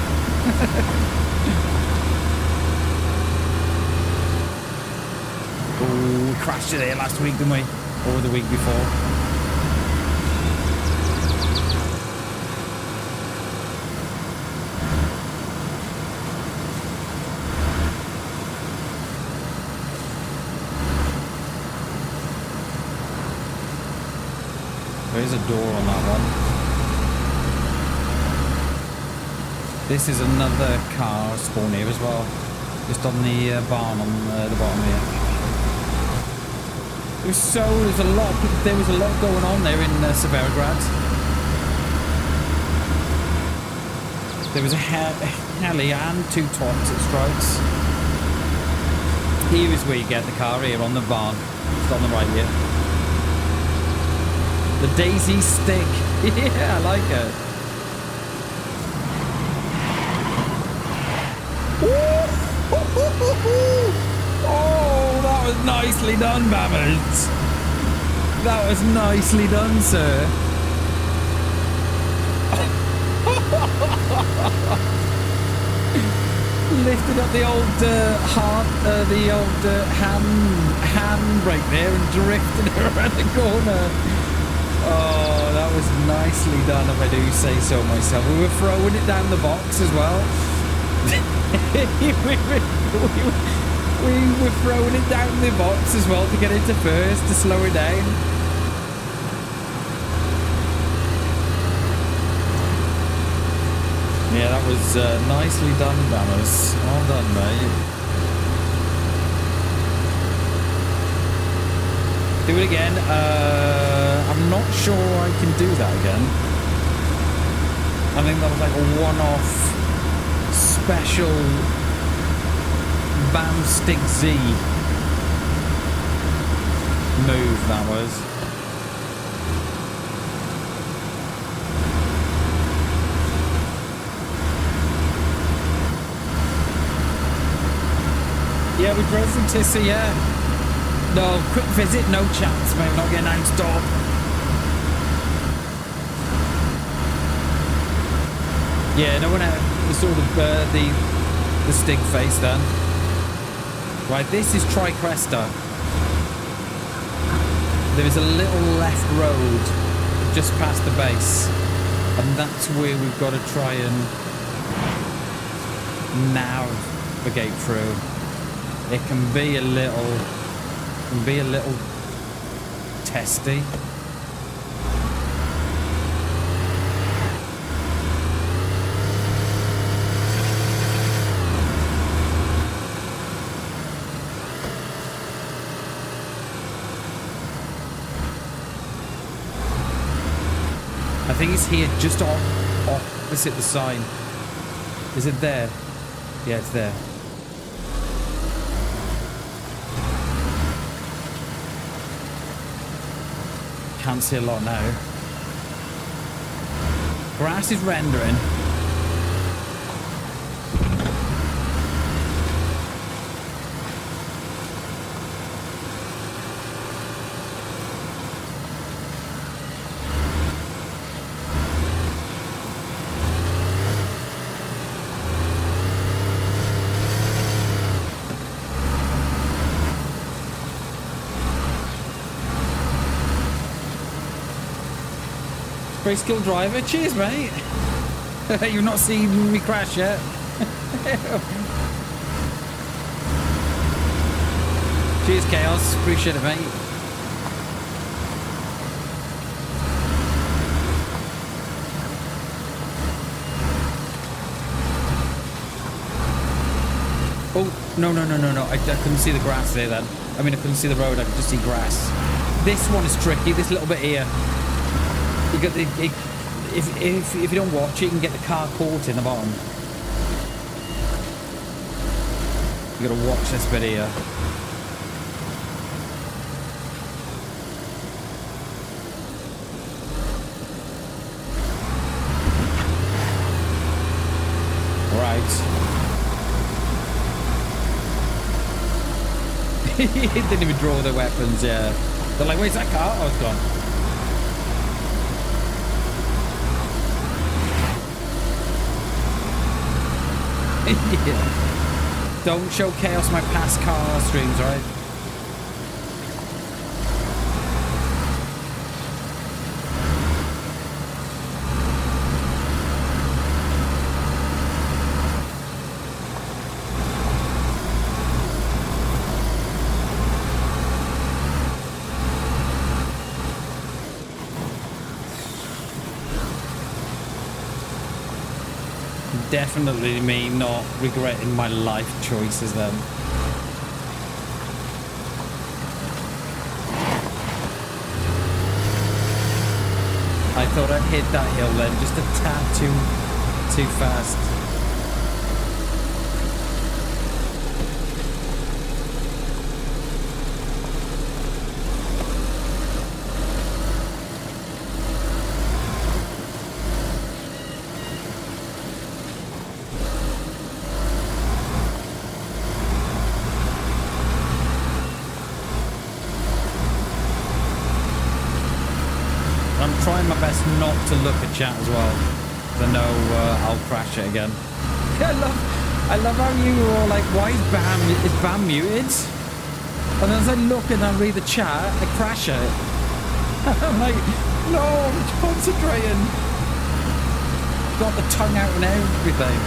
Oh, we crashed it there last week, didn't we? Or the week before. There's a door on that one. This is another car spawn here as well, just on the barn on the bottom here. There was a lot going on there in Severograd. There was a heli and 2 toxic strikes. Here is where you get the car here on the barn, just on the right here. The DayZ stick, yeah, I like it. Oh, that was nicely done, Bammers. That was nicely done, sir. Lifted up the old handbrake there and drifted around the corner. Oh, that was nicely done, if I do say so myself. We were throwing it down the box as well. we were throwing it down the box as well to get it to first, to slow it down. Yeah, that was nicely done, Bammers. Well done, mate. Do it again. I'm not sure I can do that again. I think that was like a one-off special Bam Stick Z move, that was. Yeah, we drove from Tissa, yeah. No, quick visit, no chance, mate. We're not getting out stop. Yeah, no one out. The sort of the stick face then. Right, this is Tricresta. There is a little left road just past the base, and that's where we've got to try and navigate through. It can be a little testy. think it's here, just opposite the sign. Is it there? Yeah, it's there. Can't see a lot now. Grass is rendering. Very skilled driver. Cheers, mate. You've not seen me crash yet. Cheers, Chaos. Appreciate it, mate. Oh, no. I couldn't see the grass there then. I mean, I couldn't see the road. I could just see grass. This one is tricky. This little bit here. You got the, if you don't watch it, you can get the car caught in the bottom. You gotta watch this bit here. Right. He didn't even draw their weapons. Yeah. They're like, where's that car? Oh, it's gone. Yeah. Don't show Chaos my past car streams, right? Definitely me not regretting my life choices then. I thought I'd hit that hill then, just a tad too fast. Trying my best not to look at chat as well. I know I'll crash it again. I love how you were all like, why is BAM muted? And then as I look and I read the chat, I crash it. I'm like, no, I'm concentrating. Got the tongue out and everything.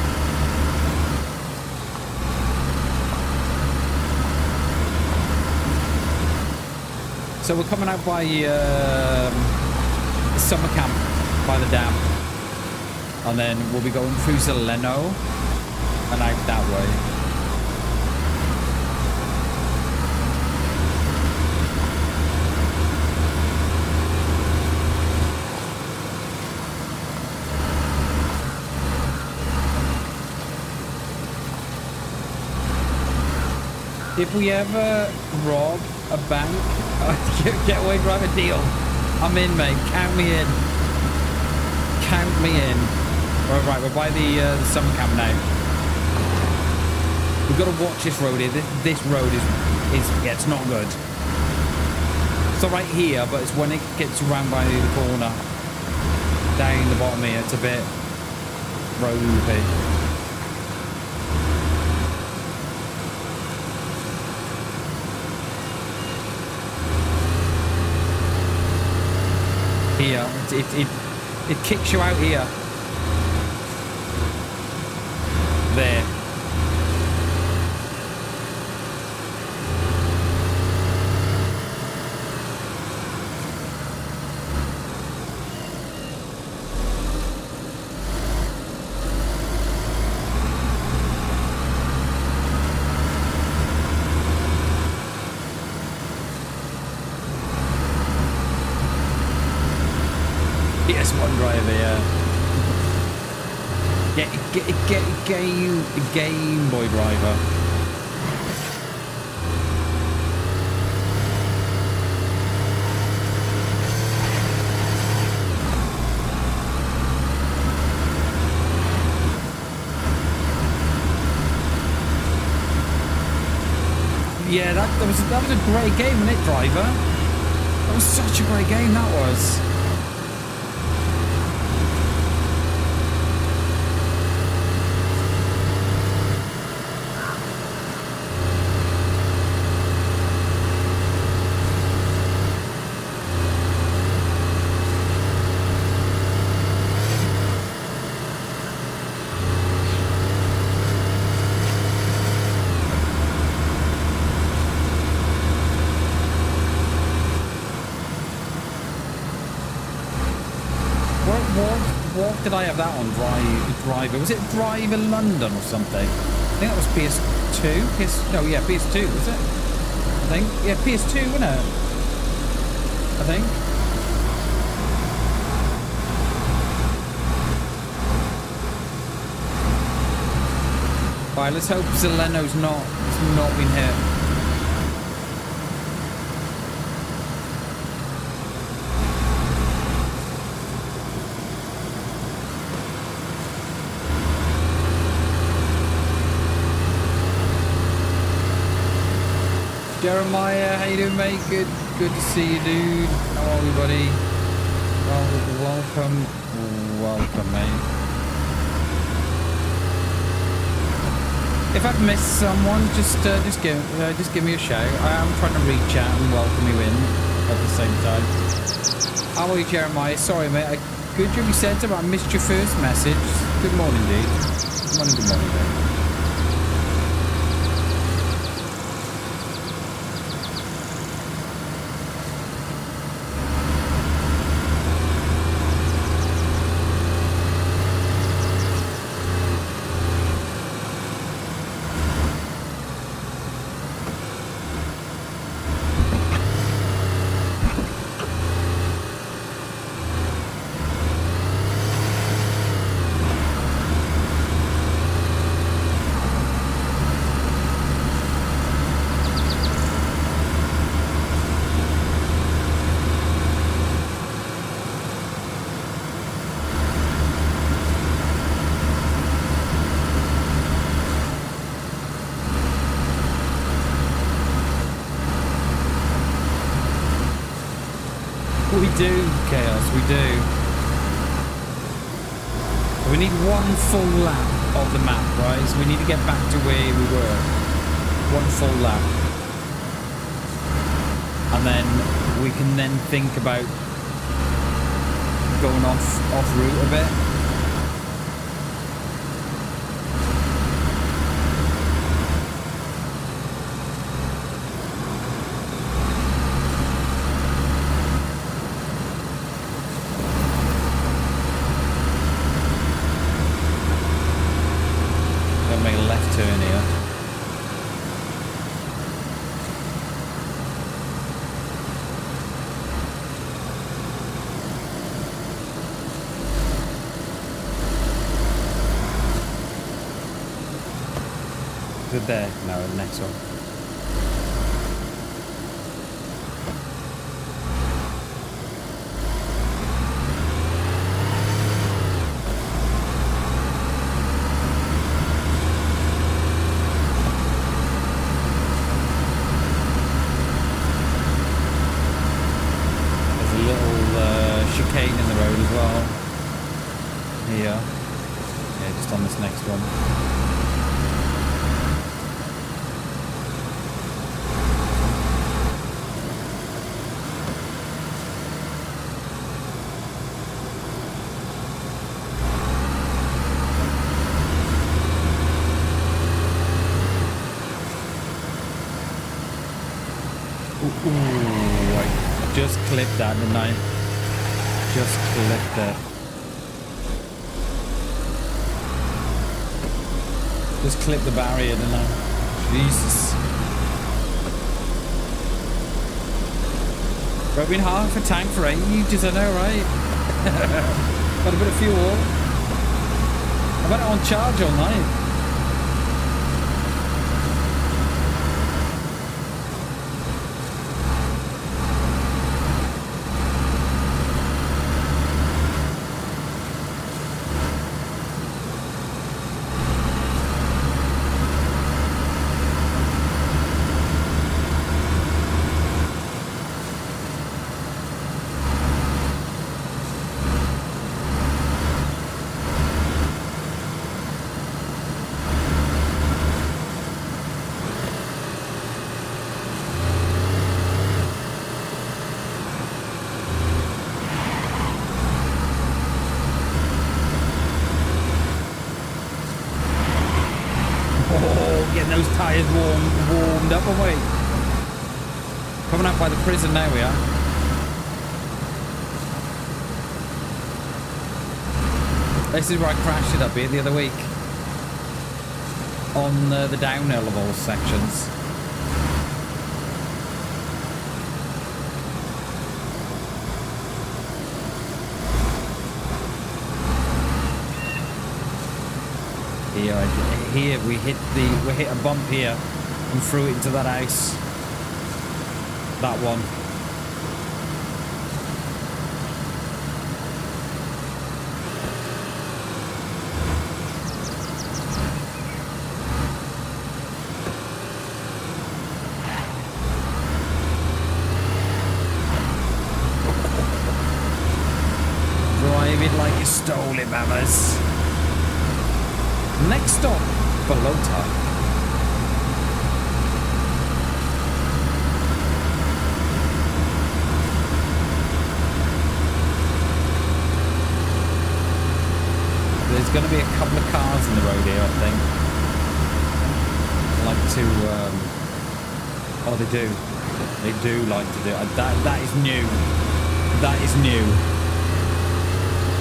So we're coming out by summer camp by the dam, and then we'll be going through Zeleno and out that way. If we ever rob a bank, getaway driver deal. I'm in, mate. Count me in. Count me in. Right, we're by the summer camp now. We've got to watch this road here. This road is yeah, it's not good. It's all right here, but it's when it gets around by the corner, down the bottom here, it's a bit ropey. Here, it kicks you out here. There. PS1 driving. Get you a Game Boy driver. Yeah, that was a great game, wasn't it, Driver? That was such a great game, that was. What did I have that on? Driver. Was it Driver London or something? I think that was PS2. PS2, was it? I think. Yeah, PS2, wasn't it? I think. Right, let's hope Zeleno's not been hit. Jeremiah, how you doing, mate? Good to see you, dude. How are we, buddy? Well, welcome, mate. If I've missed someone, just give me a shout. I am trying to reach out and welcome you in at the same time. How are you, Jeremiah? Sorry, mate. Good job you said I missed your first message. Good morning, dude. Good morning, mate. We do, Chaos, we do. We need one full lap of the map, right? So we need to get back to where we were. One full lap. And then we can then think about going off route a bit. There, no, the next one. There's a little chicane in the road as well. Here. Yeah, just on this next one. Ooh, I just clipped that, didn't I? Just clipped it. Just clipped the barrier, didn't I? Jesus. I've been half a tank for ages, I know, right? Got a bit of fuel. I've had it on charge all night. Warmed up, aren't we? Coming out by the prison now, we are. This is where I crashed it up here the other week. On the downhill of all sections. Here we hit a bump here and threw it into that house. That one. Drive it like you stole it, mamas. Next stop, Balota. There's going to be a couple of cars in the road here, I think. Like to, oh, they do. They do like to do it. That is new. That is new.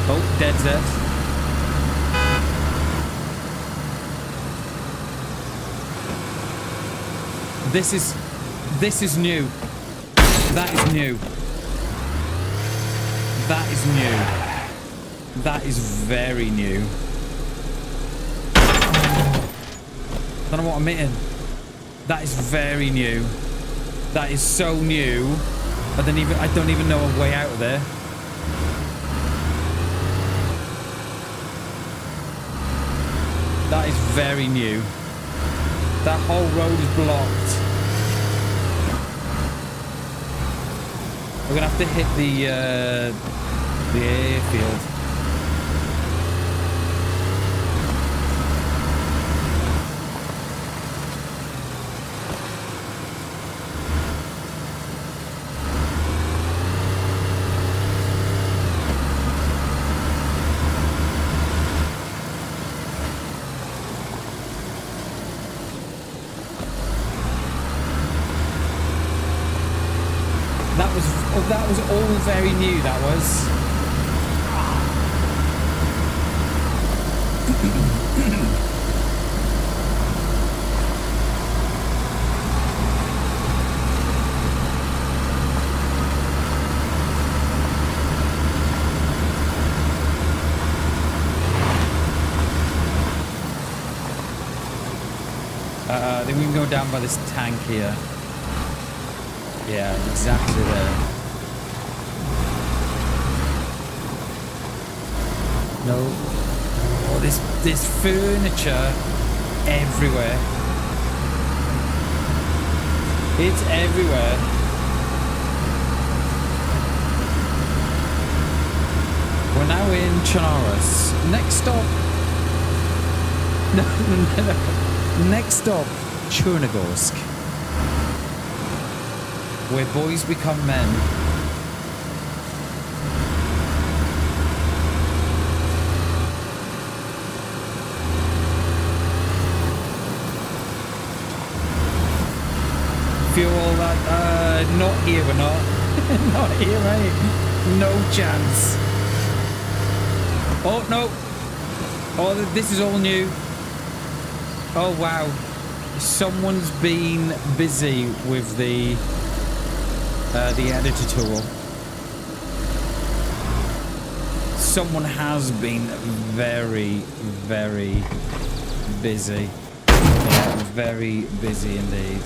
Oh, dead set. This is new. That is new. That is new. That is very new. Don't know what I'm hitting. That is very new. That is so new. I don't even know a way out of there. That is very new. That whole road is blocked. We're gonna have to hit the airfield. That was all very new, that was. I think we can go down by this tank here. Yeah, exactly there. No. Oh, there's furniture everywhere. It's everywhere. We're now in Chernarus. Next stop. No. Next stop, Chernarus. Where boys become men. Fuel that, not here we're not. Not here, mate. No chance. Oh, no. Oh, this is all new. Oh, wow. Someone's been busy with the editor tool. someone has been very, very busy. Yeah, very busy indeed.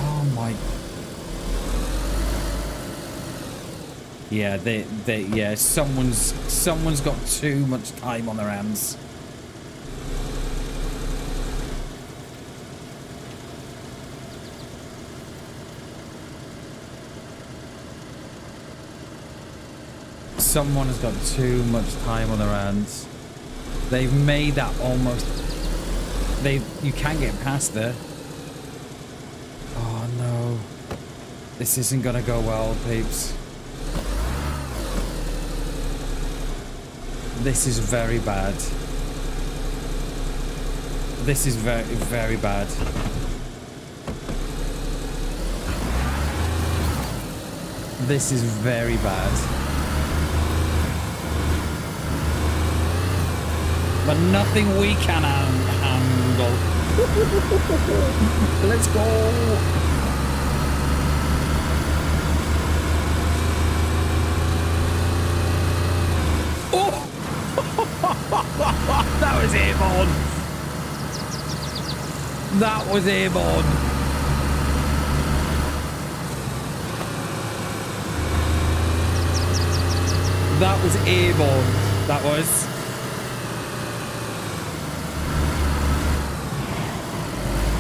Oh my. Yeah, yeah, someone's got too much time on their hands. Someone has got too much time on their hands. They've made that almost... You can't get past it. Oh no. This isn't gonna go well, peeps. This is very bad. This is very, very bad. This is very bad. But nothing we can handle. Let's go. Oh! That was airborne. That was airborne. That was airborne. That was.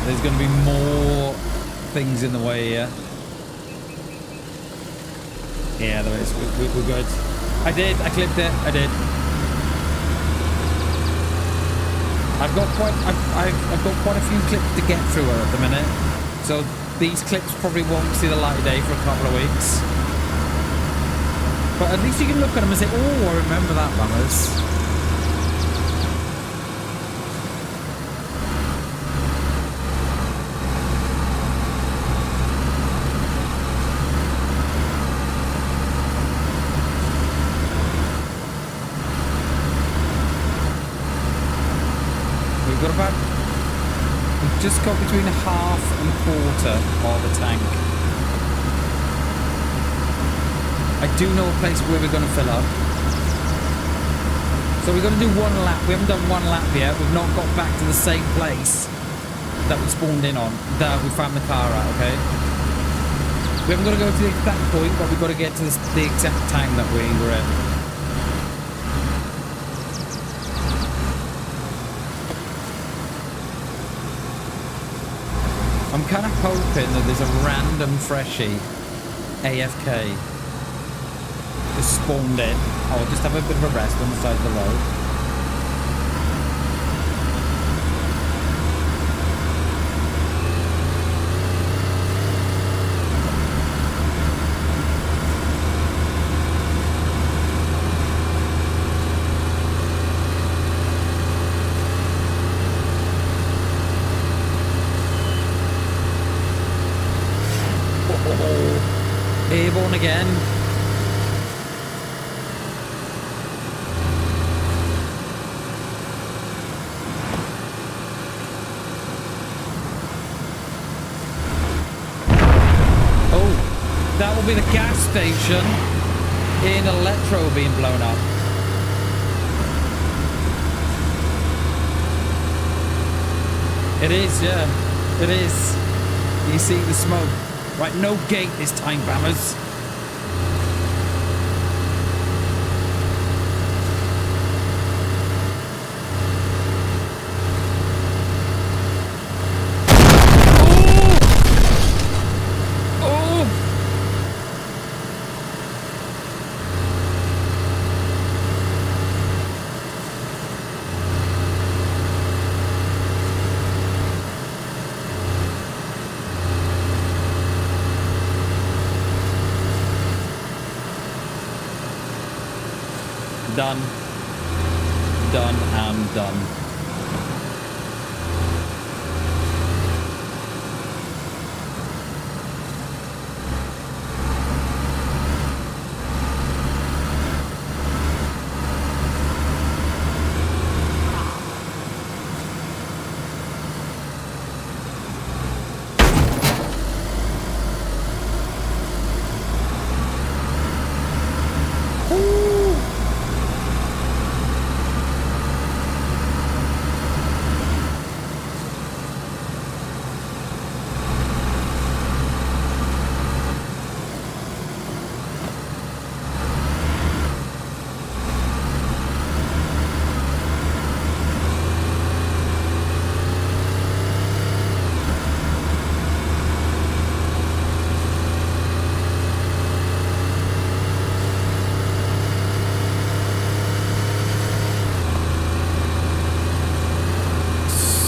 There's going to be more things in the way here. Yeah, there is. We're good. I clipped it. I did. I've got quite a few clips to get through at the minute. So these clips probably won't see the light of day for a couple of weeks. But at least you can look at them and say, oh, I remember that, Bammers. We've just got between half and quarter of the tank. I do know a place where we're going to fill up. So we're going to do one lap. We haven't done one lap yet. We've not got back to the same place that we spawned in on, that we found the car at, okay? We haven't got to go to the exact point, but we've got to get to the exact time that we were in. I'm kind of hoping that there's a random freshie AFK just spawned in. I'll just have a bit of a rest on the side of the road. Airborne again. Oh, that will be the gas station in Electro being blown up. It is, yeah. It is. You see the smoke. Right, no gate this time, Bammers. Done. Done and done.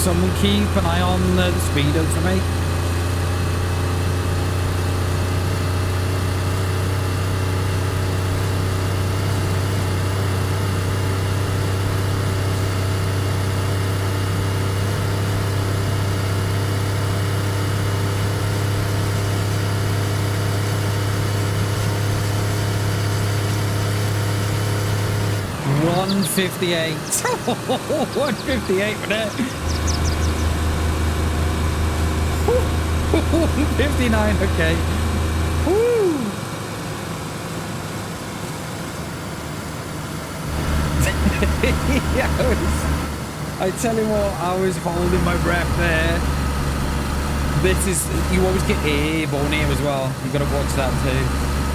someone keep an eye on the speedo for me? $158. $158 for that. 59, okay. Woo. I tell you what, I was holding my breath there. This is, you always get airborne here as well. You gotta watch that too.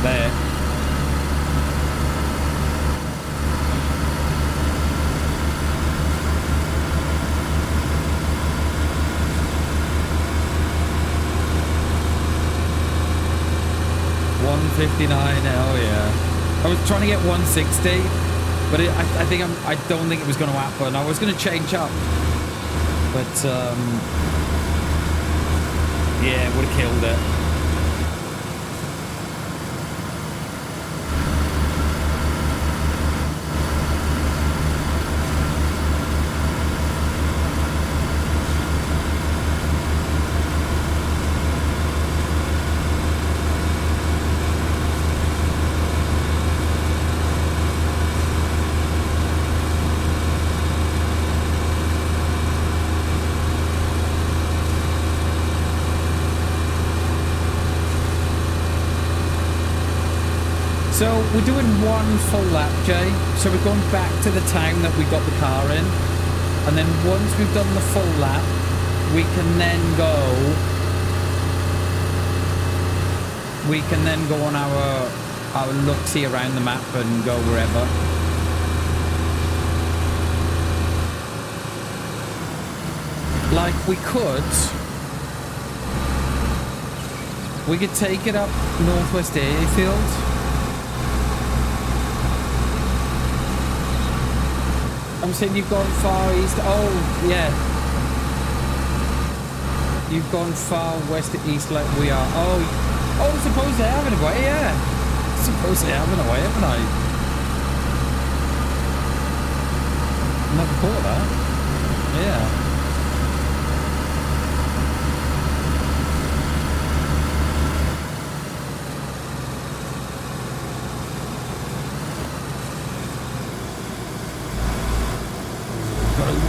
There. $159, hell yeah. I was trying to get 160, but I don't think it was going to happen. I was going to change up, but yeah, it would have killed it. So we're doing one full lap, Jay. So we're going back to the town that we got the car in. And then once we've done the full lap, we can then go on our look-see around the map and go wherever. Like we could take it up Northwest Airfield. I'm saying you've gone far east. Oh, yeah. You've gone far west to east like we are. Oh, suppose they have in a way, yeah. Suppose they have in a way, haven't I? Never thought of that. Yeah.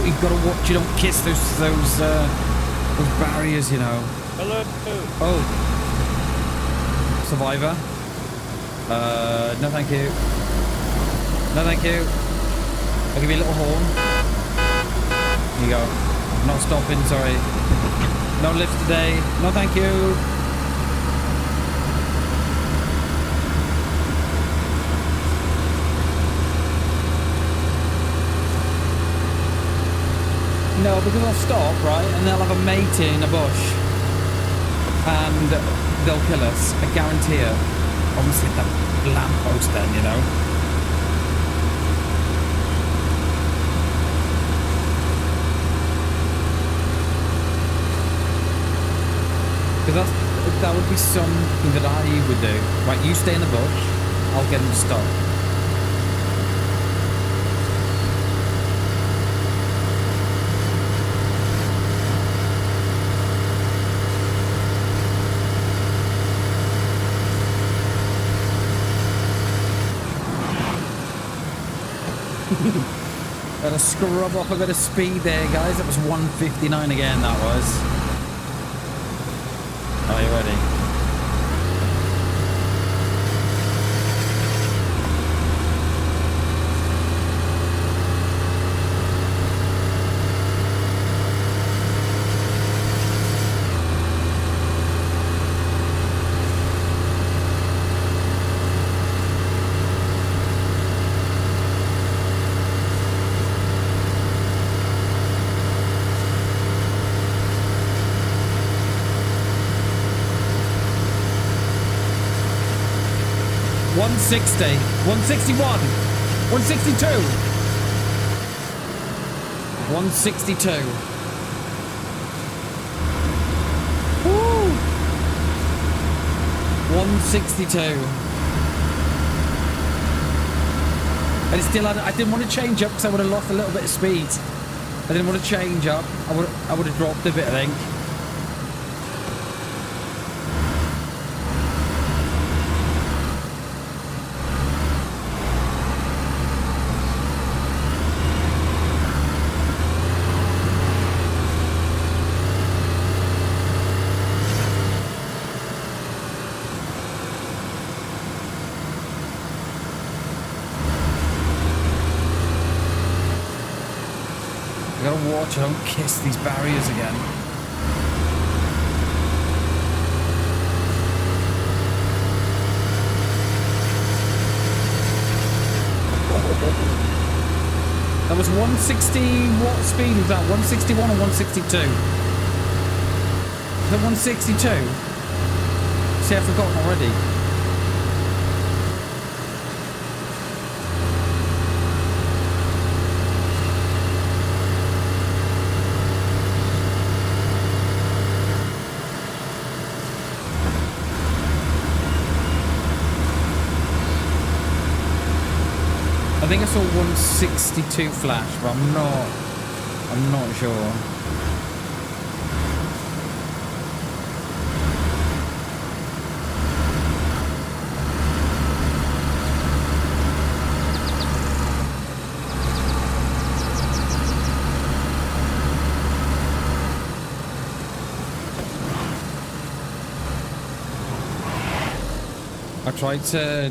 You've got to watch you don't kiss those barriers, you know. Hello. Oh. Survivor. No thank you. No thank you. I'll give you a little horn. Here you go. Not stopping, sorry. No lift today. No thank you. No, because I'll stop, right, and they'll have a mate in a bush. And they'll kill us, I guarantee it. Obviously, the lamppost then, you know. Because that would be something that I would do. Right, you stay in the bush, I'll get them to stop. Gotta scrub off a bit of speed there, guys. That was 159 again, that was. Are you ready? $160, $161, $162, $162. 162. And it's still, I didn't want to change up because I would have lost a little bit of speed. I didn't want to change up. I would have dropped a bit, I think. Watch, I don't kiss these barriers again. That was 160. What speed was that? 161 or 162? Was that 162? See, I've forgotten already. I think I saw 162 flash, but I'm not sure. I tried to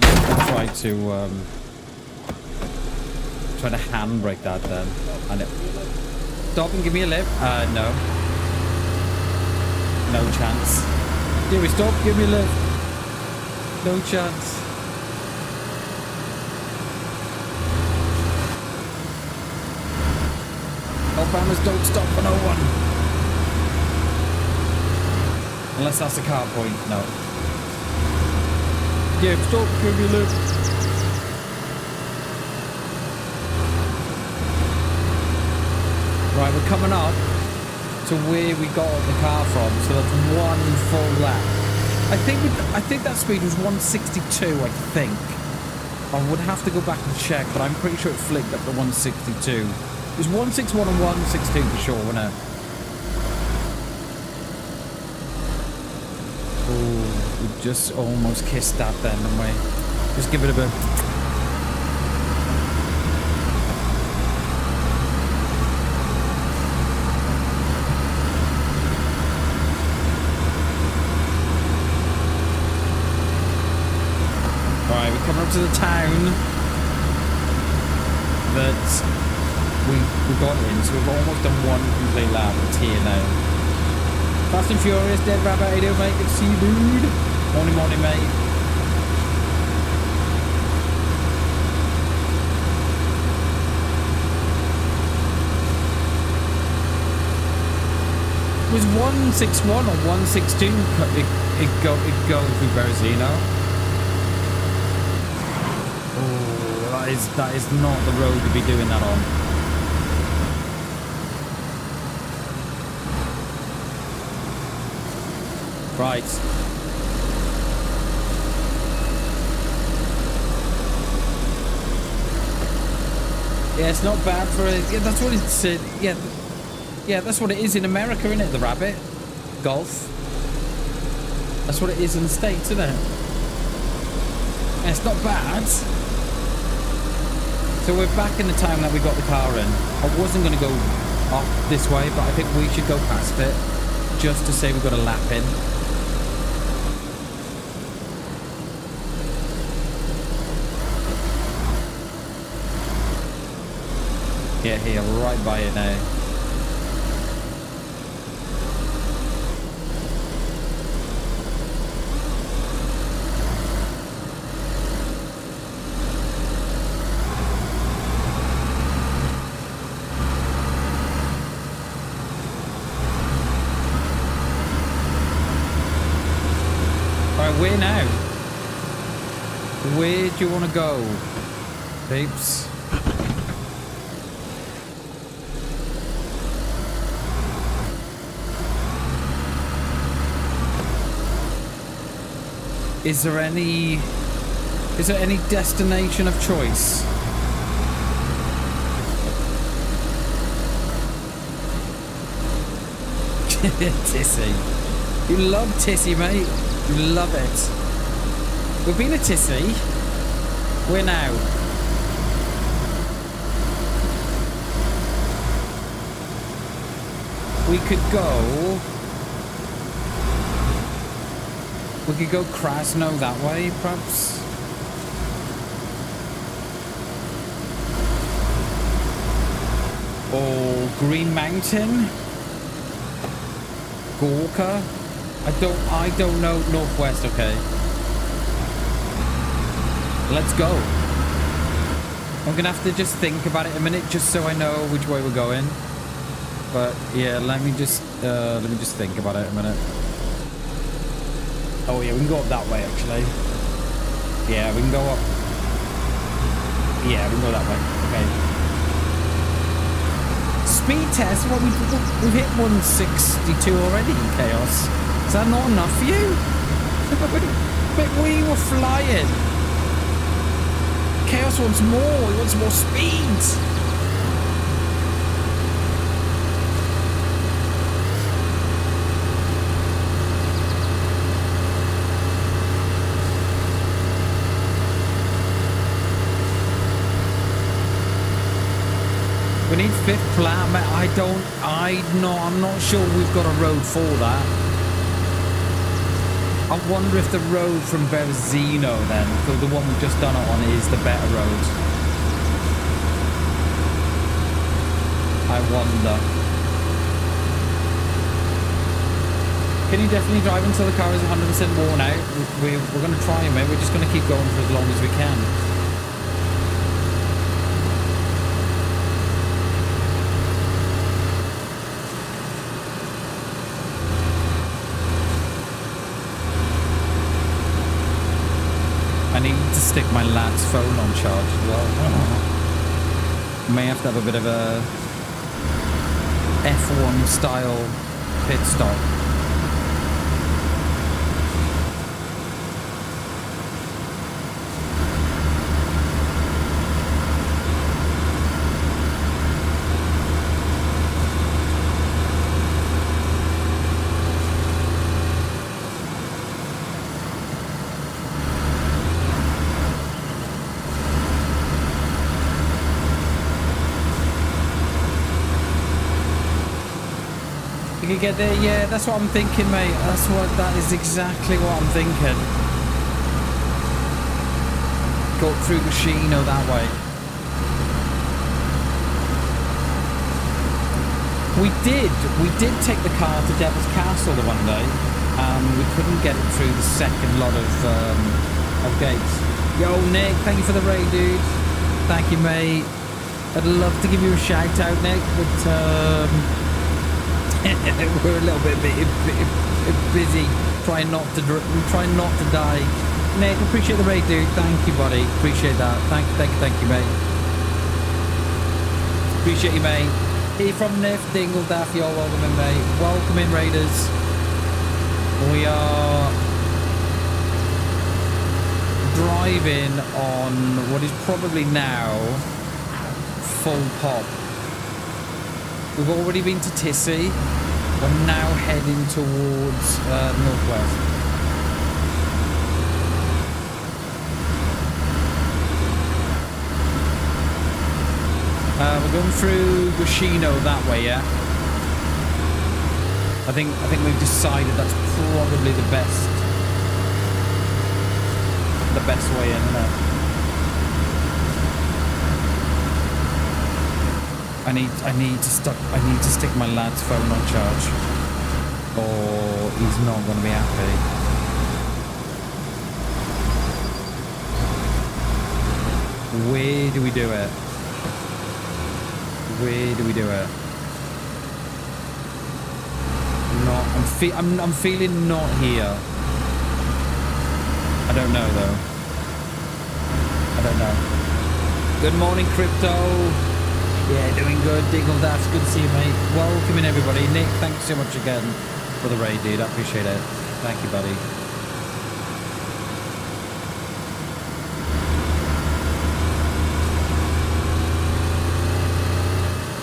handbrake that then. And it, stop and give me a lift. No. No chance. Dewey, stop, give me a lift. No chance. Obamas don't stop for no one. Unless that's a car point, no. Yeah, stop, give me a lift. Right, we're coming up to where we got the car from, so that's one full lap. I think that speed was 162. I think I would have to go back and check, but I'm pretty sure it flicked up to 162. It was 161 and 162 for sure, wasn't it? Oh, we just almost kissed that then, didn't we? Just give it a bit. Coming up to the town that we got in, so we've almost done one complete lap. It's here now. Fast and Furious, Dead Rabbit, how you doing, mate? Good to see you, dude. Morning, morning, mate. It was 161 or 162. It goes through Berezino. That is not the road to be doing that on. Right. Yeah, it's not bad for it. Yeah, that's what it's. Yeah, that's what it is in America, isn't it? The Rabbit Golf. That's what it is in the States, isn't it? Yeah, it's not bad. So we're back in the town that we got the car in. I wasn't going to go off this way, but I think we should go past it just to say we've got a lap in. Yeah, here, right by it now. Where now? Where do you want to go, peeps? Is there any destination of choice? Tissy. You love Tissy, mate. You love it. We've been a Tissy. We're now. We could go Krasno that way, perhaps. Or Green Mountain. Gorka. I don't know. Northwest, okay. Let's go. I'm gonna have to just think about it a minute just so I know which way we're going. But yeah, let me just think about it a minute. Oh yeah, we can go up that way actually. Yeah, we can go up. Yeah, we can go that way. Okay. Speed test? What, we've hit 162 already, Chaos. Is that not enough for you? But we were flying. Chaos wants more. He wants more speed. We need 5th platinum. I'm not sure we've got a road for that. I wonder if the road from Berezino then, the one we've just done it on, is the better road. I wonder. Can you definitely drive until the car is 100% worn out? We're going to try, mate. We're just going to keep going for as long as we can. I need to stick my lad's phone on charge as well. May have to have a bit of a F1 style pit stop. You can get there, yeah, that's what I'm thinking, mate. That is exactly what I'm thinking. Go through Gushino that way. We did take the car to Devil's Castle the one day. We couldn't get it through the second lot of gates. Yo, Nick, thank you for the raid, dude. Thank you, mate. I'd love to give you a shout out, Nick, but we're a little bit busy trying not to die. Nick, appreciate the raid, dude. Thank you, buddy. Appreciate that. Thank you, mate. Appreciate you, mate. Here from Nif Dingledaff, you're welcome in, mate. Welcome in, Raiders. We are driving on what is probably now full pop. We've already been to Tissy. We're now heading towards northwest. We're going through Gushino that way, yeah. I think we've decided that's probably the best way in, isn't it? I need to stick my lad's phone on charge, or he's not going to be happy. Where do we do it? Where do we do it? I'm feeling not here. I don't know though. I don't know. Good morning, Crypto. Yeah, doing good. Diggle Daffs, good to see you, mate. Welcome in, everybody. Nick, thanks so much again for the raid, dude. I appreciate it. Thank you, buddy.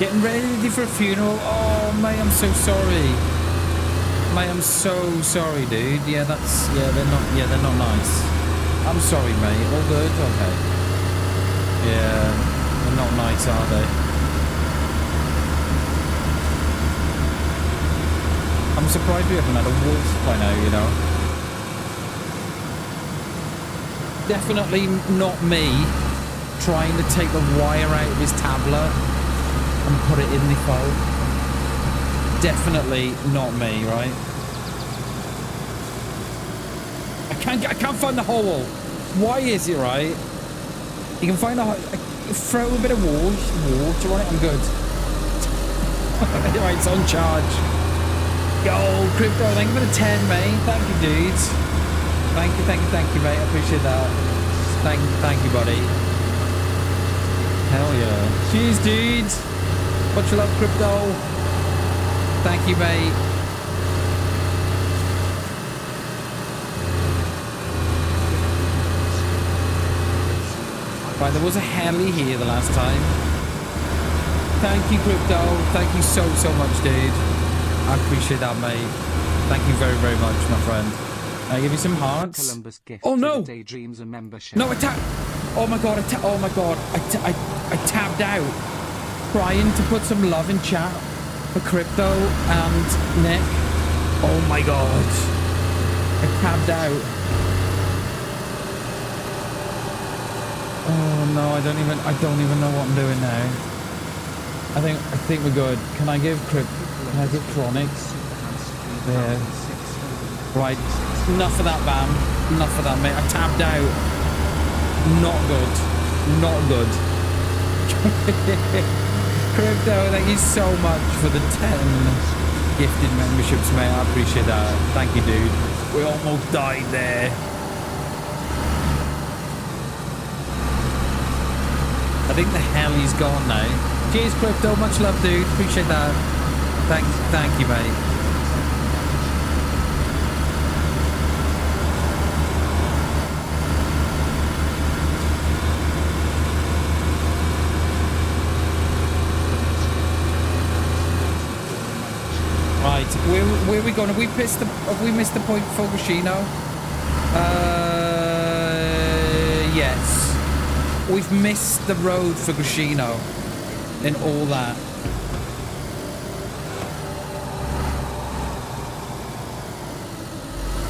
Getting ready for a funeral. Oh, mate, I'm so sorry. Mate, I'm so sorry, dude. Yeah, they're not nice. I'm sorry, mate. All good? Okay. Yeah, they're not nice, are they? I'm surprised we haven't had a wolf by now, you know. Definitely not me trying to take the wire out of his tablet and put it in the phone. Definitely not me, right? I can't find the hole. Why is it, right? You can find a hole. Throw a bit of water on it. I'm good. Right, it's on charge. Yo, Crypto, thank you for the 10, mate. Thank you, dudes. Thank you, mate. I appreciate that. Thank you, buddy. Hell yeah. Cheers, dudes. Much love, Crypto. Thank you, mate. Right, there was a heli here the last time. Thank you, Crypto. Thank you so much, dude. I appreciate that, mate. Thank you very, very much, my friend. I give you some hearts. Oh no! No, I tapped. Oh my god! Oh my god! I tapped out, trying to put some love in chat for Crypto and Nick. Oh my god! I tapped out. Oh no! I don't even know what I'm doing now. I think we're good. Can I give Chronics? There. Right. Enough of that, Bam. Enough of that, mate. I tapped out. Not good. Not good. Crypto, thank you so much for the 10 gifted memberships, mate. I appreciate that. Thank you, dude. We almost died there. I think the heli's gone now. Cheers, Crypto. Much love, dude. Appreciate that. Thank you, mate. Right, where are we going? Have we missed the point for Fukushima? Yes. We've missed the road for Fukushima and all that.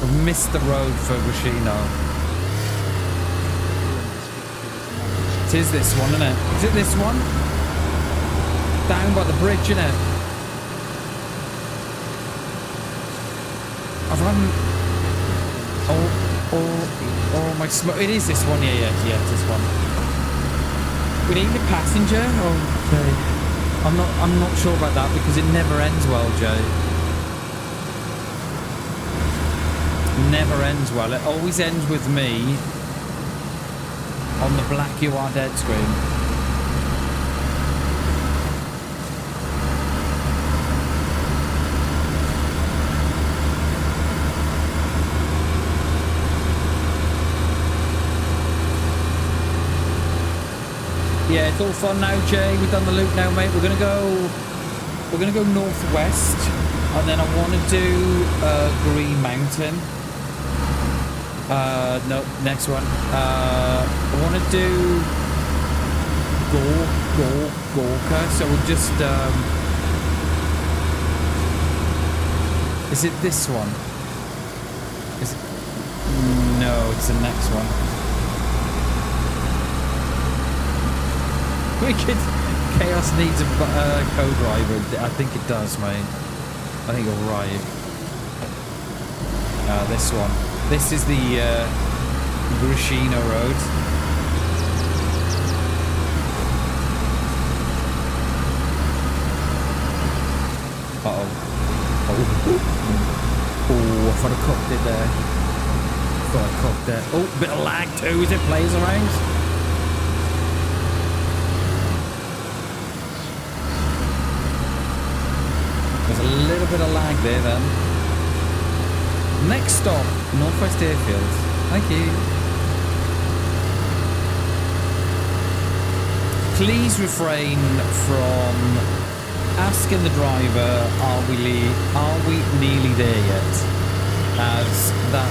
We've missed the road for Fukushima. It is this one, isn't it? Is it this one? Down by the bridge, isn't it? I've run. Oh, my smoke. It is this one. Yeah, it's this one. We need a passenger. Okay. I'm not sure about that because it never ends well, Joe. Never ends well. It always ends with me on the black you are dead screen. Yeah, it's all fun now, Jay. We've done the loop now, mate. We're gonna go northwest, and then I want to do Green Mountain. No, next one. I want to do Gorka. So we'll just is it this one? Is it? No, it's the next one. Wicked. Chaos needs a co-driver. I think it does, mate. I think you're right. This one. This is the Grishino Road. Uh-oh. Oh, I thought I cocked it there. Thought I cocked it. Oh, bit of lag too as it plays around. There's a little bit of lag there then. Next stop, Northwest Airfield. Thank you. Please refrain from asking the driver, are we nearly there yet? As that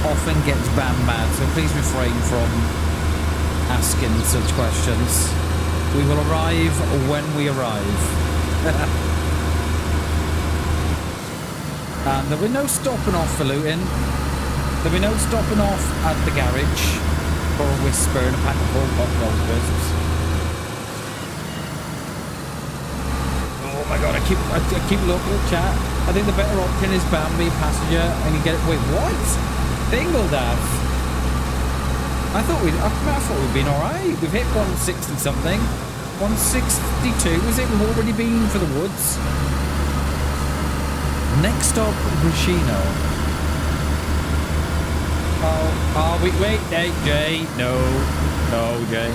often gets bam-mad, so please refrain from asking such questions. We will arrive when we arrive. And there were no stopping off for looting. There were no stopping off at the garage for a whisper and a pack of gold crisps. Oh my god, I keep looking at chat. I think the better option is BamBam passenger and you get it. Wait, what? Bingle Dav. I thought we'd been alright. We've hit 160 something. 162 was it? We've already been for the woods. Next stop, Brashino. Oh, wait, hey, Jay. No, Jay.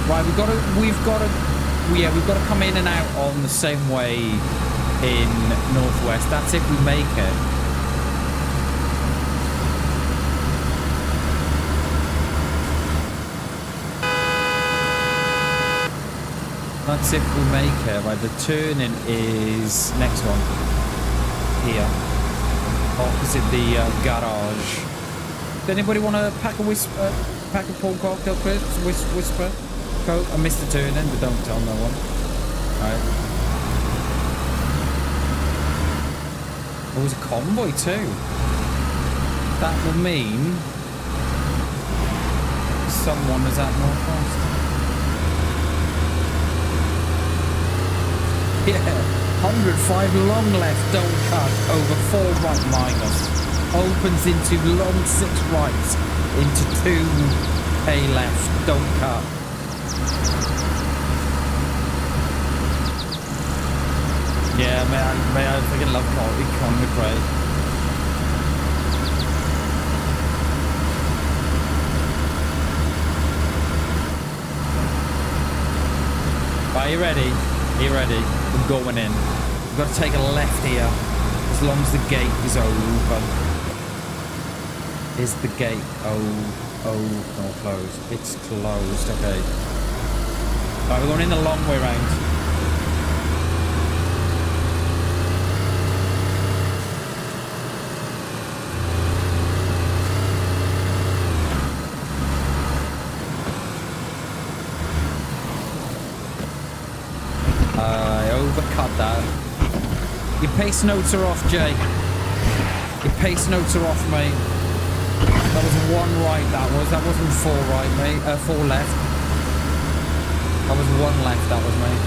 Right, we've got to come in and out on the same way in Northwest. That's if we make it. That's if we make it. Right, the turning is next one. Here. Opposite the garage. Does anybody want to pack a pork cocktail crisps? Whisper? Coke? I missed the turning, but don't tell no one. Alright. There was a convoy too. That will mean someone is at Northwest. Yeah, 105 long left, don't cut, over 4 right minus. Opens into long 6 right, into 2 A left, don't cut. Yeah, man, I freaking love economy crate. Are you ready? Are you ready? We're going in. We've got to take a left here. As long as the gate is open. Is the gate no, closed? It's closed, okay. Right, we're going in the long way round. Overcut that. Your pace notes are off, Jay. Your pace notes are off, mate. That was 1 right, that wasn't 4 right, mate. 4 left. That was 1 left, that was, mate.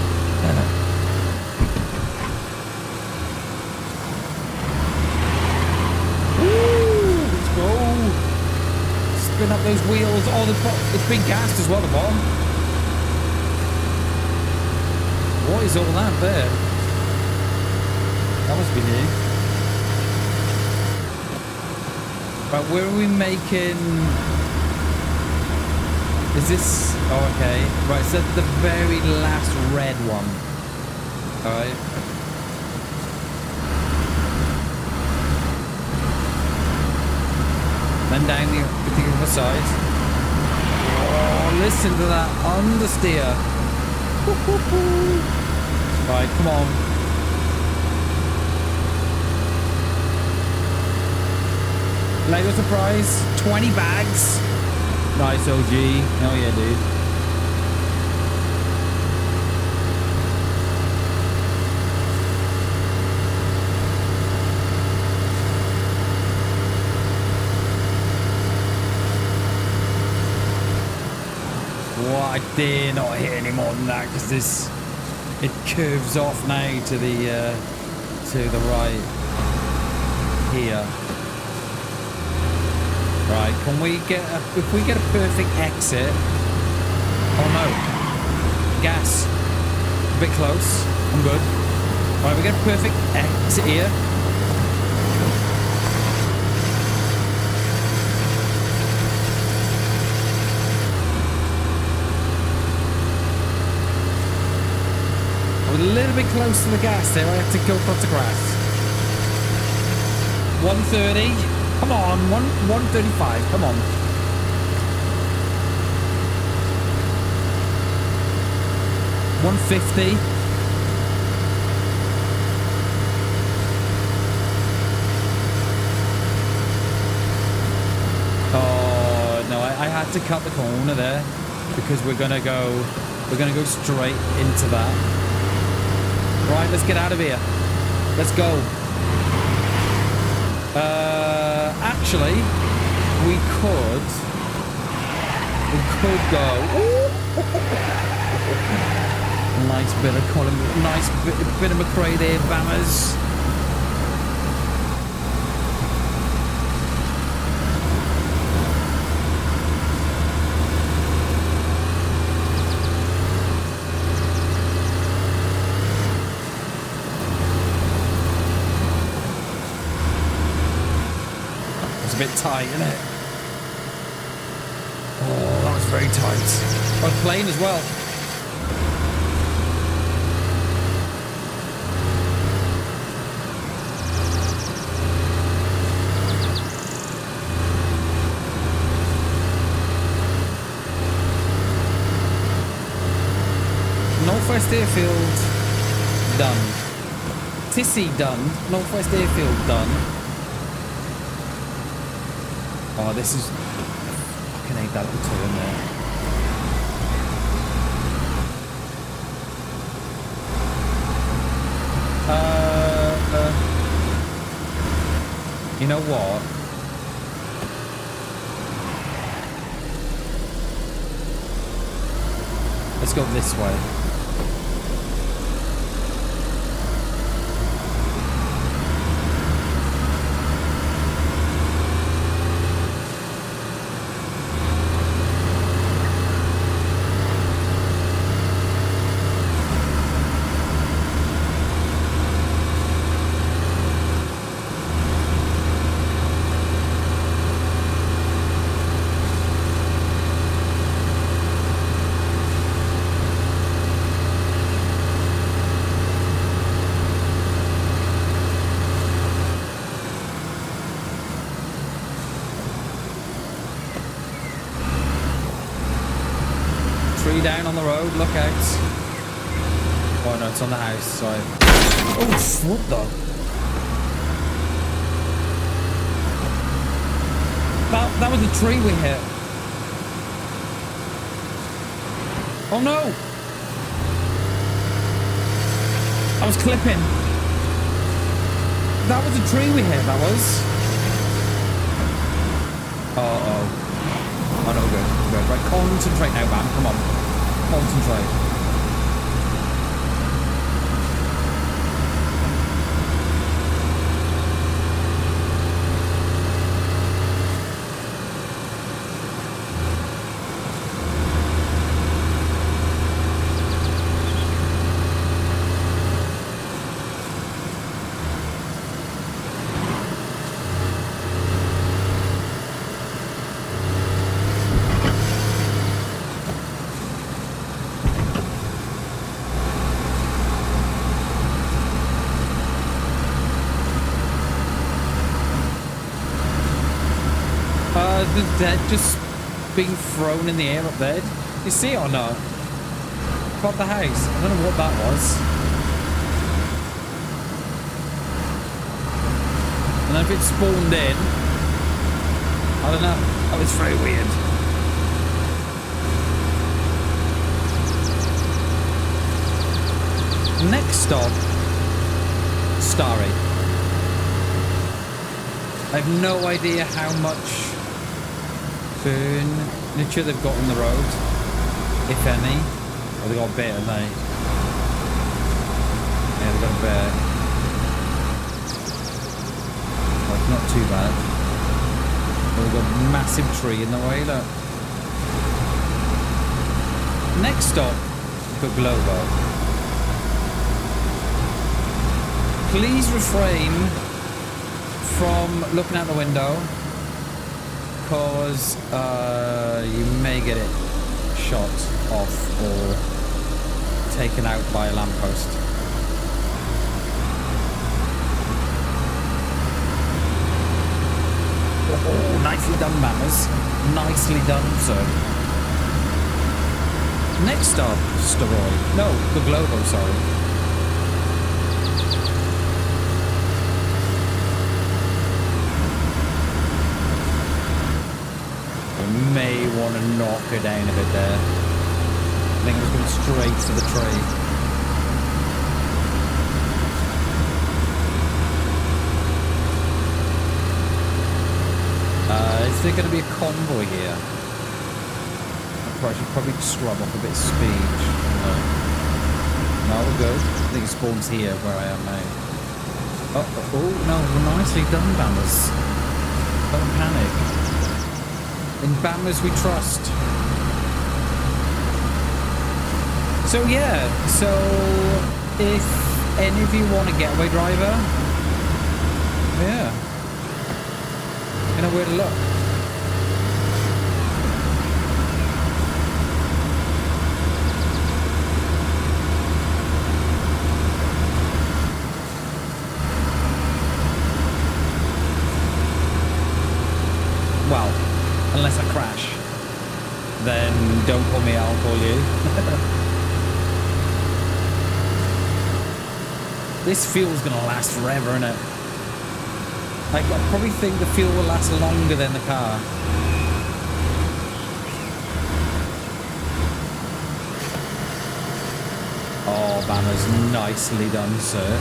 Woo! Let's go. Spin up those wheels. Oh, it's been gassed as well, the bottom. What is all that there? That must be new. Right, where are we making... Is this... Oh, okay. Right, so that's the very last red one. Alright. Then down the other side. Oh, listen to that understeer. Right, come on. Lego surprise. 20 bags. Nice, OG. Oh yeah, dude. Well, I dare not hit any more than that because it curves off now to the right here. Right, can we get if we get a perfect exit? Oh no, gas, a bit close. I'm good. Right, we get a perfect exit here. A little bit close to the gas there. I have to go across the grass. 130. Come on, 135, come on. $150. Oh no, I had to cut the corner there because we're gonna go straight into that. Right, let's get out of here. Let's go. Actually, we could go. Nice bit of column, nice bit of McRae there, Bammers. It's a bit tight, isn't it? Oh, that was very tight. Well, plane as well. Northwest Airfield done. Tissy done. Northwest Airfield done. Oh, this is... I fucking hate that little turn there. You know what? Let's go this way. Down on the road, look out. Oh no, it's on the house, sorry. Oh, what the? That was the tree we hit. Oh no! I was clipping. That was the tree we hit, that was. Oh no, good. Right, concentrate now, man, come on. Concentrate. The dead just being thrown in the air up there. You see it or not? About the house. I don't know what that was. And then if it spawned in, I don't know. That was very weird. Next stop, Starry. I have no idea how much furniture they've got on the road, if any. Oh, they got a bit, haven't they? Yeah, they got a bit. Like, not too bad. Oh, they've got a massive tree in the way, look. Next stop, we've got Globo. Please refrain from looking out the window, because you may get it shot off or taken out by a lamppost. done, mammers. Nicely done, sir. Next stop, Steroid. No, the Globo, sorry. We may want to knock her down a bit there. I think it was going straight to the tree. Is there going to be a convoy here? I should probably scrub off a bit of speed. No, we're good. I think it spawns here where I am now. Oh, no, nicely done, Bammers. Don't panic. In Bammers we trust. So yeah, so if any of you want a getaway driver, yeah, you know where to look. Well, unless I crash, then don't call me, I'll call you. This fuel's gonna last forever, innit? I probably think the fuel will last longer than the car. Oh, Banner's nicely done, sir.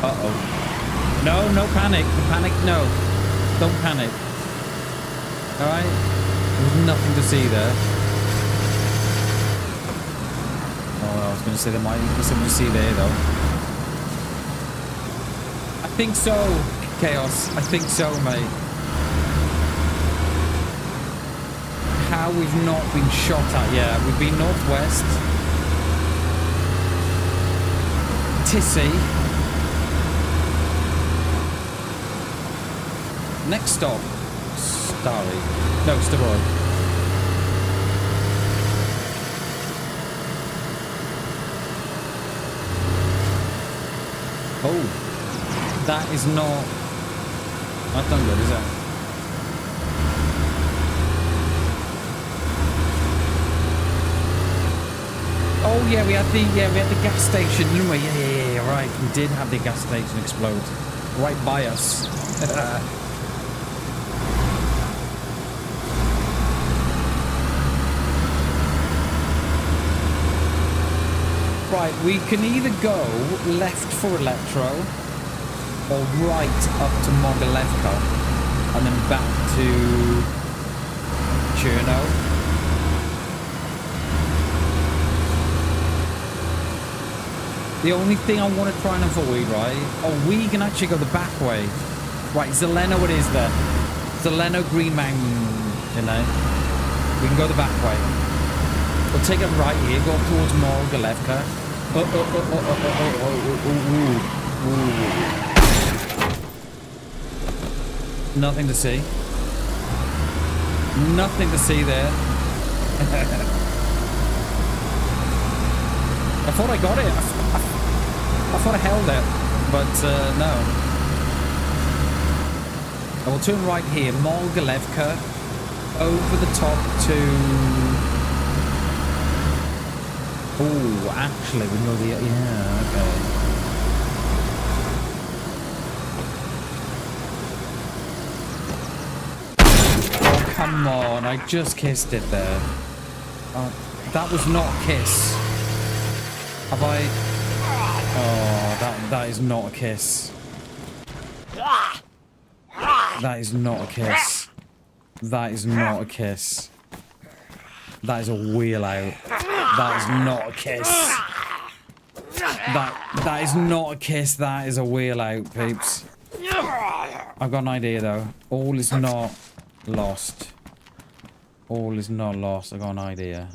Uh-oh. No, no panic. Panic, no. Don't panic. Alright? There's nothing to see there. Oh, I was going to say there might be something to see there, though. I think so, Chaos. I think so, mate. How we've not been shot at. Yeah, we've been northwest. Tissy. Next stop, Starry. No, Steroid. Oh, that is not. That's not good, is it? Oh yeah, we had the gas station, didn't we? Yeah, right. We did have the gas station explode right by us. Right, we can either go left for Electro or right up to Mogilevka and then back to Cherno. The only thing I want to try and avoid, right? Oh, we can actually go the back way. Right, Zeleno it is there. Zeleno Green Mountain, you know. We can go the back way. We'll take it right here, go up towards Mogilevka. Nothing to see. Nothing to see there. I thought I got it. I thought I held it, but no. I will turn right here, Mogilevka, over the top to. Oh, actually, we know the... Yeah, okay. Oh, come on. I just kissed it there. That was not a kiss. Have I... Oh, that is not a kiss. That is not a kiss. That is not a kiss. That is a wheel out. That is not a kiss. That is not a kiss. That is a wheel out, peeps. I've got an idea though. All is not lost. All is not lost. I've got an idea.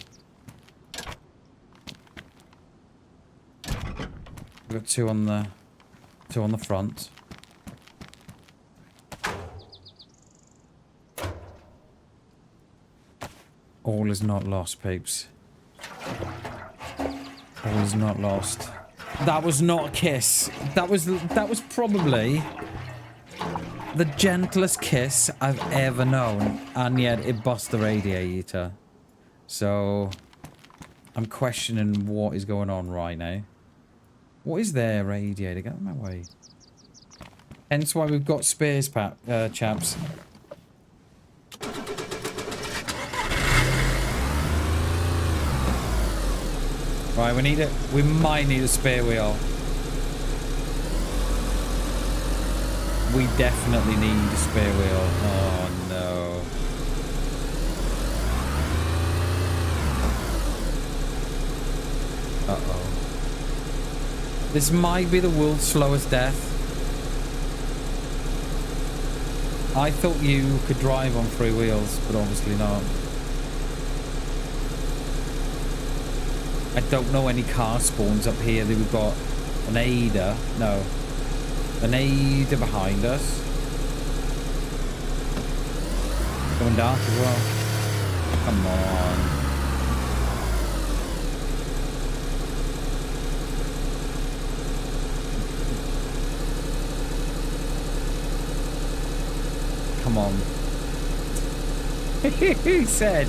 We've got two on the front. All is not lost, peeps. All is not lost. That was not a kiss. That was probably the gentlest kiss I've ever known, and yet it bust the radiator. So I'm questioning what is going on right now. What is their radiator? Get out of my way. Hence why we've got spares, chaps. Right, we might need a spare wheel. We definitely need a spare wheel. Oh no. Uh-oh. This might be the world's slowest death. I thought you could drive on 3 wheels, but obviously not. I don't know any car spawns up here. We've got an Ada. No. An Ada behind us. Going dark as well. Come on. Come on. Who said?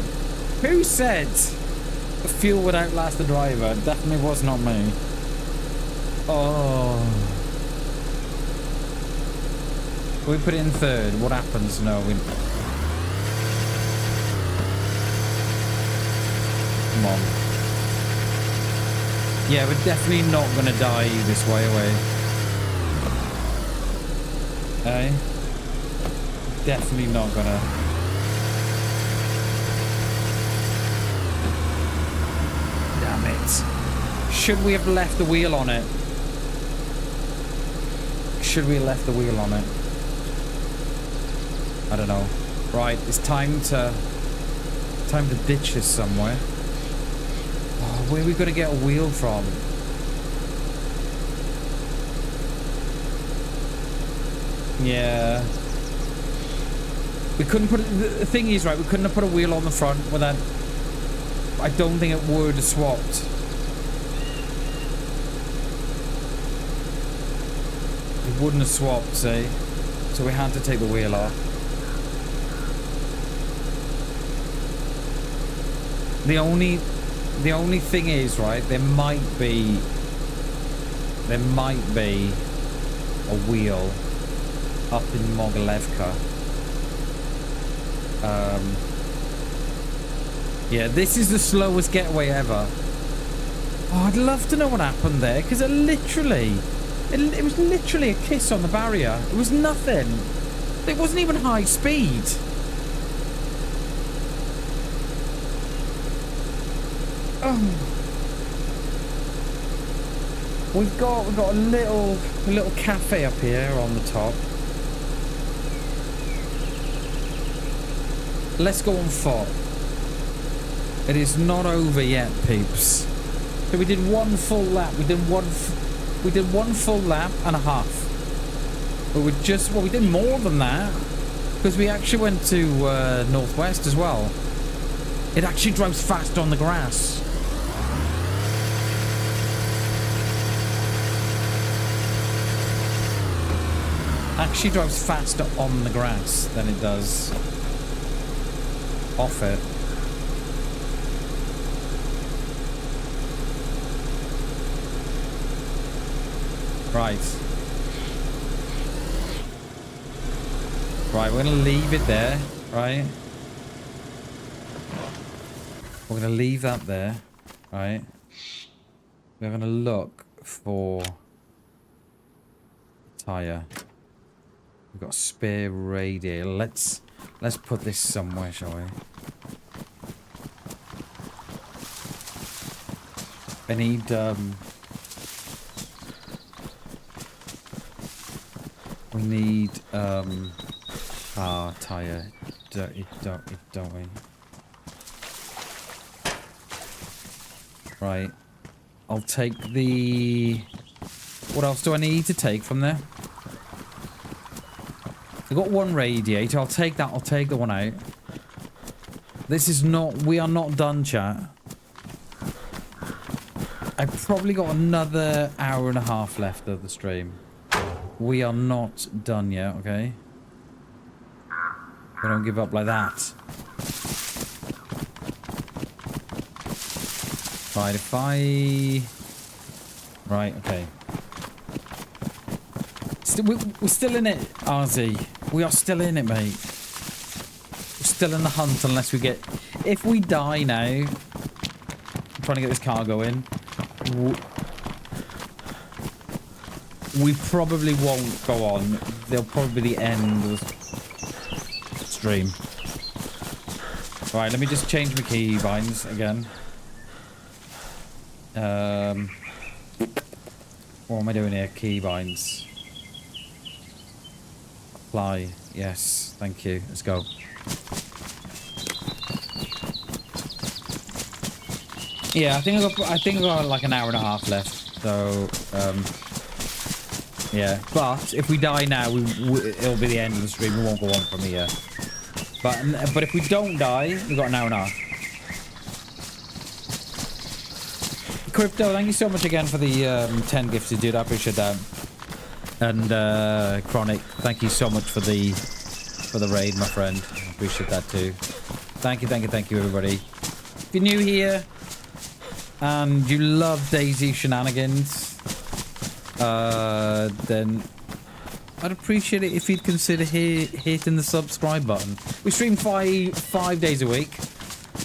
Who said? Fuel would outlast the driver. It definitely was not me. Oh. We put it in 3rd. What happens? No, we... Come on. Yeah, we're definitely not going to die this way away. Eh? Definitely not going to... Damn it. Should we have left the wheel on it? Should we have left the wheel on it? I don't know. Right, it's time to ditch this somewhere. Oh, where are we gonna get a wheel from? Yeah. We couldn't put it, the thing is, right, we couldn't have put a wheel on the front without... I don't think it would have swapped. It wouldn't have swapped, see? So we had to take the wheel off. The only thing is, right, there might be a wheel up in Mogilevka. Yeah, this is the slowest getaway ever. Oh, I'd love to know what happened there, because it was literally a kiss on the barrier. It was nothing. It wasn't even high speed. Oh. We've got a little cafe up here on the top. Let's go on foot. It is not over yet, peeps. So we did one full lap. We did one full lap and a half. But we did more than that because we actually went to Northwest as well. It actually drives fast on the grass. Actually drives faster on the grass than it does off it. Right. Right, we're going to leave it there, right? We're going to leave that there, right? We're going to look for a tyre. We've got a spare radiator. Let's put this somewhere, shall we? I need we need tyre. Don't we? Right. I'll take the... What else do I need to take from there? I've got one radiator. I'll take that. I'll take the one out. This is not... We are not done, chat. I've probably got another hour and a half left of the stream. We are not done yet, okay? We don't give up like that. Right, if I... Right, okay. We're still in it, RZ. We are still in it, mate. We're still in the hunt unless we get... If we die now... I'm trying to get this car going. We probably won't go on. They'll probably be the end of the stream. Right, let me just change my keybinds again. What am I doing here? Keybinds. Apply. Yes, thank you. Let's go. Yeah, I think I got like an hour and a half left. So, yeah. But if we die now, it'll be the end of the stream. We won't go on from here. But if we don't die, we've got an hour and a half. Crypto, thank you so much again for the 10 gifted, dude. I appreciate that. And Chronic, thank you so much for the raid, my friend. I appreciate that too. Thank you, everybody. If you're new here and you love DayZ shenanigans, then I'd appreciate it if you'd consider hitting the subscribe button. We stream five days a week.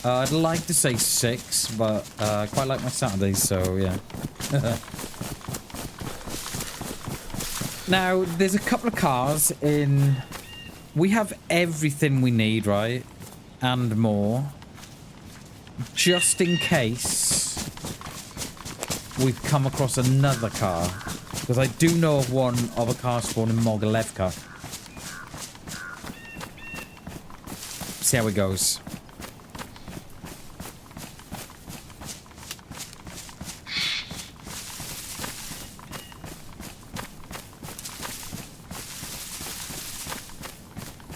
I'd like to say 6, but I quite like my Saturdays, so yeah. Now, there's a couple of cars in... We have everything we need, right? And more. Just in case we've come across another car. Because I do know of one other car spawn in Mogilevka. See how it goes.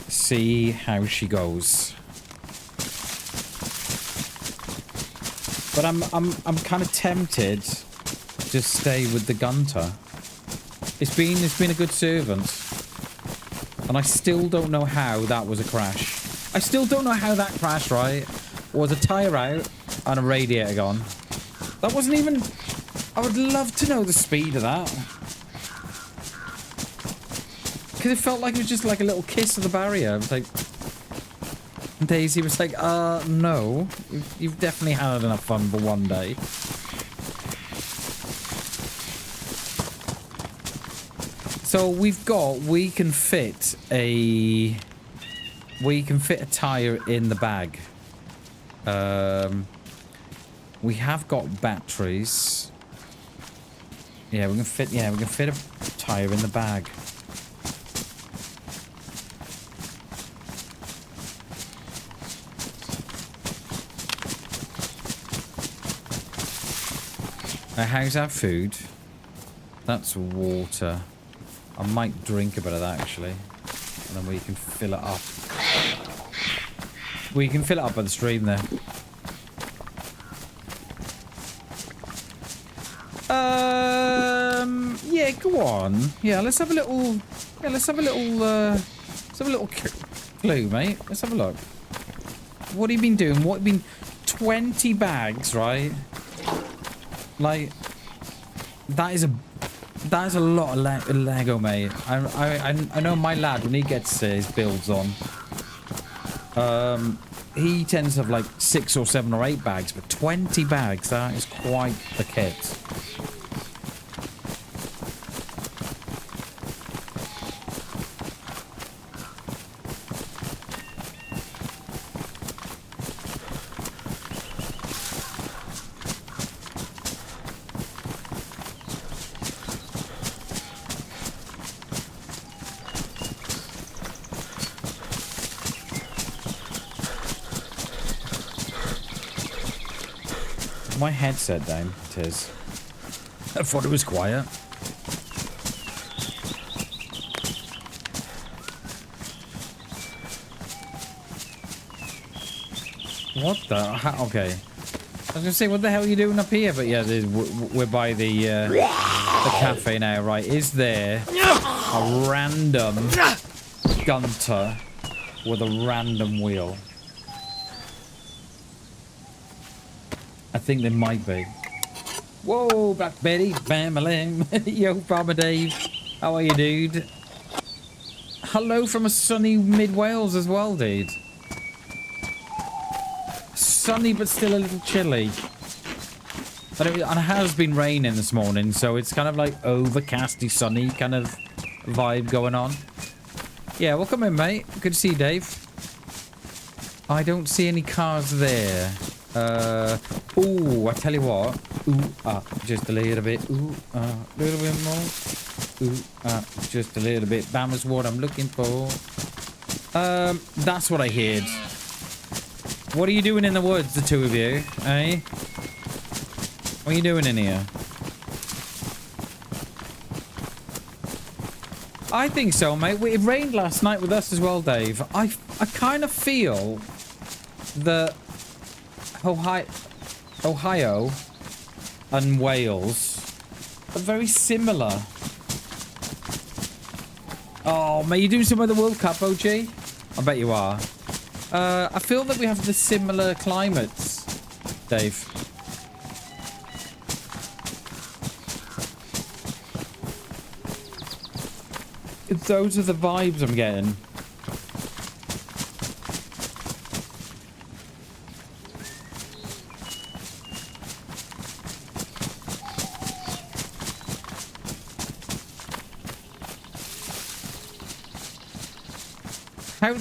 See how she goes. But I'm kind of tempted to stay with the Gunter. It's been a good servant. And I still don't know how that was a crash. I still don't know how that crash, right? Was a tyre out and a radiator gone. That wasn't even... I would love to know the speed of that. Because it felt like it was just like a little kiss of the barrier. It was like... DayZ was like, no. You've definitely had enough fun for one day. So we can fit a tyre in the bag. We have got batteries. Yeah, we can fit a tyre in the bag. Now, how's our food? That's water. I might drink a bit of that, actually. And then we can fill it up. We can fill it up by the stream there. Yeah, go on. Yeah, let's have a little... Yeah, let's have a little clue, mate. Let's have a look. What have you been doing? What have you been... 20 bags, right? Like... That is a lot of Lego, mate. I know my lad, when he gets his builds on, he tends to have like 6 or 7 or 8 bags, but 20 bags, that is quite the kit. My headset down, it is. I thought it was quiet. What the? Okay. I was gonna say, what the hell are you doing up here? But yeah, we're by the cafe now, right? Is there a random gunter with a random wheel? I think there might be. Whoa, Black Betty, BamBam. Yo, Farmer Dave. How are you, dude? Hello from a sunny mid-Wales as well, dude. Sunny, but still a little chilly. But it has been raining this morning, so it's kind of like overcasty, sunny kind of vibe going on. Yeah, welcome in, mate. Good to see you, Dave. I don't see any cars there. Ooh, I tell you what. Ooh, just a little bit. Ooh, a little bit more. Ooh, just a little bit. Bam is what I'm looking for. That's what I heard. What are you doing in the woods, the two of you, eh? What are you doing in here? I think so, mate. It rained last night with us as well, Dave. I kind of feel that Ohio and Wales are very similar. Oh, mate, you doing some of the World Cup, OG? I bet you are. I feel that we have the similar climates, Dave. Those are the vibes I'm getting.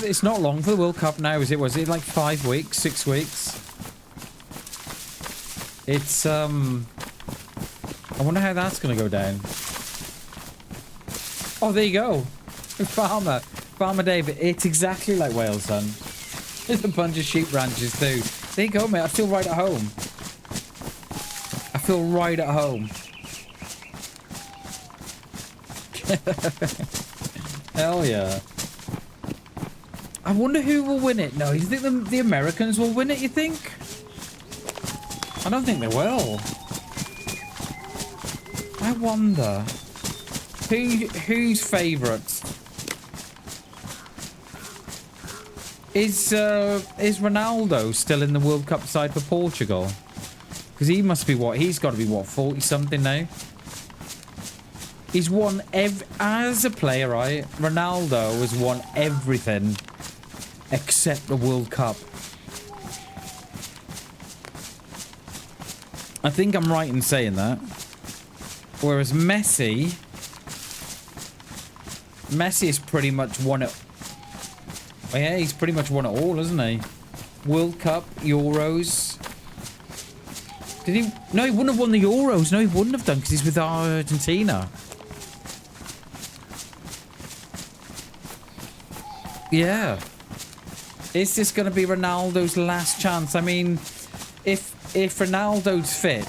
It's not long for the World Cup now, is it? Was it like 5 weeks, 6 weeks? It's, I wonder how that's gonna go down. Oh, there you go. Farmer David. It's exactly like Wales, son. There's a bunch of sheep ranches too. There you go, mate. I feel right at home. I feel right at home. Hell yeah. I wonder who will win it. No, you think the Americans will win it, you think? I don't think they will. I wonder. Who's favourites? Is Ronaldo still in the World Cup side for Portugal? Because he must be what? He's got to be what, 40 something now? He's won as a player, right? Ronaldo has won everything except the World Cup. I think I'm right in saying that. Whereas Messi has pretty much won it. Oh yeah, he's pretty much won it all, hasn't he? World Cup, Euros. Did he? No, he wouldn't have won the Euros. No, he wouldn't have done because he's with Argentina. Yeah. Is this going to be Ronaldo's last chance? I mean, if Ronaldo's fit,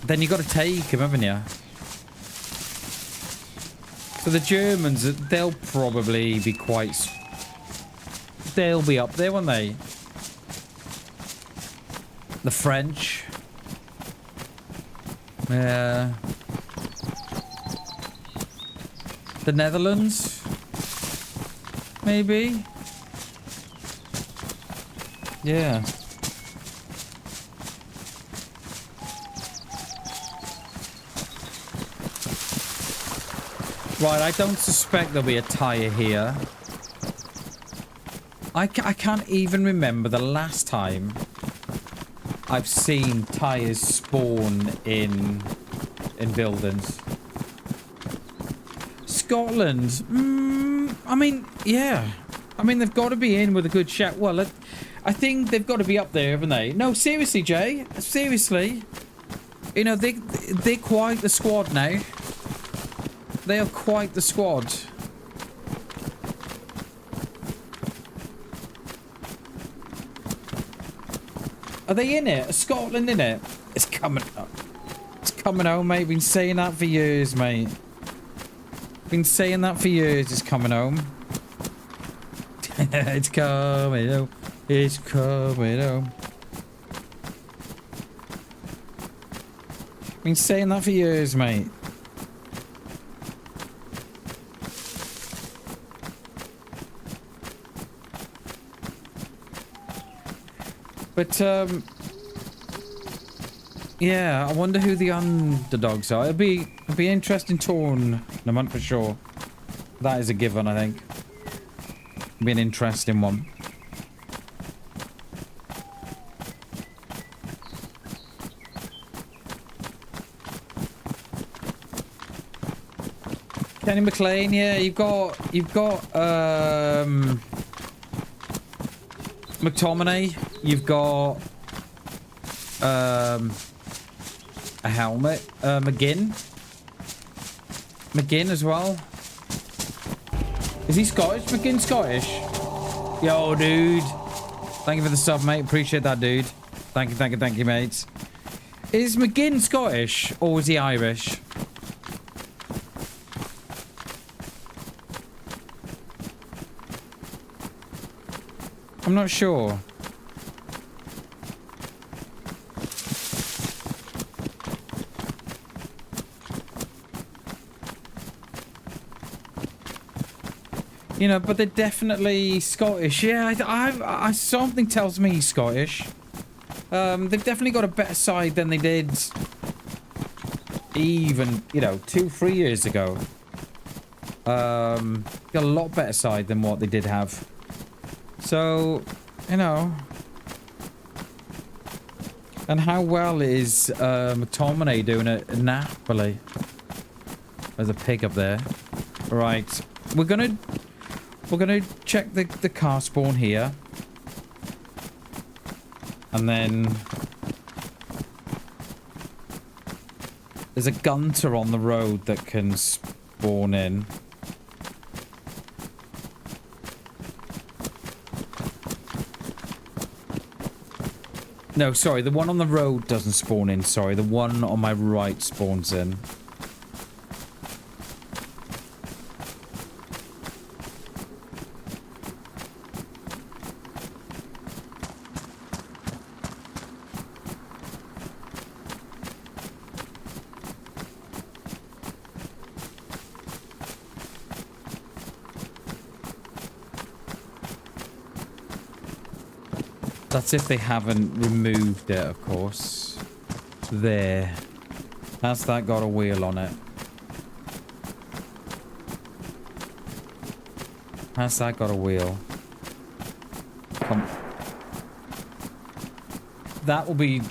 then you got to take him, haven't you? So the Germans, they'll probably be quite... They'll be up there, won't they? The French. Yeah. The Netherlands. Maybe. Yeah. Right, I don't suspect there'll be a tyre here. I can't even remember the last time I've seen tyres spawn in buildings. Scotland. I mean, yeah. I mean, they've got to be in with a good shout. Well, I think they've got to be up there, haven't they? No, seriously, Jay. Seriously. You know, they're quite the squad now. They are quite the squad. Are they in it? Is Scotland in it? It's coming up. It's coming home, mate. Been saying that for years, mate. Been saying that for years. It's coming home. It's coming home. It's coming home. Been saying that for years, mate. But, yeah, I wonder who the underdogs are. It'll be interesting torn in a month for sure. That is a given, I think. It'll be an interesting one. Kenny McLean, yeah, you've got McTominay, you've got a helmet, McGinn as well. Is he Scottish? McGinn Scottish? Yo, dude. Thank you for the sub, mate. Appreciate that, dude. Thank you, mates. Is McGinn Scottish or is he Irish? I'm not sure. You know, but they're definitely Scottish. Yeah, I something tells me he's Scottish. They've definitely got a better side than they did even, you know, 2-3 years ago. Got a lot better side than what they did have. So, you know. And how well is McTominay doing at Napoli? There's a pig up there. Right. We're gonna check the car spawn here. And then there's a gunter on the road that can spawn in. No, sorry, the one on the road doesn't spawn in, sorry. The one on my right spawns in. That's if they haven't removed it, of course. There. Has that got a wheel on it? Has that got a wheel? Come. That will be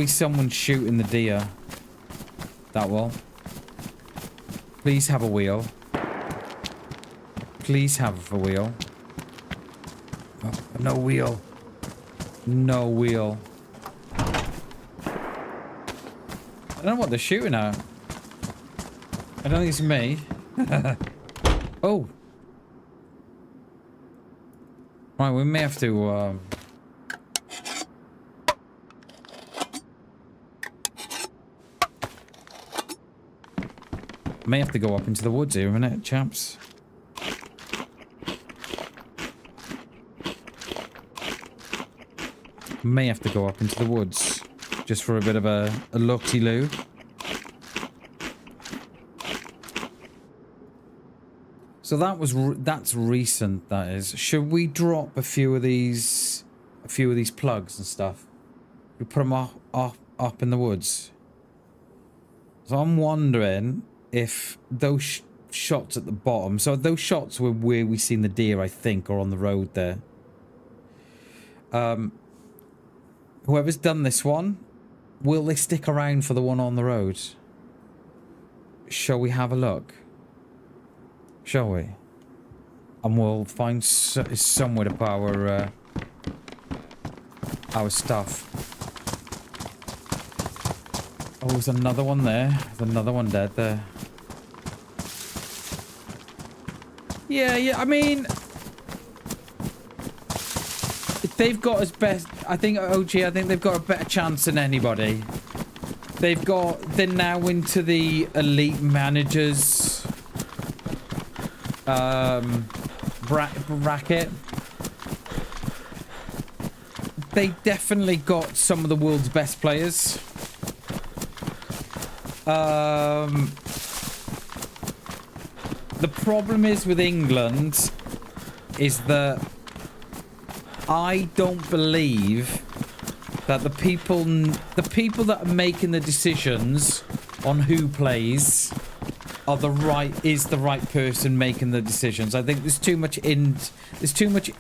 someone shooting the deer. That will. Please have a wheel. Please have a wheel. Oh, no wheel. No wheel. I don't know what they're shooting at. I don't think it's me. Oh. Right, we may have to, may have to go up into the woods here a minute, chaps. May have to go up into the woods just for a bit of a looky-loo. So that's recent, that is. Should we drop a few of these plugs and stuff? We put them up in the woods. So I'm wondering if those shots at the bottom. So those shots were where we seen the deer, I think, or on the road there. Whoever's done this one, will they stick around for the one on the road? Shall we have a look? Shall we? And we'll find somewhere to put our stuff. Oh, there's another one there. There's another one dead there. Yeah, I mean... They've got as best... I think, OG, I think they've got a better chance than anybody. They're now into the elite managers... bracket. They definitely got some of the world's best players. The problem is with England is that I don't believe that the people that are making the decisions on who plays are the right person making the decisions. I think there's too much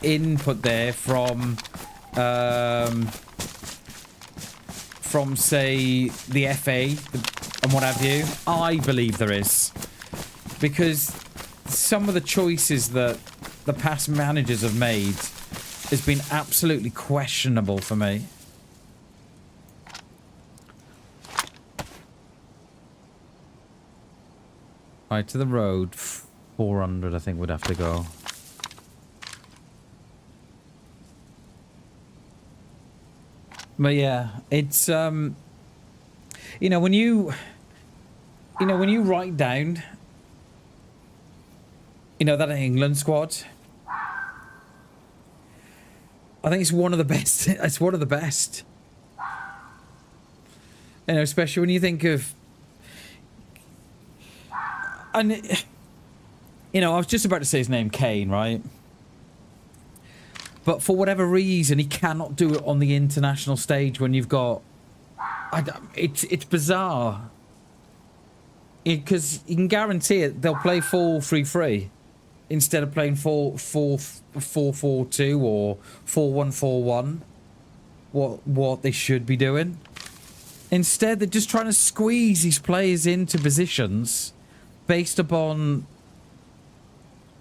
input there from say the FA and what have you. I believe there is, because some of the choices that the past managers have made has been absolutely questionable for me. Right, to the road. 400, I think, would have to go. But yeah, it's you know, when you write down, you know, that England squad, I think it's one of the best. It's one of the best. You know, especially when you think of, and you know, I was just about to say his name, Kane, right? But for whatever reason, he cannot do it on the international stage when you've got... It's bizarre. Because you can guarantee it, they'll play 4-3-3 instead of playing 4-4-2 or 4-1-4-1. What they should be doing. Instead, they're just trying to squeeze these players into positions based upon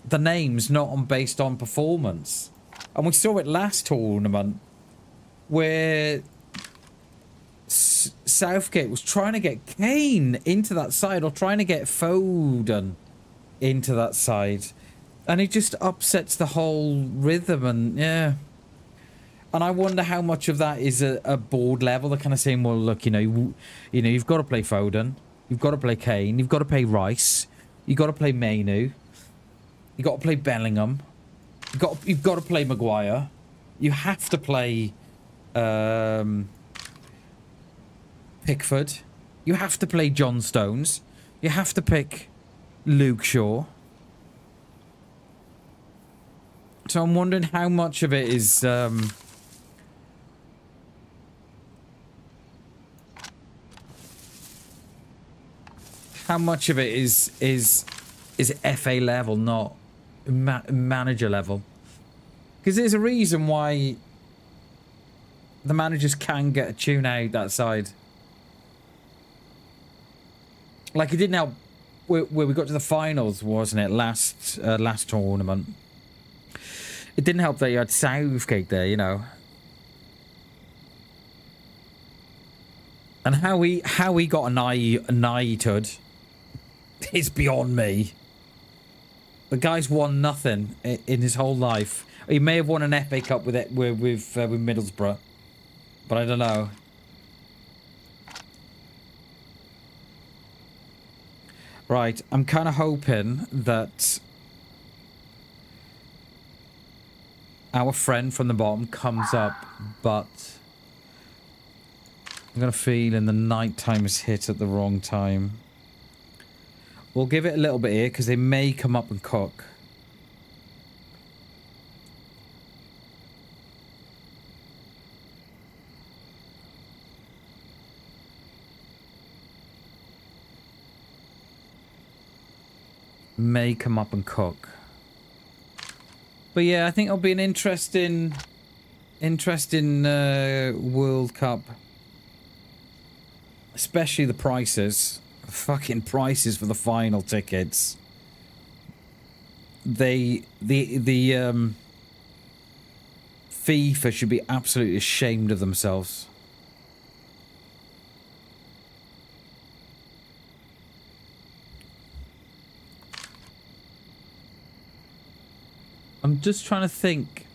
the names, not based on performance. And we saw it last tournament where Southgate was trying to get Kane into that side, or trying to get Foden into that side. And it just upsets the whole rhythm, and yeah. And I wonder how much of that is a board level. They're kind of saying, well, look, you know, you've got to play Foden. You've got to play Kane. You've got to play Rice. You've got to play Mainu. You've got to play Bellingham. You've got to play Maguire. You have to play Pickford. You have to play John Stones. You have to pick Luke Shaw. So I'm wondering how much of it is how much of it is FA level, not manager level, because there's a reason why the managers can get a tune out that side. Like, it didn't help where we got to the finals, wasn't it, last tournament? It didn't help that you had Southgate there, you know, and how he got a knighthood is beyond me. The guy's won nothing in his whole life. He may have won an FA Cup with Middlesbrough, but I don't know. Right, I'm kind of hoping that our friend from the bottom comes up, but I'm gonna feel in the night time is hit at the wrong time. We'll give it a little bit here, because they may come up and cook. May come up and cook. But yeah, I think it'll be an interesting World Cup. Especially the prices. Fucking prices for the final tickets. The FIFA should be absolutely ashamed of themselves. I'm just trying to think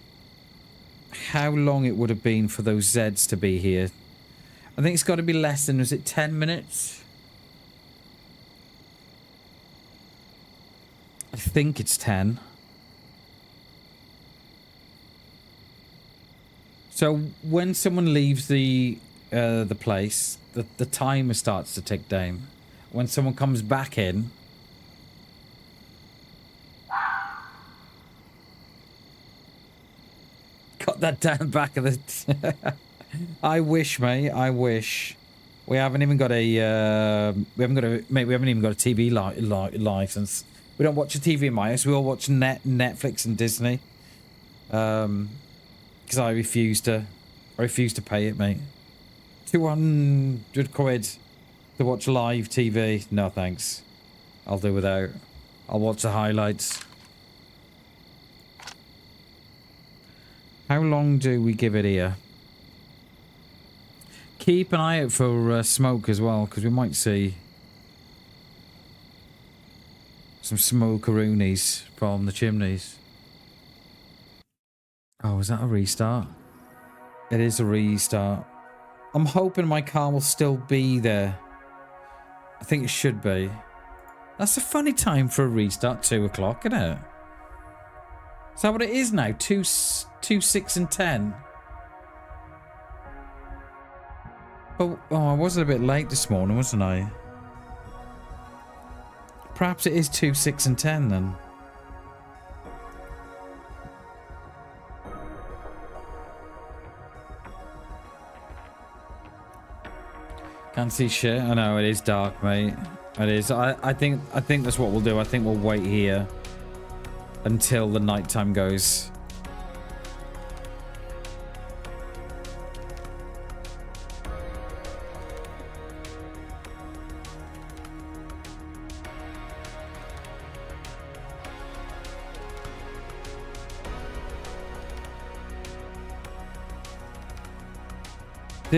how long it would have been for those Zeds to be here. I think it's got to be less than, was it 10 minutes? I think it's 10. So when someone leaves the place, the timer starts to tick down. when someone comes back in. Got that down back of the... I wish, mate. I wish. We haven't even got a... mate, we haven't even got a TV license. We don't watch a TV in my house. We all watch Netflix and Disney. Because I refuse to pay it, mate. 200 quid to watch live TV. No, thanks. I'll do without. I'll watch the highlights. How long do we give it here? Keep an eye out for smoke as well, because we might see some smokeroonies from the chimneys. Oh, is that a restart? It is a restart. I'm hoping my car will still be there. I think it should be. That's a funny time for a restart, 2 o'clock, isn't it? Is that what it is now? 2, 6 and 10? Oh, I was a bit late this morning, wasn't I? Perhaps it is 2, 6 and 10 then. Can't see shit. I know it is dark, mate. It is. I think that's what we'll do. I think we'll wait here until the nighttime goes. We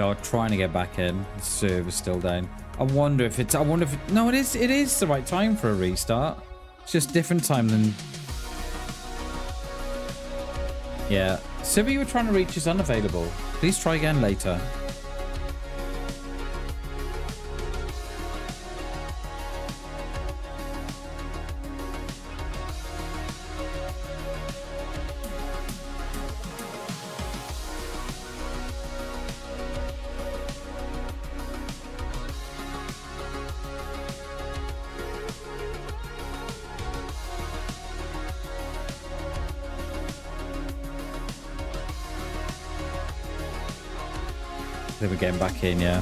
are trying to get back in. The server's still down. I wonder if it's... no, it is the right time for a restart. It's just different time than... Yeah. Server you were trying to reach is unavailable. Please try again later. They were getting back in, yeah.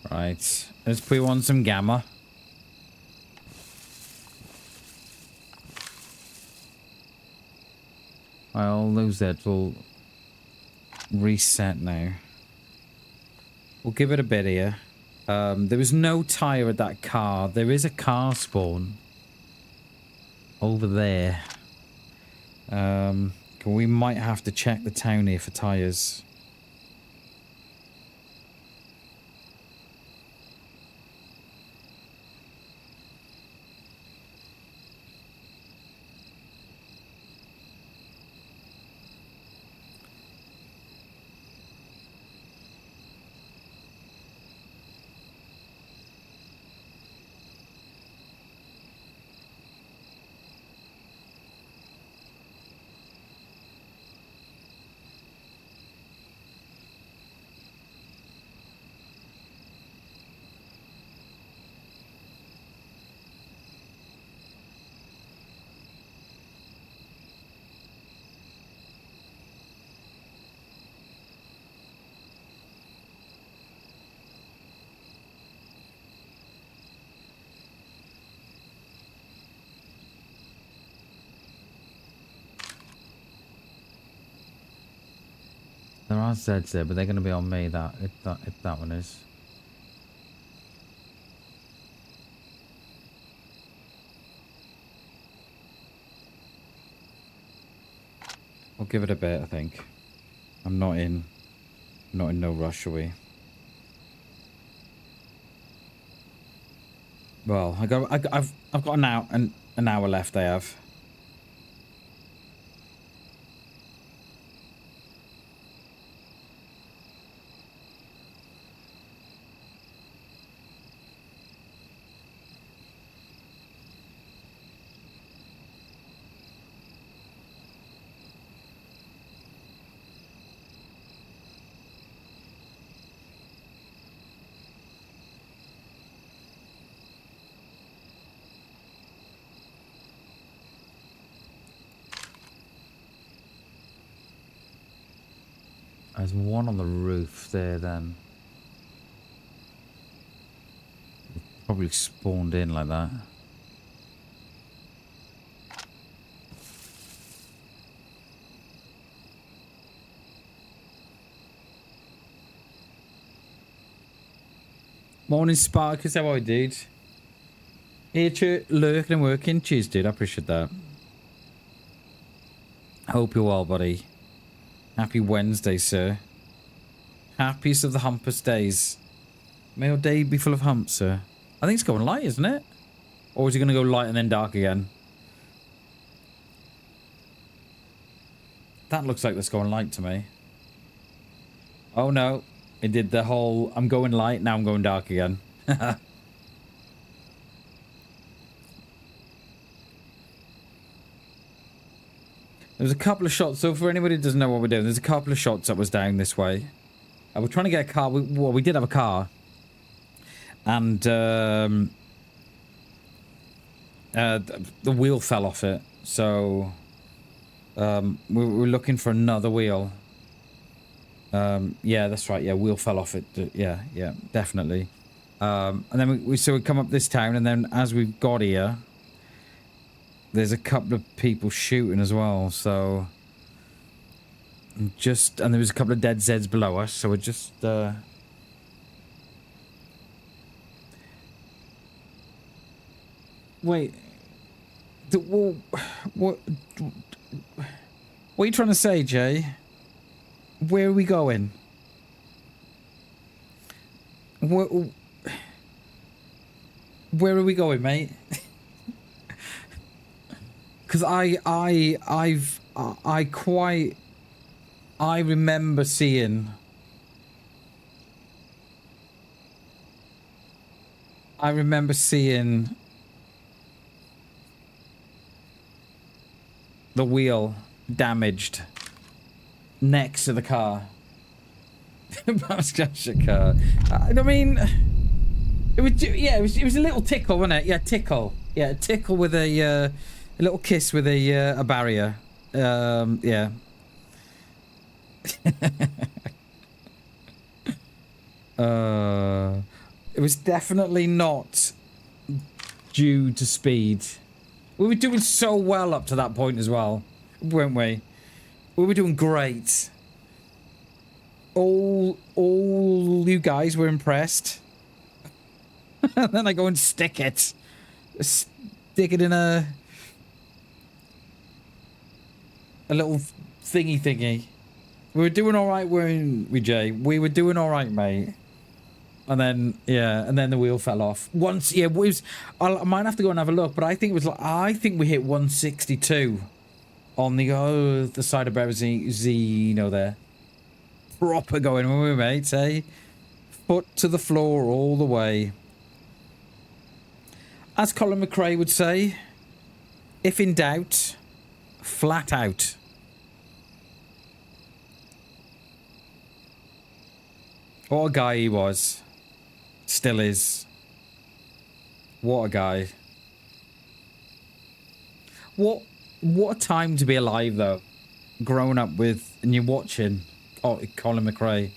Right, let's put on some gamma. I'll lose that. We'll reset now. We'll give it a bit here. There was no tire at that car. There is a car spawn over there. We might have to check the town here for tires. There are Zeds there, but they're going to be on me. If that one is. We'll give it a bit, I think. I'm not in no rush, are we? Well, I've got an hour left. I have. There's one on the roof there then. Probably spawned in like that. Morning Sparkus, how are you, dude? Here, lurking and working. Cheers, dude. I appreciate that. Hope you're well, buddy. Happy Wednesday, sir. Happiest of the humpest days. May your day be full of humps, sir. I think it's going light, isn't it? Or is it going to go light and then dark again? That looks like that's going light to me. Oh no. It did the whole, I'm going light, now I'm going dark again. There's a couple of shots, so for anybody who doesn't know what we're doing, there's a couple of shots that was down this way. We're trying to get a car. Well, we did have a car. And the wheel fell off it. So we were looking for another wheel. Yeah, that's right. Yeah, wheel fell off it. Yeah, definitely. And then we come up this town, and then as we've got here, there's a couple of people shooting as well, so... and there was a couple of dead Zeds below us, so we're just, Wait... What are you trying to say, Jay? Where are we going? Where are we going, mate? Because I remember seeing... the wheel damaged next to the car. car. I mean, it was a little tickle, wasn't it? Yeah, tickle. Yeah, tickle with a little kiss with a barrier. Yeah. It was definitely not due to speed. We were doing so well up to that point as well, weren't we? We were doing great. All you guys were impressed. And then I go and stick it in a little thingy. We were doing all right, weren't we, Jay? We were doing all right, mate. And then, yeah, and then the wheel fell off. Once, yeah, I might have to go and have a look, but I think it was like, I think we hit 162 on the side of Berezino there. Proper going, weren't we, mate, eh? Foot to the floor all the way. As Colin McRae would say, if in doubt, flat out. What a guy he was. Still is. What a guy. What a time to be alive, though. Growing up with, and you're watching Colin McRae.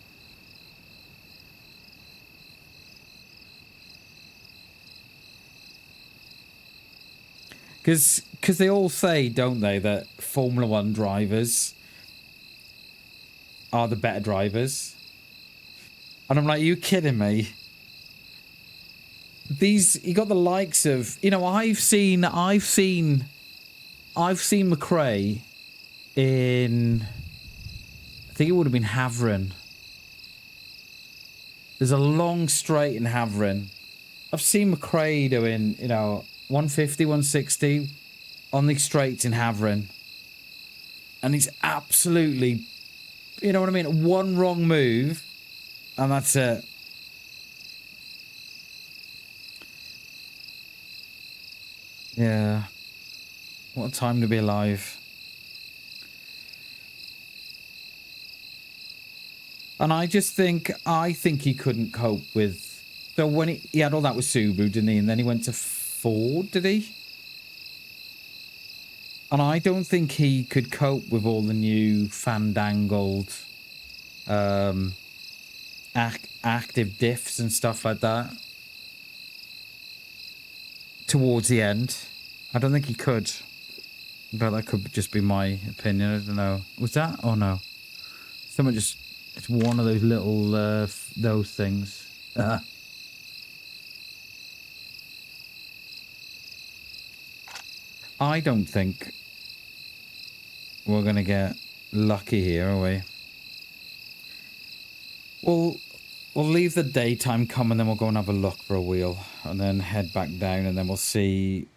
Because they all say, don't they, that Formula 1 drivers are the better drivers. And I'm like, are you kidding me? You got the likes of, you know, I've seen McRae in, I think it would have been Havering. There's a long straight in Havering. I've seen McRae doing, you know, 150, 160 on these straights in Havering. And he's absolutely, you know what I mean? One wrong move, and that's it. Yeah. What a time to be alive. And I think he couldn't cope with... So when he had all that with Subaru, didn't he? And then he went to Ford, did he? And I don't think he could cope with all the new fandangled active diffs and stuff like that. Towards the end. I don't think he could. But that could just be my opinion. I don't know. Was that? Oh no. Someone just... It's one of those little... those things. I don't think we're going to get lucky here, are we? We'll leave the daytime come and then we'll go and have a look for a wheel. And then head back down and then we'll see...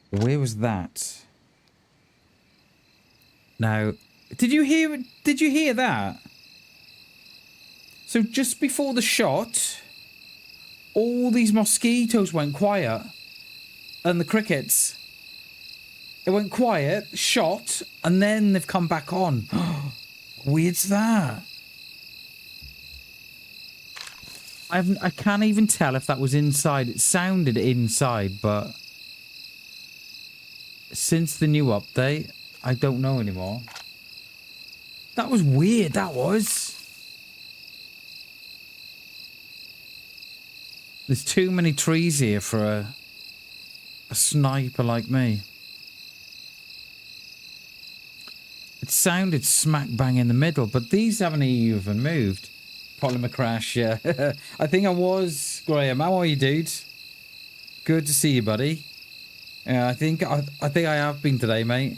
Where was that? Now, did you hear that? So just before the shot, all these mosquitoes went quiet. And the crickets. It went quiet, shot, and then they've come back on. Weird's that? I can't even tell if that was inside. It sounded inside, but... Since the new update, I don't know anymore. That was weird, that was. There's too many trees here for a sniper like me. It sounded smack bang in the middle, but these haven't even moved. Polymer crash, yeah. I think I was. Graham, how are you, dude? Good to see you, buddy. Yeah, I think I have been today, mate.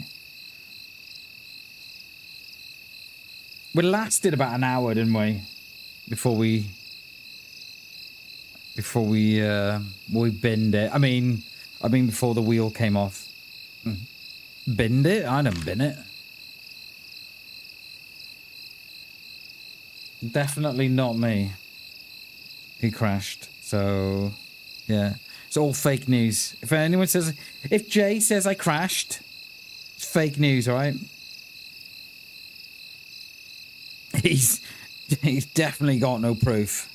We lasted about an hour, didn't we? Before we binned it. I mean before the wheel came off. Binned it? I didn't bin it. Definitely not me. He crashed. So, yeah. It's all fake news. If anyone says... If Jay says I crashed, it's fake news, alright? He's definitely got no proof.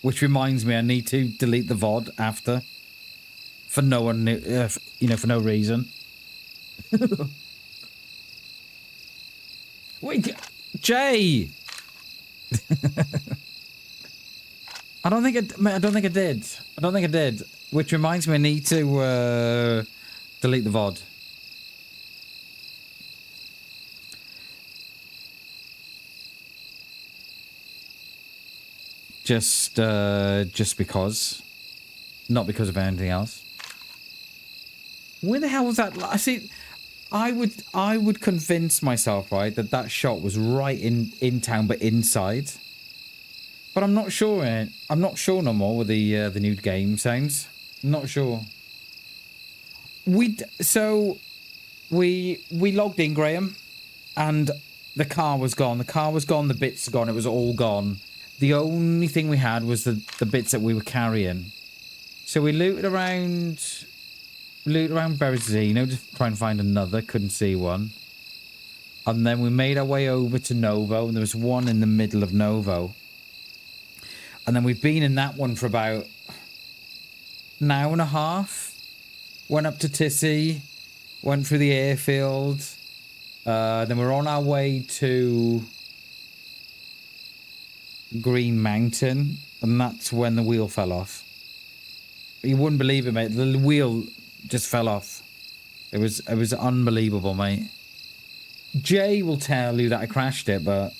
Which reminds me, I need to delete the VOD after. For no one... you know, for no reason. Wait, Jay! I don't think I did. Which reminds me, I need to delete the VOD. Just because. Not because of anything else. Where the hell was that? I see. I would convince myself, right, that shot was right in town, but inside. But I'm not sure. I'm not sure no more with the new game sounds. I'm not sure. We logged in, Graham, and the car was gone. The car was gone. The bits gone. It was all gone. The only thing we had was the bits that we were carrying. So we looted around Berezino to try and find another. Couldn't see one. And then we made our way over to Novo, and there was one in the middle of Novo. And then we've been in that one for about an hour and a half. Went up to Tissy, went through the airfield. Then we're on our way to Green Mountain, and that's when the wheel fell off. You wouldn't believe it, mate. The wheel just fell off. It was unbelievable, mate. Jay will tell you that I crashed it, but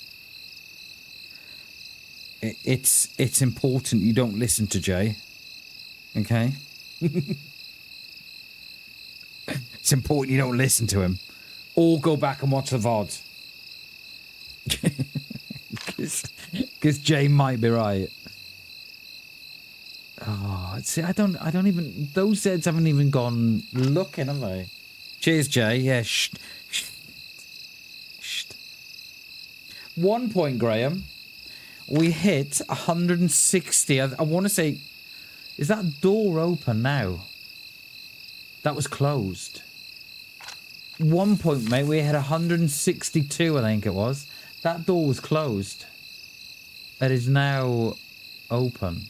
it's important you don't listen to Jay. Okay? It's important you don't listen to him. Or go back and watch the VOD. Because Jay might be right. Oh, see, I don't even... Those Zeds haven't even gone looking, have they? Cheers, Jay. Yeah, shh. 1 point, Graham. We hit 160. I want to say... Is that door open now? That was closed. 1 point, mate. We hit 162, I think it was. That door was closed. It is now open.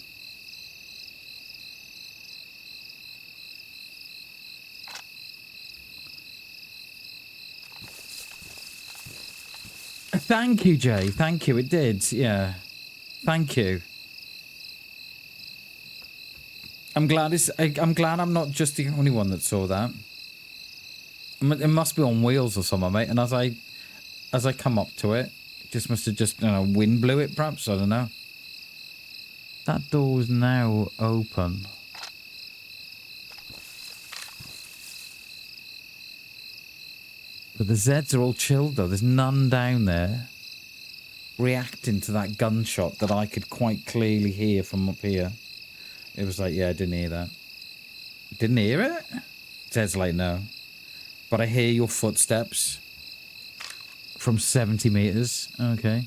Thank you, Jay. Thank you. It did. Yeah. Thank you. I'm glad I'm not just the only one that saw that. It must be on wheels or something, mate. And as I come up to it, it just must have just, wind blew it, perhaps. I don't know. That door is now open. But the Zeds are all chilled, though. There's none down there reacting to that gunshot that I could quite clearly hear from up here. It was like, yeah, I didn't hear that. Didn't hear it? Zed's like, no. But I hear your footsteps from 70 meters. Okay.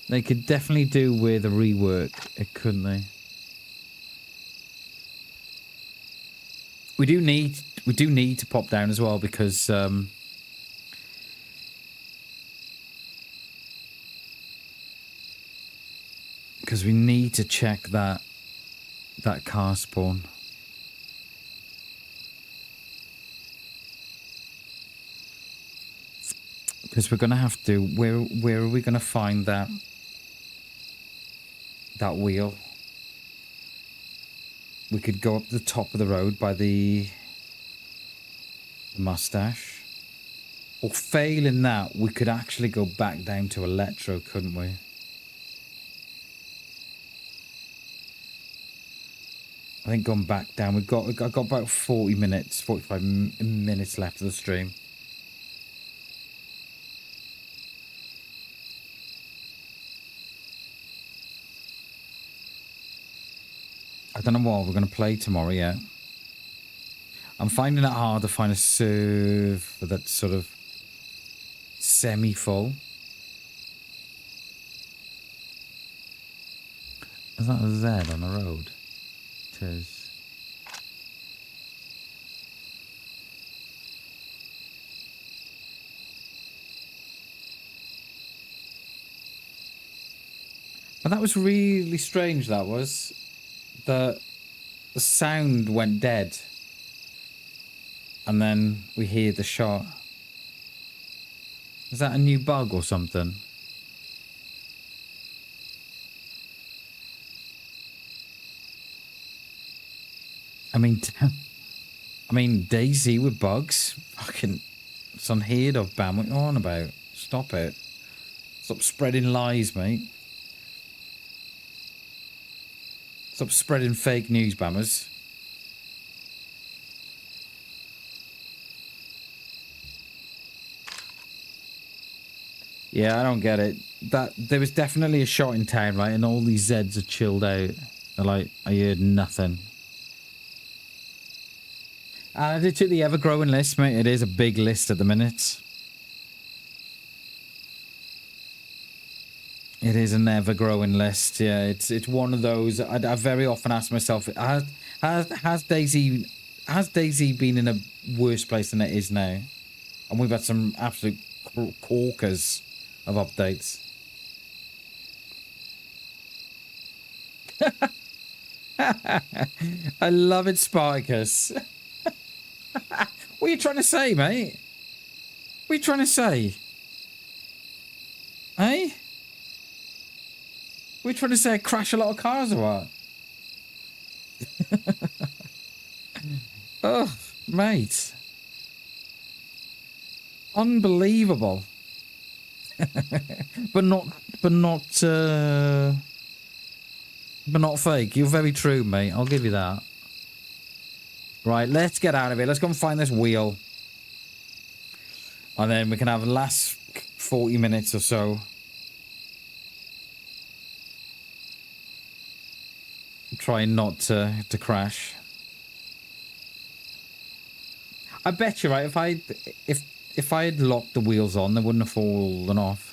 They could definitely do with a rework, couldn't they? We do need to pop down as well because we need to check that car spawn. Because we're gonna have to. Where are we gonna find that wheel? We could go up the top of the road by the mustache. Or failing that, we could actually go back down to Electro, couldn't we? I think going back down, I've got about 45 minutes left of the stream. I don't know what we're going to play tomorrow yet. I'm finding it hard to find a serve that's sort of semi-full. Is that a Z on the road? It is. But that was really strange, that was. The sound went dead. And then we hear the shot. Is that a new bug or something? I mean, DayZ with bugs? Fucking, it's unheard of, Bam. What are you on about? Stop it. Stop spreading lies, mate. Stop spreading fake news, Bammers. Yeah, I don't get it. There was definitely a shot in town, right? And all these Zeds are chilled out. They're like, I heard nothing. Added to the ever-growing list, mate. It is a big list at the minute. It is an ever-growing list. Yeah, it's one of those. I very often ask myself, has DayZ been in a worse place than it is now? And we've had some absolute corkers of updates. I love it, Spartacus. What are you trying to say, mate? What are you trying to say? Eh? We're trying to say I crash a lot of cars or what? Oh, mate. Unbelievable. but not fake. You're very true, mate. I'll give you that. Right, let's get out of here. Let's go and find this wheel. And then we can have the last 40 minutes or so. Trying not to crash. I bet you, right, if I had locked the wheels on, they wouldn't have fallen off.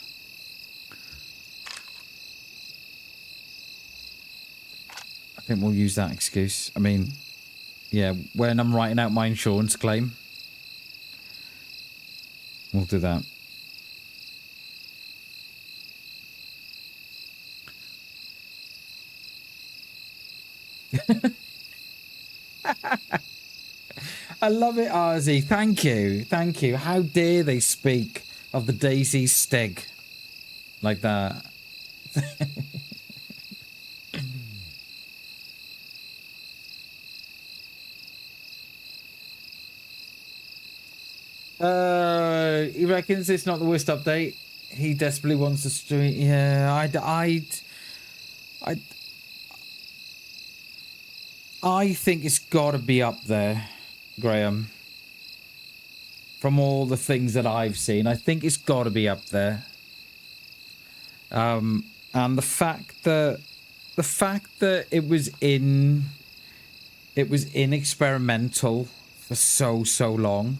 I think we'll use that excuse. I mean, yeah, when I'm writing out my insurance claim, we'll do that. I love it, Arzi. Thank you. Thank you. How dare they speak of the DayZ Stig like that? He reckons it's not the worst update. He desperately wants to stream. Yeah, I think it's got to be up there, Graham. From all the things that I've seen, I think it's got to be up there. And the fact that it was in experimental for so long.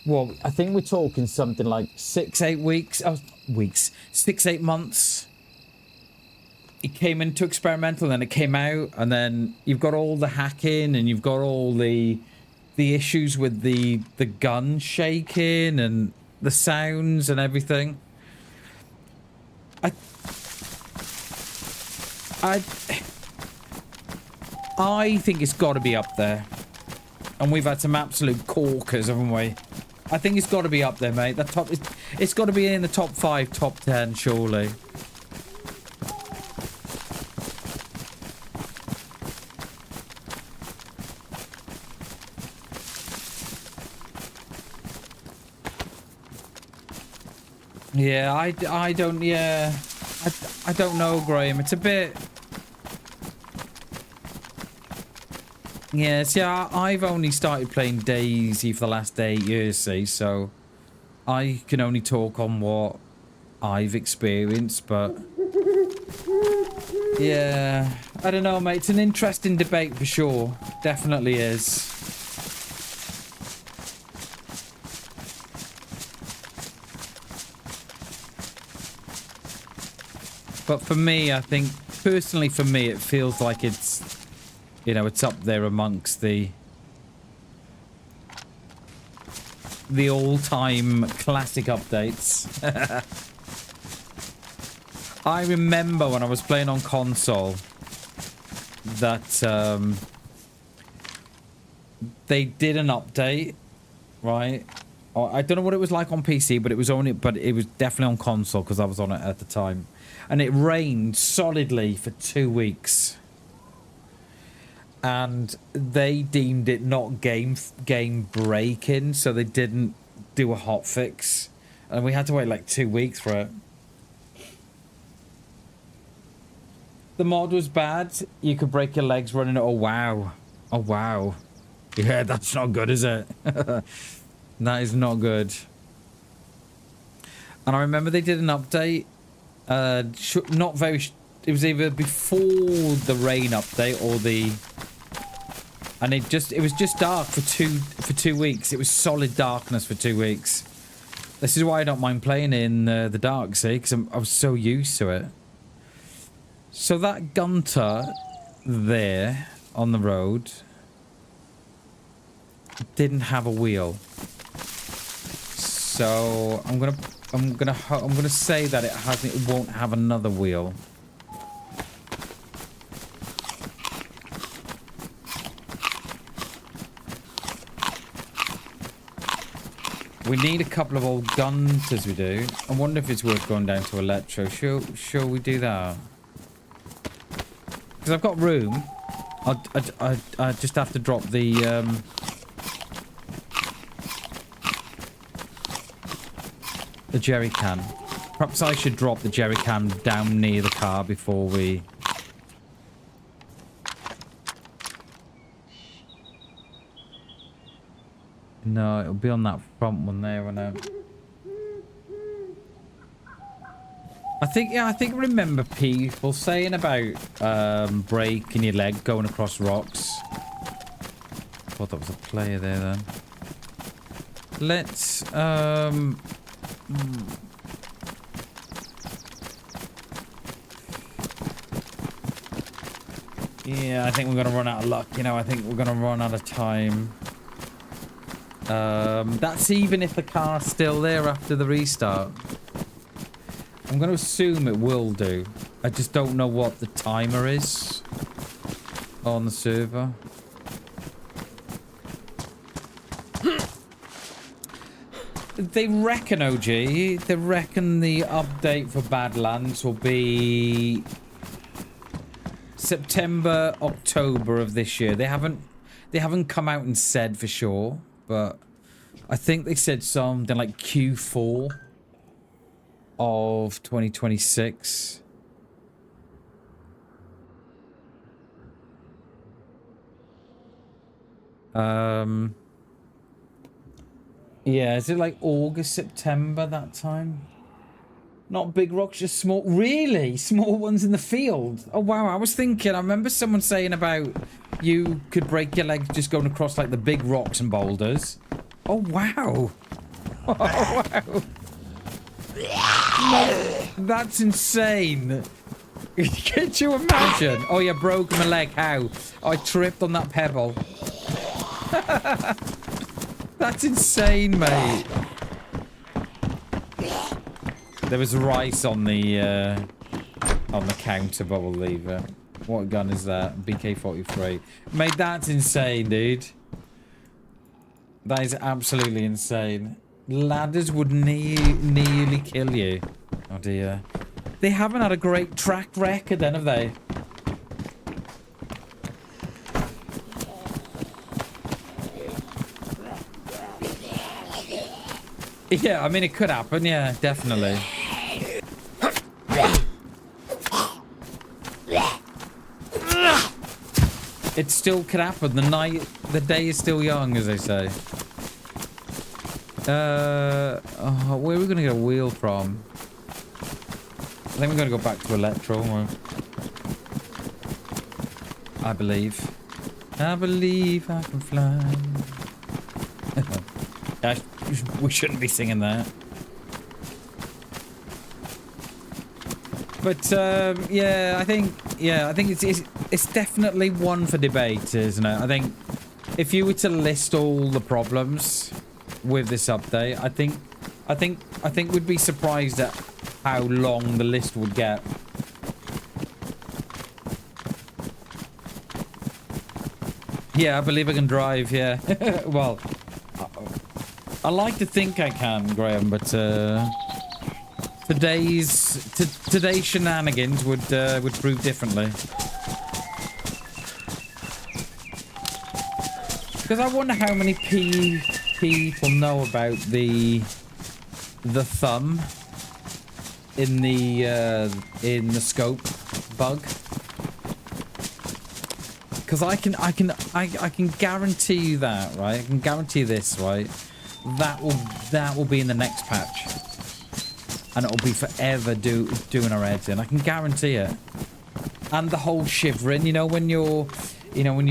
Well, I think we're talking something like 6-8 weeks. 6-8 months. It came into experimental, then it came out, and then you've got all the hacking, and you've got all the issues with the gun shaking and the sounds and everything. I think it's got to be up there, and we've had some absolute corkers, haven't we? I think it's got to be up there, mate. It's got to be in the top 5, top 10, surely. Yeah, I don't, yeah. I don't know, Graham. It's a bit... Yeah, see, I've only started playing DayZ for the last 8 years, see, so I can only talk on what I've experienced, but... Yeah, I don't know, mate. It's an interesting debate for sure. Definitely is. But for me, I think, personally for me, it feels like it's, you know, it's up there amongst the all-time classic updates. I remember when I was playing on console that they did an update, right? I don't know what it was like on PC, but it was definitely on console because I was on it at the time. And it rained solidly for 2 weeks. And they deemed it not game breaking, so they didn't do a hotfix. And we had to wait like 2 weeks for it. The mod was bad. You could break your legs running it. Oh, wow. Oh, wow. Yeah, that's not good, is it? That is not good. And I remember they did an update. Not very... It was either before the rain update or the... And it was just dark for two weeks. It was solid darkness for 2 weeks. This is why I don't mind playing in the dark, see? Because I was so used to it. So that Gunter there on the road didn't have a wheel. So I'm gonna say that it won't have another wheel. We need a couple of old Gunters, we do. I wonder if it's worth going down to Electro. Shall we do that? Because I've got room. I just have to drop the jerry can. Perhaps I should drop the jerry can down near the car before we... No, it'll be on that front one there, I know. I think I remember people saying about breaking your leg going across rocks. Thought that was a player there then. Let's yeah, I think we're gonna run out of luck, you know. I think we're gonna run out of time. That's even if the car's still there after the restart. I'm going to assume it will do. I just don't know what the timer is on the server. They reckon, OG, they reckon the update for Badlands will be September, October of this year. They haven't come out and said for sure, but I think they said something like Q4 of 2026. Yeah, is it like August, September, that time? Not big rocks, just small. Really? Small ones in the field? Oh, wow. I was thinking, I remember someone saying about you could break your legs just going across like the big rocks and boulders. Oh, wow. Oh, wow. No, that's insane. Could you imagine? Oh, you broke my leg. How? I tripped on that pebble. That's insane, mate. There was rice on the counter, but we'll leave it. What gun is that? BK-43. Mate, that's insane, dude. That is absolutely insane. Ladders would nearly kill you. Oh dear. They haven't had a great track record then, have they? Yeah, I mean, it could happen. Yeah, definitely. It still could happen. The day is still young, as they say. Where are we going to get a wheel from? I think we're going to go back to Electro. I believe. I believe I can fly. We shouldn't be singing that. But yeah, I think it's definitely one for debate, isn't it? I think if you were to list all the problems with this update, I think we'd be surprised at how long the list would get. Yeah, I believe I can drive. Yeah. Well, I like to think I can, Graham, but today's shenanigans would prove differently. Because I wonder how many people know about the thumb in the scope bug. Because I can guarantee you that, right? I can guarantee this, right? That will be in the next patch, and it'll be forever doing our heads in. I can guarantee it. And the whole shivering, you know, when you're loading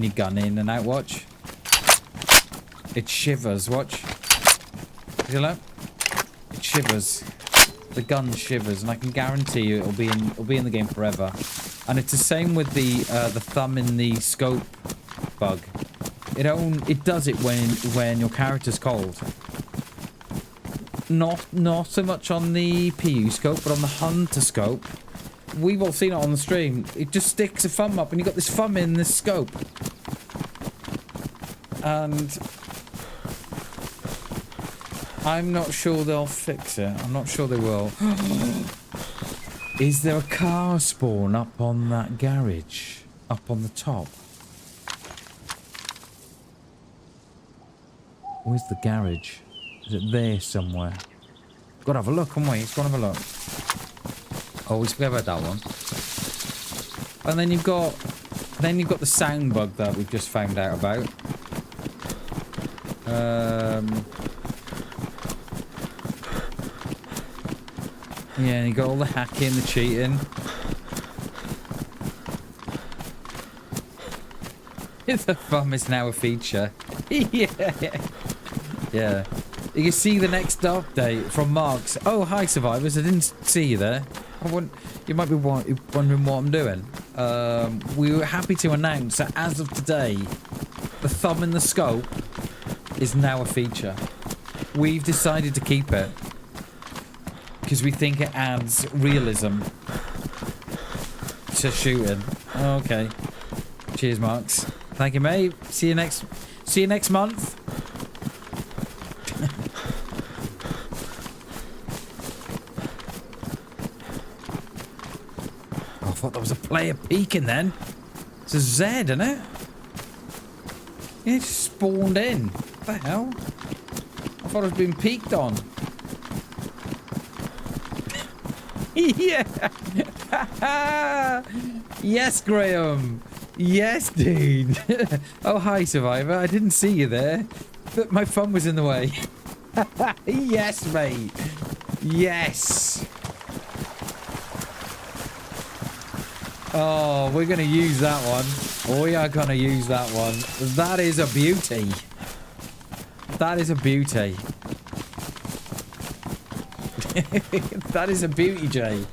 your gun in and out. Watch, it shivers. Watch, you know, it shivers. The gun shivers, and I can guarantee you it'll be in the game forever. And it's the same with the thumb in the scope bug. It does it when your character's cold. Not so much on the PU scope, but on the hunter scope. We've all seen it on the stream. It just sticks a thumb up, and you got this thumb in this scope. And I'm not sure they'll fix it. I'm not sure they will. Is there a car spawn up on that garage? Up on the top? Where's the garage? Is it there somewhere? Gotta have a look, haven't we? Let's go and have a look. Oh, we forgot about that one. And then you've got the sound bug that we've just found out about. Yeah, and you got all the hacking, the cheating. The thumb is now a feature. Yeah. Yeah. You can see the next update from Mark's. Oh, hi, survivors. I didn't see you there. You might be wondering what I'm doing. We were happy to announce that as of today, the thumb in the scope is now a feature. We've decided to keep it because we think it adds realism to shooting. Okay. Cheers, Marks. Thank you, mate. See you next month. Oh, I thought there was a player peeking then. It's a Z, isn't it? Yeah, it just spawned in. What the hell? I thought it was being peeked on. Yeah. Yes, Graham. Yes, dude. Oh, hi, survivor. I didn't see you there, but my phone was in the way. Yes, mate. Yes. Oh, we're going to use that one. We are going to use that one. That is a beauty. That is a beauty. That is a beauty, Jay.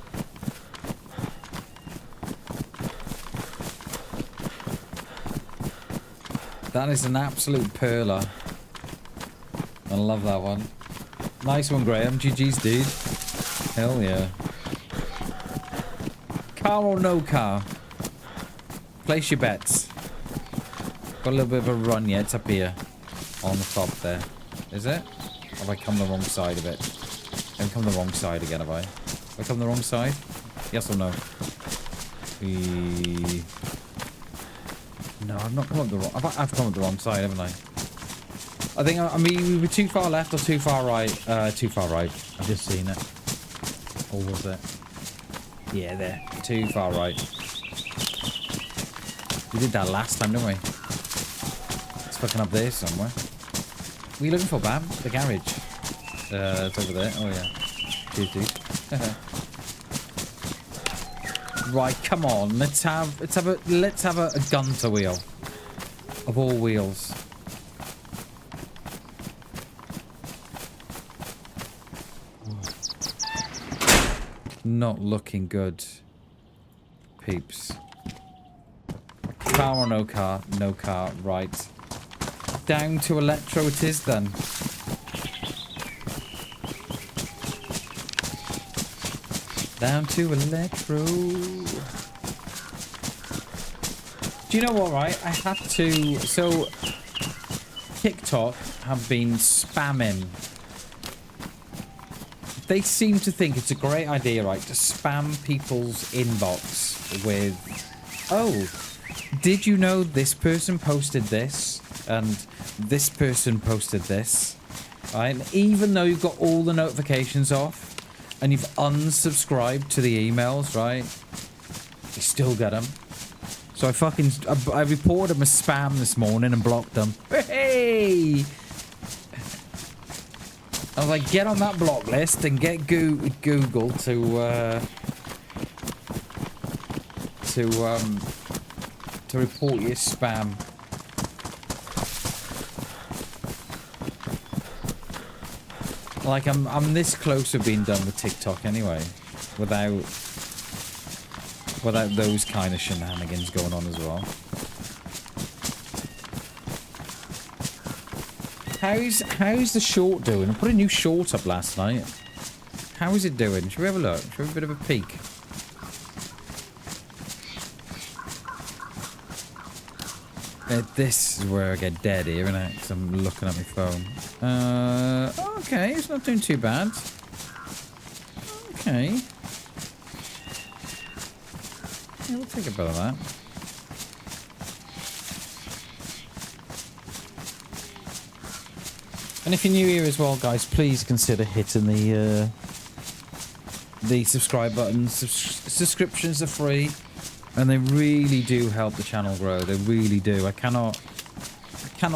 That is an absolute perler. I love that one. Nice one, Graham. GG's, dude. Hell yeah. Car or no car? Place your bets. Got a little bit of a run yet. It's up here. On the top there. Is it? Or have I come the wrong side of it? I've come the wrong side again, have I? Have I come the wrong side? Yes or no? No, I've not come up the wrong... I've come up the wrong side, haven't I? I think, I mean, we were too far left or too far right. Too far right. I've just seen it. Or was it? Yeah, there. Too far right. We did that last time, didn't we? It's fucking up there somewhere. What are you looking for, Bam? The garage. It's over there. Oh, yeah. Cheers, dude. Right, come on. Let's have a gunter wheel. Of all wheels. Not looking good. Peeps. Car or no car? No car. Right. Down to electro it is then. Down to electro. Do you know what, right? I have to... So, TikTok have been spamming. They seem to think it's a great idea, right, to spam people's inbox with, oh, did you know this person posted this? And this person posted this, right? And even though you've got all the notifications off, and you've unsubscribed to the emails, right? You still get them. So I reported them as spam this morning and blocked them. Hey! I was like, get on that block list and get Google to report your spam. Like I'm this close to being done with TikTok anyway, without those kind of shenanigans going on as well. How's the short doing? I put a new short up last night. How is it doing? Should we have a look? Should we have a bit of a peek? This is where I get dead here, isn't it? Because I'm looking at my phone. Okay, it's not doing too bad. Okay. Yeah, we'll take a bit of that. And if you're new here as well, guys, please consider hitting the subscribe button. Subscriptions are free, and they really do help the channel grow. They really do. I cannot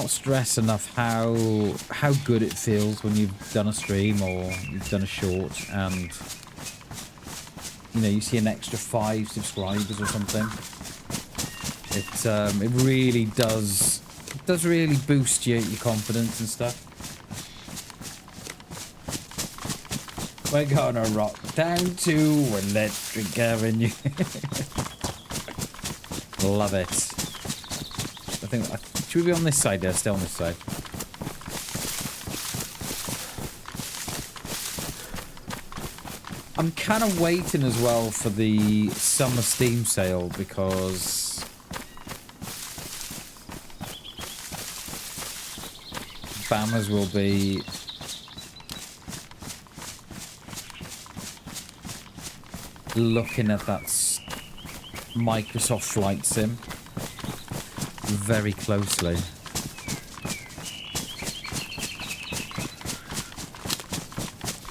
stress enough how good it feels when you've done a stream or you've done a short, and you know, you see an extra 5 subscribers or something. It really does. It does really boost your confidence and stuff. We're gonna rock down to Electric Avenue. Love it. I think. Should we be on this side? Yeah, stay on this side. I'm kind of waiting as well for the summer Steam sale because Bammers will be looking at that Microsoft Flight Sim very closely.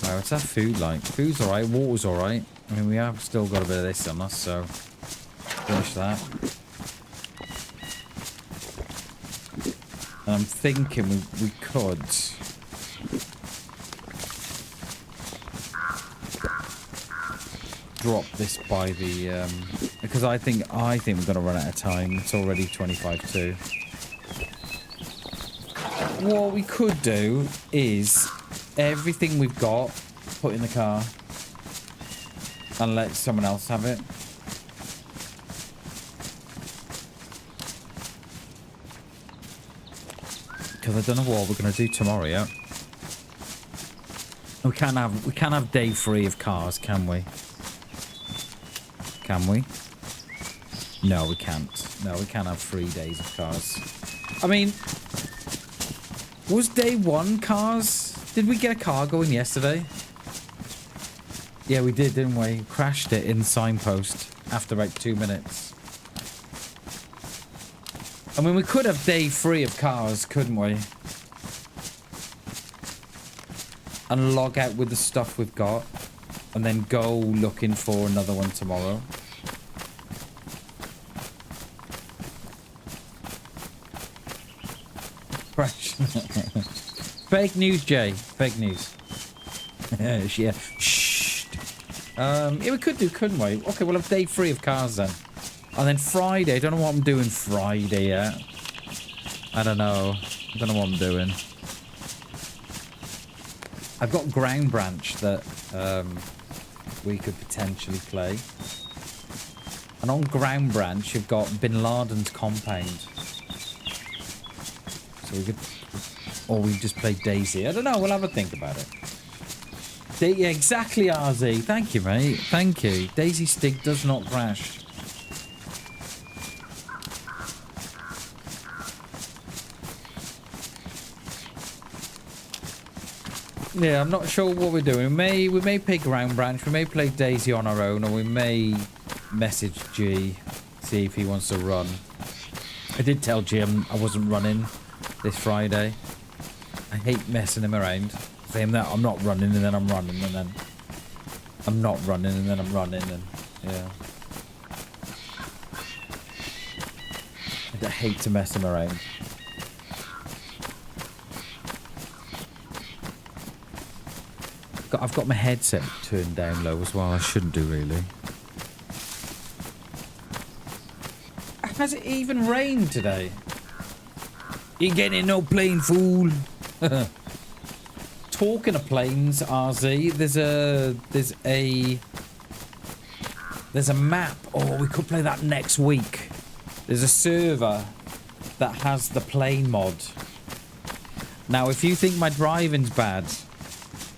Wow, what's our food like? Food's alright, water's alright. I mean, we have still got a bit of this on us, so finish that. And I'm thinking we could drop this by the because I think we're gonna run out of time. It's already 25 to. What we could do is everything we've got put in the car and let someone else have it. Because I don't know what we're gonna do tomorrow yet. We can't have day free of cars, can we? Can we? No, we can't. No, we can't have 3 days of cars. I mean, was day 1 cars? Did we get a car going yesterday? Yeah, we did, didn't we? Crashed it in the signpost after about 2 minutes. I mean, we could have day 3 of cars, couldn't we? And log out with the stuff we've got. And then go looking for another one tomorrow. Crash. Fake news, Jay. Fake news. Yeah. Shh. Yeah, we could do, couldn't we? Okay, we'll have day 3 of cars then. And then Friday. I don't know what I'm doing Friday yet. I don't know. I don't know what I'm doing. I've got Ground Branch that we could potentially play. And on Ground Branch, you've got Bin Laden's compound. So we could... Or we just play DayZ. I don't know, we'll have a think about it. Yeah, exactly, RZ. Thank you, mate. Thank you. DayZ Stick does not crash. Yeah, I'm not sure what we're doing. We may play Ground Branch, we may play DayZ on our own, or we may message G, see if he wants to run. I did tell Jim I wasn't running this Friday. I hate messing him around. Saying that I'm not running and then I'm running and then I'm not running and then I'm running and yeah. I hate to mess him around. I've got my headset turned down low as well. I shouldn't do really. Has it even rained today? You ain't getting no plane, fool. Talking of planes, RZ, there's a map. Oh, we could play that next week. There's a server that has the plane mod. Now, if you think my driving's bad,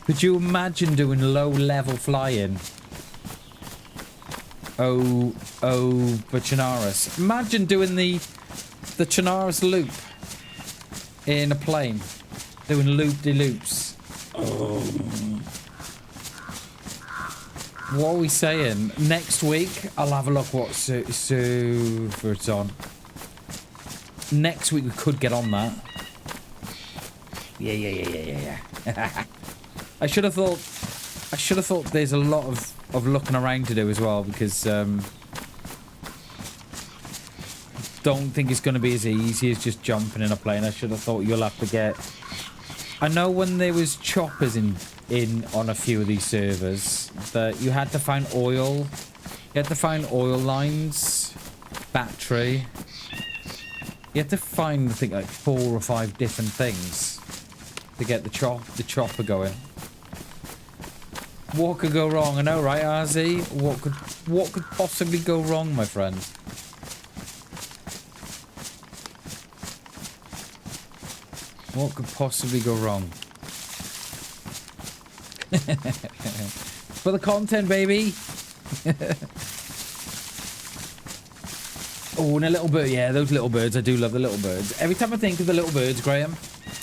could you imagine doing low-level flying? Oh, for Chernarus. Imagine doing the Chernarus loop in a plane. Doing loop-de-loops. Oh. What are we saying? Next week, I'll have a look what server it's on. Next week, we could get on that. Yeah. I should have thought there's a lot of looking around to do as well, because don't think it's going to be as easy as just jumping in a plane. I should have thought you'll have to get... I know when there was choppers in on a few of these servers that you had to find oil. You had to find oil lines, battery. You had to find, I think, like 4 or 5 different things to get the chopper going. What could go wrong? I know, right, RZ? What could possibly go wrong, my friend? What could possibly go wrong? For the content, baby. Oh, and a little bird. Yeah, those little birds. I do love the little birds. Every time I think of the little birds, Graham,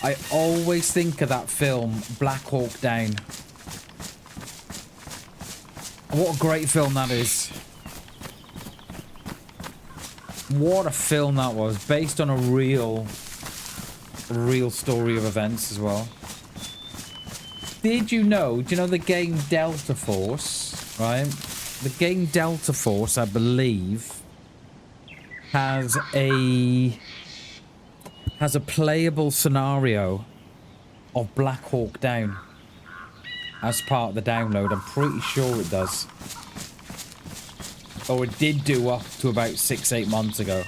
I always think of that film, Black Hawk Down. What a great film that is. What a film that was. Based on a real story of events as well. Do you know the game Delta Force, right? The game Delta Force, I believe, has a playable scenario of Black Hawk Down as part of the download. I'm pretty sure it does. Or it did do up to about 6-8 months ago.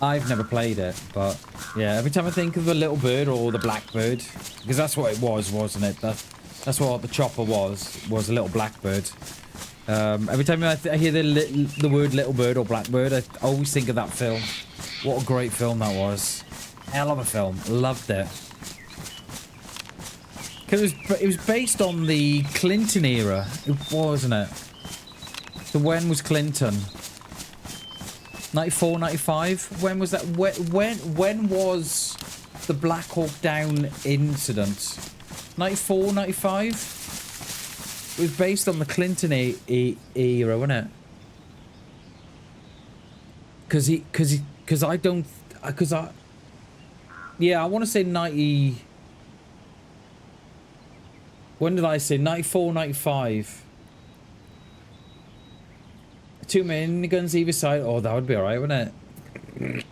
I've never played it, but yeah, every time I think of the little bird or the blackbird, because that's what it was, wasn't it? That's what the chopper was a little blackbird. Every time I hear the word little bird or blackbird, I always think of that film. What a great film that was. Hell of a film. Loved it. Because it was based on the Clinton era, wasn't it? So when was Clinton? 94, 95? When was that? When was the Black Hawk Down incident? 94, 95? It was based on the Clinton era, wasn't it? Yeah, I want to say 90. When did I say 94, 95? 2 miniguns either side. Oh, that would be alright, wouldn't it?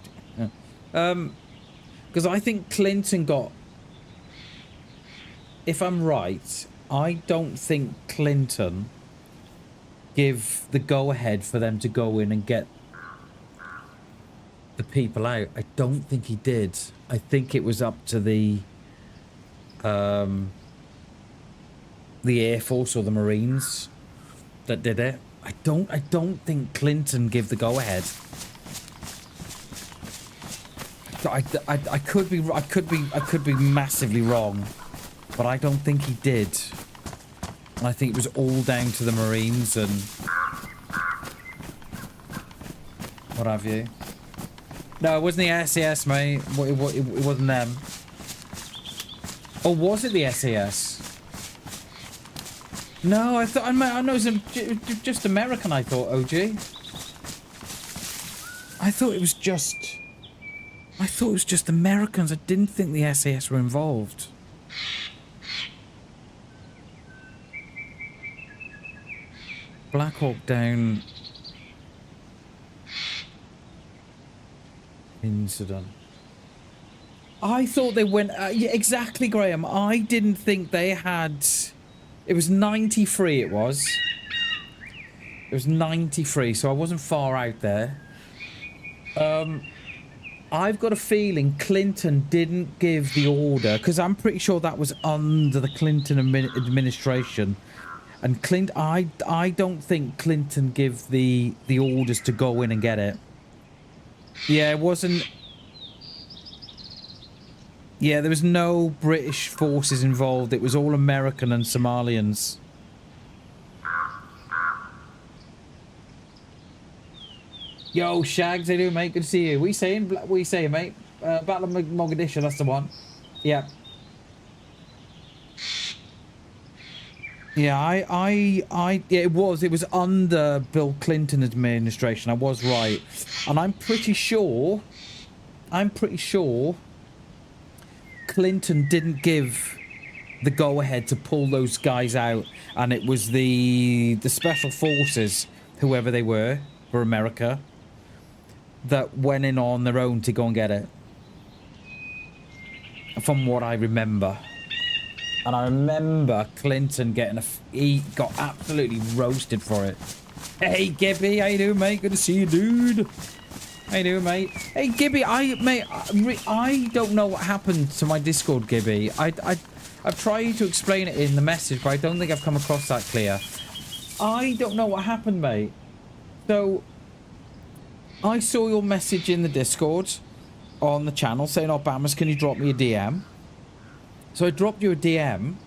Because I think Clinton got... If I'm right, I don't think Clinton give the go-ahead for them to go in and get the people out. I don't think he did. I think it was up to the Air Force or the Marines that did it. I don't think Clinton gave the go-ahead. I could be massively wrong, but I don't think he did. And I think it was all down to the Marines and what have you. No, it wasn't the SAS, mate. It wasn't them. Or was it the SAS? No, I know it was just American, I thought, OG. I thought it was just Americans. I didn't think the SAS were involved. Black Hawk Down incident. I thought they went... yeah, exactly, Graham. I didn't think they had... It was 93, it was. It was 93, so I wasn't far out there. I've got a feeling Clinton didn't give the order, because I'm pretty sure that was under the Clinton administration. And I don't think Clinton gave the orders to go in and get it. Yeah, it wasn't... Yeah, there was no British forces involved. It was all American and Somalians. Yo, Shags, how you doing, mate? Good to see you. What are you saying, mate? Battle of Mogadishu, that's the one. Yeah. Yeah, yeah, it was under Bill Clinton administration. I was right. And I'm pretty sure Clinton didn't give the go-ahead to pull those guys out, and it was the special forces, whoever they were, for America, that went in on their own to go and get it. From what I remember. And I remember Clinton getting he got absolutely roasted for it. Hey Gibby, how you doing, mate? Good to see you, dude. How you doing, mate? Hey Gibby, I don't know what happened to my Discord, Gibby. I've tried to explain it in the message, but I don't think I've come across that clear. I don't know what happened, mate. So I saw your message in the Discord on the channel saying, "Oh, Bammers, can you drop me a DM?" So I dropped you a DM,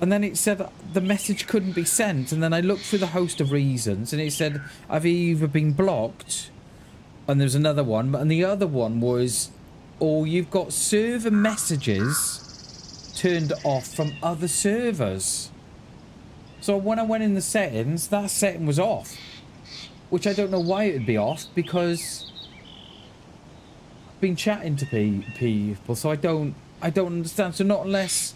and then it said the message couldn't be sent. And then I looked through the host of reasons, and it said I've either been blocked, and there's another one, and the other one was, or you've got server messages turned off from other servers. So when I went in the settings, that setting was off, which I don't know why it would be off, because I've been chatting to people, so I don't understand. So not unless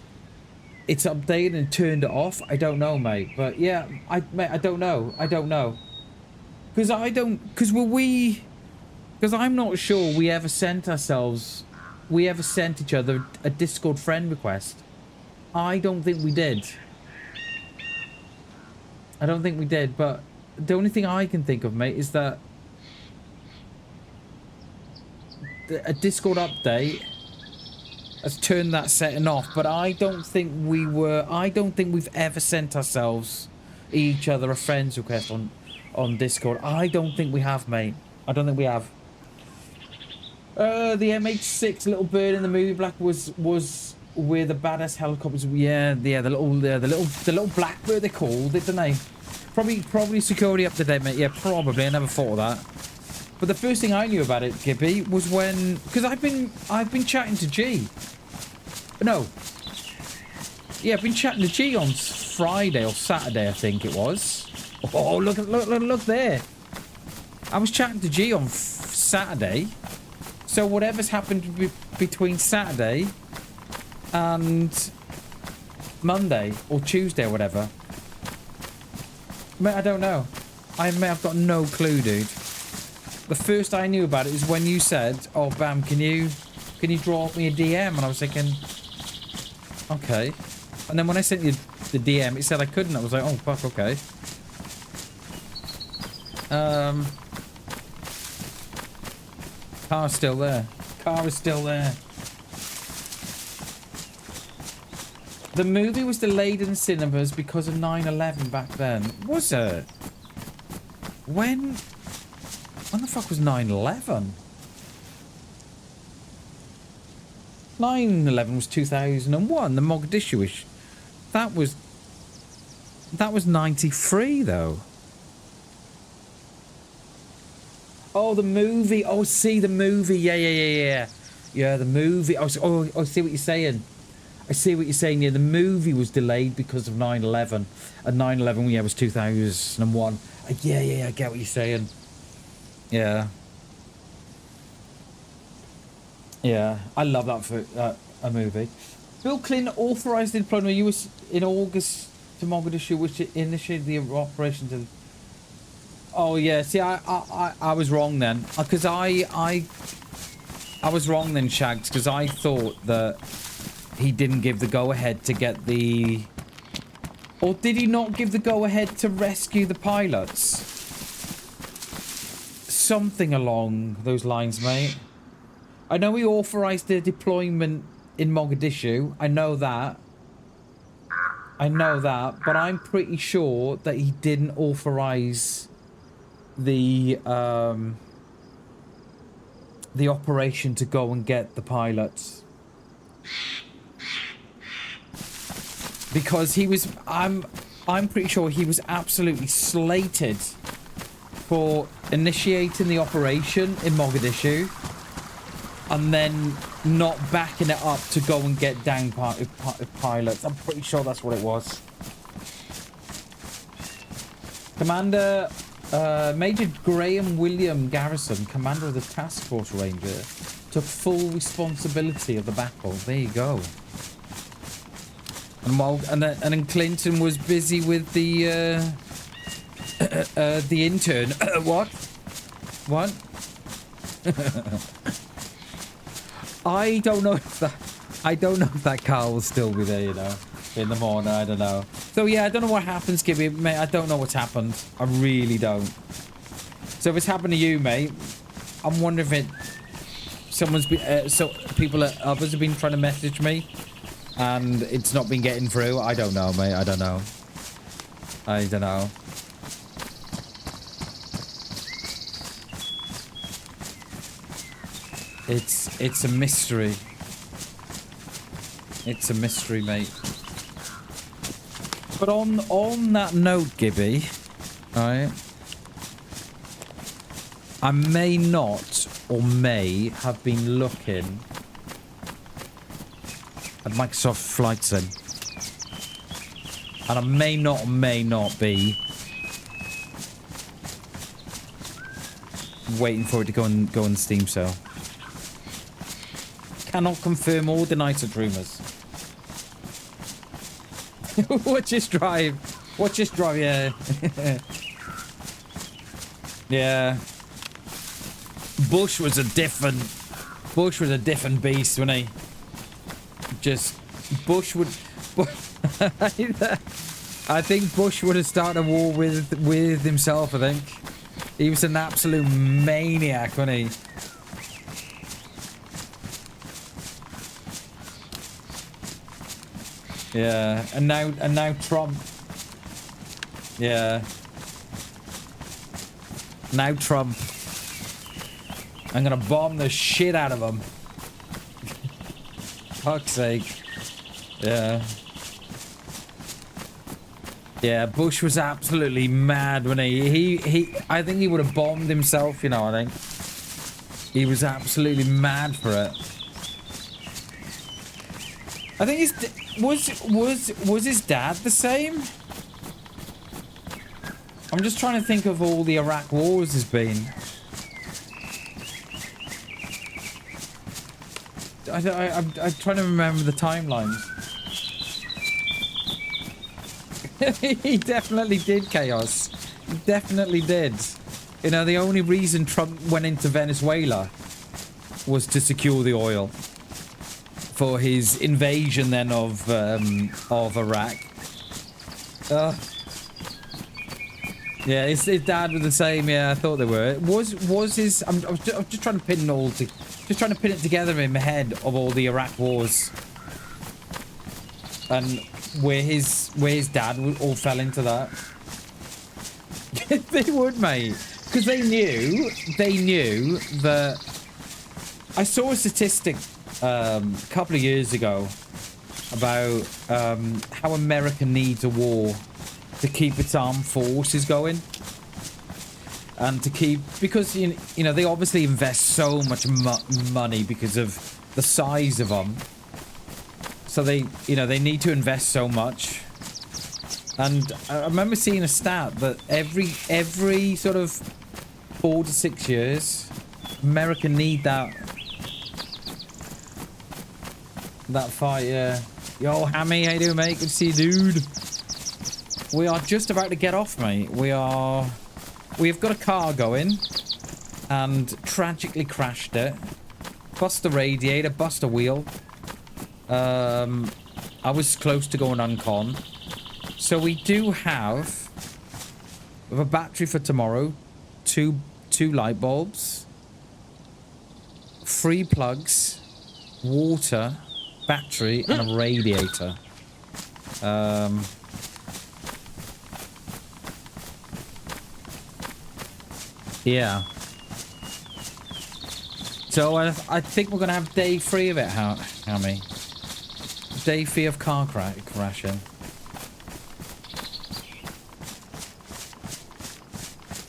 it's updated and turned it off. I don't know, mate. But yeah, mate, I don't know. Because I'm not sure we ever sent each other a Discord friend request. I don't think we did. But the only thing I can think of, mate, is that a Discord update has turned that setting off, but I don't think we've ever sent each other a friends request on Discord. I don't think we have, mate. I don't think we have. The MH6 little bird in the movie Black was where the badass helicopters. Yeah, the little blackbird they called it, didn't they? Probably security up to date, mate. Yeah, probably. I never thought of that. But the first thing I knew about it, Gibby, was when, because I've been chatting to G. No. Yeah, I've been chatting to G on Friday or Saturday, I think it was. Oh, look there. I was chatting to G on Saturday. So whatever's happened between Saturday and Monday or Tuesday or whatever. Mate, I don't know. I've got no clue, dude. The first I knew about it is when you said, "Oh, Bam, can you drop me a DM?" And I was thinking, okay. And then when I sent you the DM, it said I couldn't. I was like, oh, fuck, okay. Car's still there. Car is still there. The movie was delayed in cinemas because of 9/11 back then. Was it? When the fuck was 9/11? 9/11 was 2001. The Mogadishu-ish. That was 93 though. Oh, the movie. Oh, see the movie. Yeah. Yeah, the movie. I see what you're saying. I see what you're saying. Yeah, the movie was delayed because of 9/11. And 9/11, yeah, was 2001. Yeah, I get what you're saying. Yeah. Yeah, I love that for a movie. Bill Clinton authorized the deployment of US in August to Mogadishu, which initiated the operation to... Oh, yeah, see, I was wrong then. Because I was wrong then, Shags, because I thought that he didn't give the go-ahead to get the... Or did he not give the go-ahead to rescue the pilots? Something along those lines, mate. I know he authorized the deployment in Mogadishu. I know that. But I'm pretty sure that he didn't authorize the operation to go and get the pilots. Because he was... I'm pretty sure he was absolutely slated for initiating the operation in Mogadishu and then not backing it up to go and get down pilots. I'm pretty sure that's what it was. Commander, Major Graham William Garrison, commander of the Task Force Ranger, took full responsibility of the battle. There you go. And then Clinton was busy with the intern. What? What? I don't know if that car will still be there, you know, in the morning. I don't know. So yeah, I don't know what happens, Gibby, mate. I don't know what's happened. I really don't. So if it's happened to you, mate, I'm wondering if someone's been, others have been trying to message me, and it's not been getting through. I don't know, mate. I don't know. I don't know. It's a mystery. It's a mystery, mate. But on that note, Gibby, right? I may not or may have been looking at Microsoft Flight Sim. And I may not be waiting for it to go on Steam sale. Cannot confirm or deny such rumours. Watch this drive. Watch this drive, yeah. Yeah. Bush was a different beast, wasn't he? Just Bush would I think Bush would have started a war with himself, I think. He was an absolute maniac, wasn't he? Yeah, and now Trump. Yeah. Now Trump. I'm gonna bomb the shit out of him. Fuck's sake. Yeah. Yeah, Bush was absolutely mad when he I think he would have bombed himself, you know, I think. He was absolutely mad for it. I think was his dad the same? I'm just trying to think of all the Iraq wars has been. I'm trying to remember the timelines. He definitely did, Chaos. He definitely did. You know, the only reason Trump went into Venezuela was to secure the oil for his invasion then of Iraq. Yeah, his dad was the same. Yeah, I thought they were. Was his? I'm just trying to pin it together in my head of all the Iraq wars, and where his dad all fell into that. They would, mate, because they knew that. I saw a statistic a couple of years ago about how America needs a war to keep its armed forces going, and to keep, because you know they obviously invest so much money because of the size of them, so they need to invest so much. And I remember seeing a stat that every sort of 4 to 6 years America need that fight. Yeah. Yo, Hammy, how you doing, mate? Good to see you, dude. We are just about to get off, mate. We've got a car going and tragically crashed it. Bust the radiator, bust a wheel. I was close to going uncon. So we do have a battery for tomorrow, two light bulbs, 3 plugs, water, battery, and a radiator. Yeah. So I think we're gonna have day 3 of it, Hammy. Day 3 of car crashing.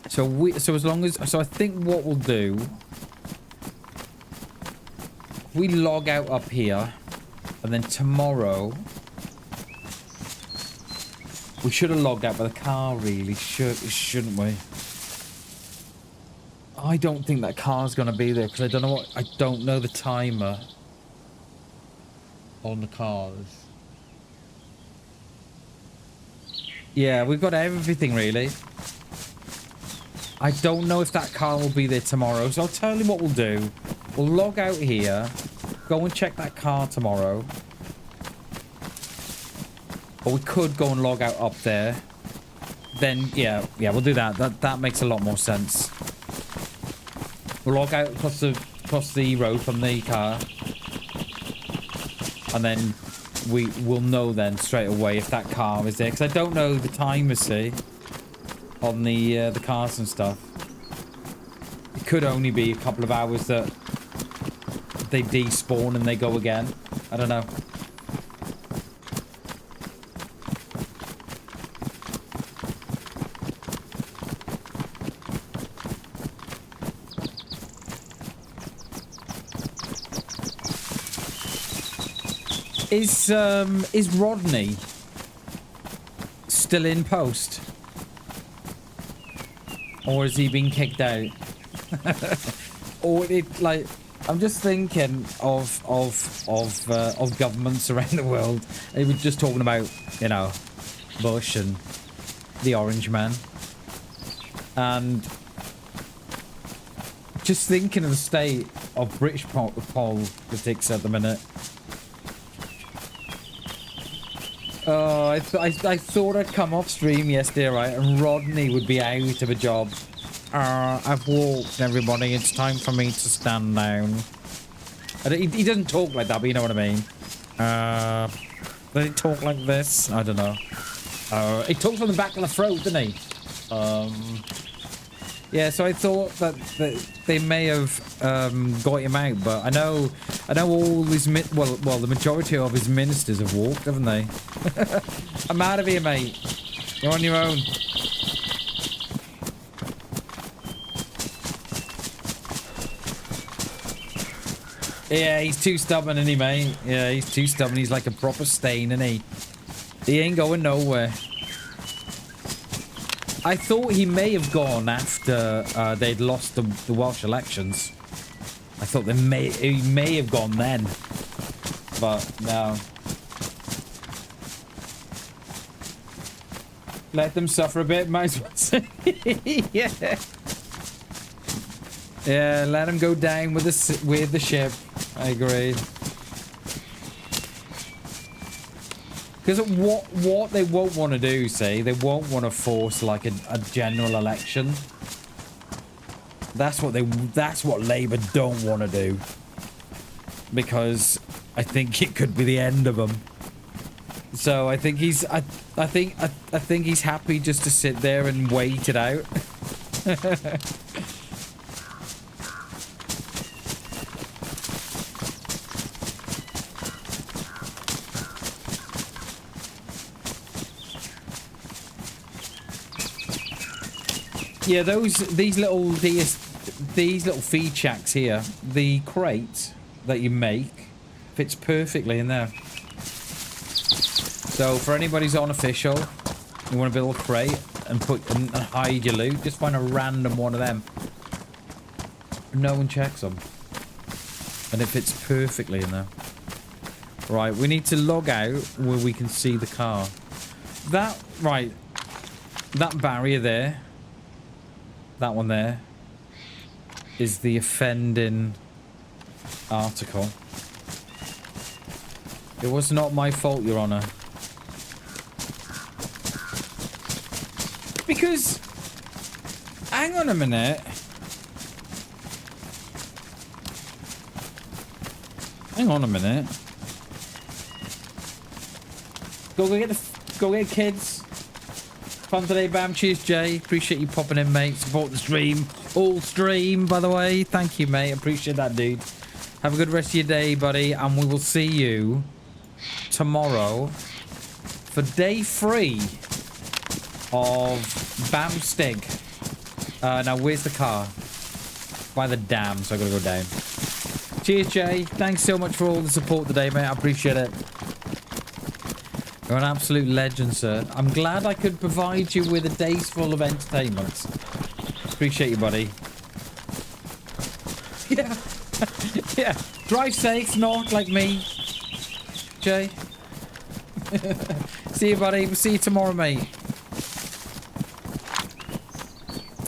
So I think what we'll do, we log out up here, and then tomorrow We should have logged out by the car, really, shouldn't we? I don't think that car's gonna be there because I don't know the timer on the cars. Yeah, we've got everything really. I don't know if that car will be there tomorrow, so I'll tell you what we'll do. We'll log out here, go and check that car tomorrow. Or we could go and log out up there. Then, yeah, we'll do that. That makes a lot more sense. We'll log out across the road from the car. And then we will know then straight away if that car is there. Because I don't know the timer, see, on the cars and stuff. It could only be a couple of hours that they despawn and they go again. I don't know. Is Rodney still in post? Or has he been kicked out? Or it like I'm just thinking of governments around the world. They were just talking about, you know, Bush and the Orange Man. And just thinking of the state of British politics at the minute. Oh, I thought I'd come off stream yesterday, right, and Rodney would be out of a job. I've walked, everybody. It's time for me to stand down. He doesn't talk like that, but you know what I mean. Does he talk like this? I don't know. He talks from the back of the throat, doesn't he? Yeah, so I thought that they may have got him out, but I know all his well, the majority of his ministers have walked, haven't they? I'm out of here, mate. You're on your own. Yeah, he's too stubborn, isn't he, mate? Yeah, he's too stubborn. He's like a proper stain, isn't he? He ain't going nowhere. I thought he may have gone after they'd lost the Welsh elections. I thought he may have gone then, but no. Let them suffer a bit, might as well say. Yeah. Yeah, let him go down with the ship. I agree. Because what they won't want to do, see, they won't want to force like a general election. That's what Labour don't want to do. Because I think it could be the end of them. So I think he's I think he's happy just to sit there and wait it out. Yeah, these little feed shacks here, the crate that you make fits perfectly in there. So for anybody who's unofficial, you want to build a crate and hide your loot, just find a random one of them. No one checks them, and it fits perfectly in there. Right, we need to log out where we can see the car. That barrier there. That one there is the offending article. It was not my fault, Your Honor. Because, hang on a minute. Hang on a minute. Go get kids. Fun today, Bam. Cheers, Jay. Appreciate you popping in, mate. Support the stream. All stream, by the way. Thank you, mate. Appreciate that, dude. Have a good rest of your day, buddy. And we will see you tomorrow for day 3 of Bam Stig. Now, where's the car? By the dam, so I gotta go down. Cheers, Jay. Thanks so much for all the support today, mate. I appreciate it. You're an absolute legend, sir. I'm glad I could provide you with a day's full of entertainment. Appreciate you, buddy. Yeah. Yeah. Drive safe, not like me. Jay. See you, buddy. We'll see you tomorrow, mate.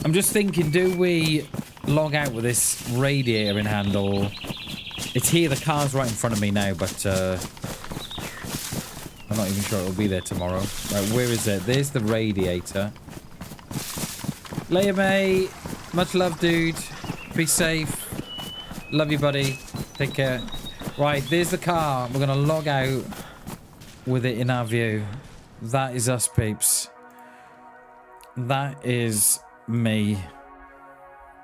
I'm just thinking, do we log out with this radiator in hand, or... It's here, the car's right in front of me now, but I'm not even sure it'll be there tomorrow. Right, where is it? There's the radiator. Later, mate. Much love, dude. Be safe. Love you, buddy. Take care. Right, there's the car. We're going to log out with it in our view. That is us, peeps. That is me.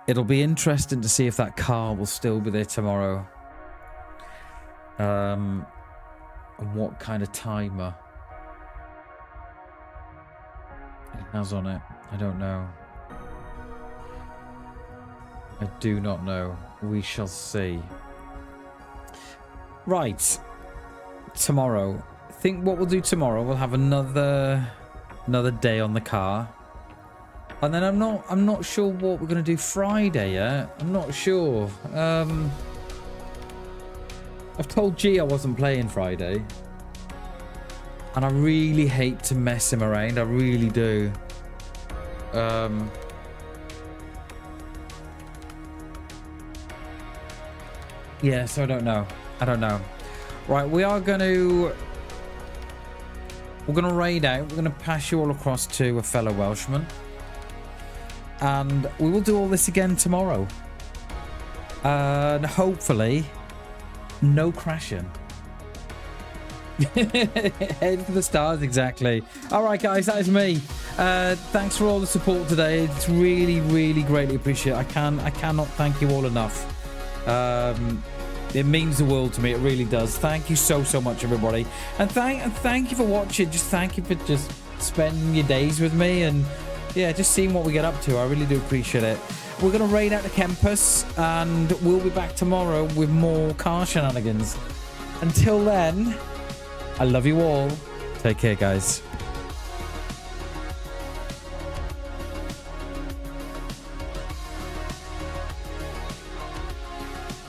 It'll be interesting to see if that car will still be there tomorrow. And what kind of timer it has on it. I don't know. I do not know. We shall see. Right. Tomorrow. I think what we'll do tomorrow, we'll have another day on the car. And then I'm not sure what we're gonna do Friday yet. I'm not sure. I've told G I wasn't playing Friday. And I really hate to mess him around. I really do. Yeah, so I don't know. I don't know. Right, we're gonna raid out. We're gonna pass you all across to a fellow Welshman. And we will do all this again tomorrow. And hopefully, no crashing. Head for the stars, exactly. All right, guys, that is me. Thanks for all the support today. It's really, really greatly appreciated. I cannot thank you all enough. It means the world to me. It really does. Thank you so much, everybody. And thank you for watching. Just thank you for just spending your days with me and yeah, just seeing what we get up to. I really do appreciate it. We're going to raid out the campus and we'll be back tomorrow with more car shenanigans. Until then, I love you all. Take care, guys.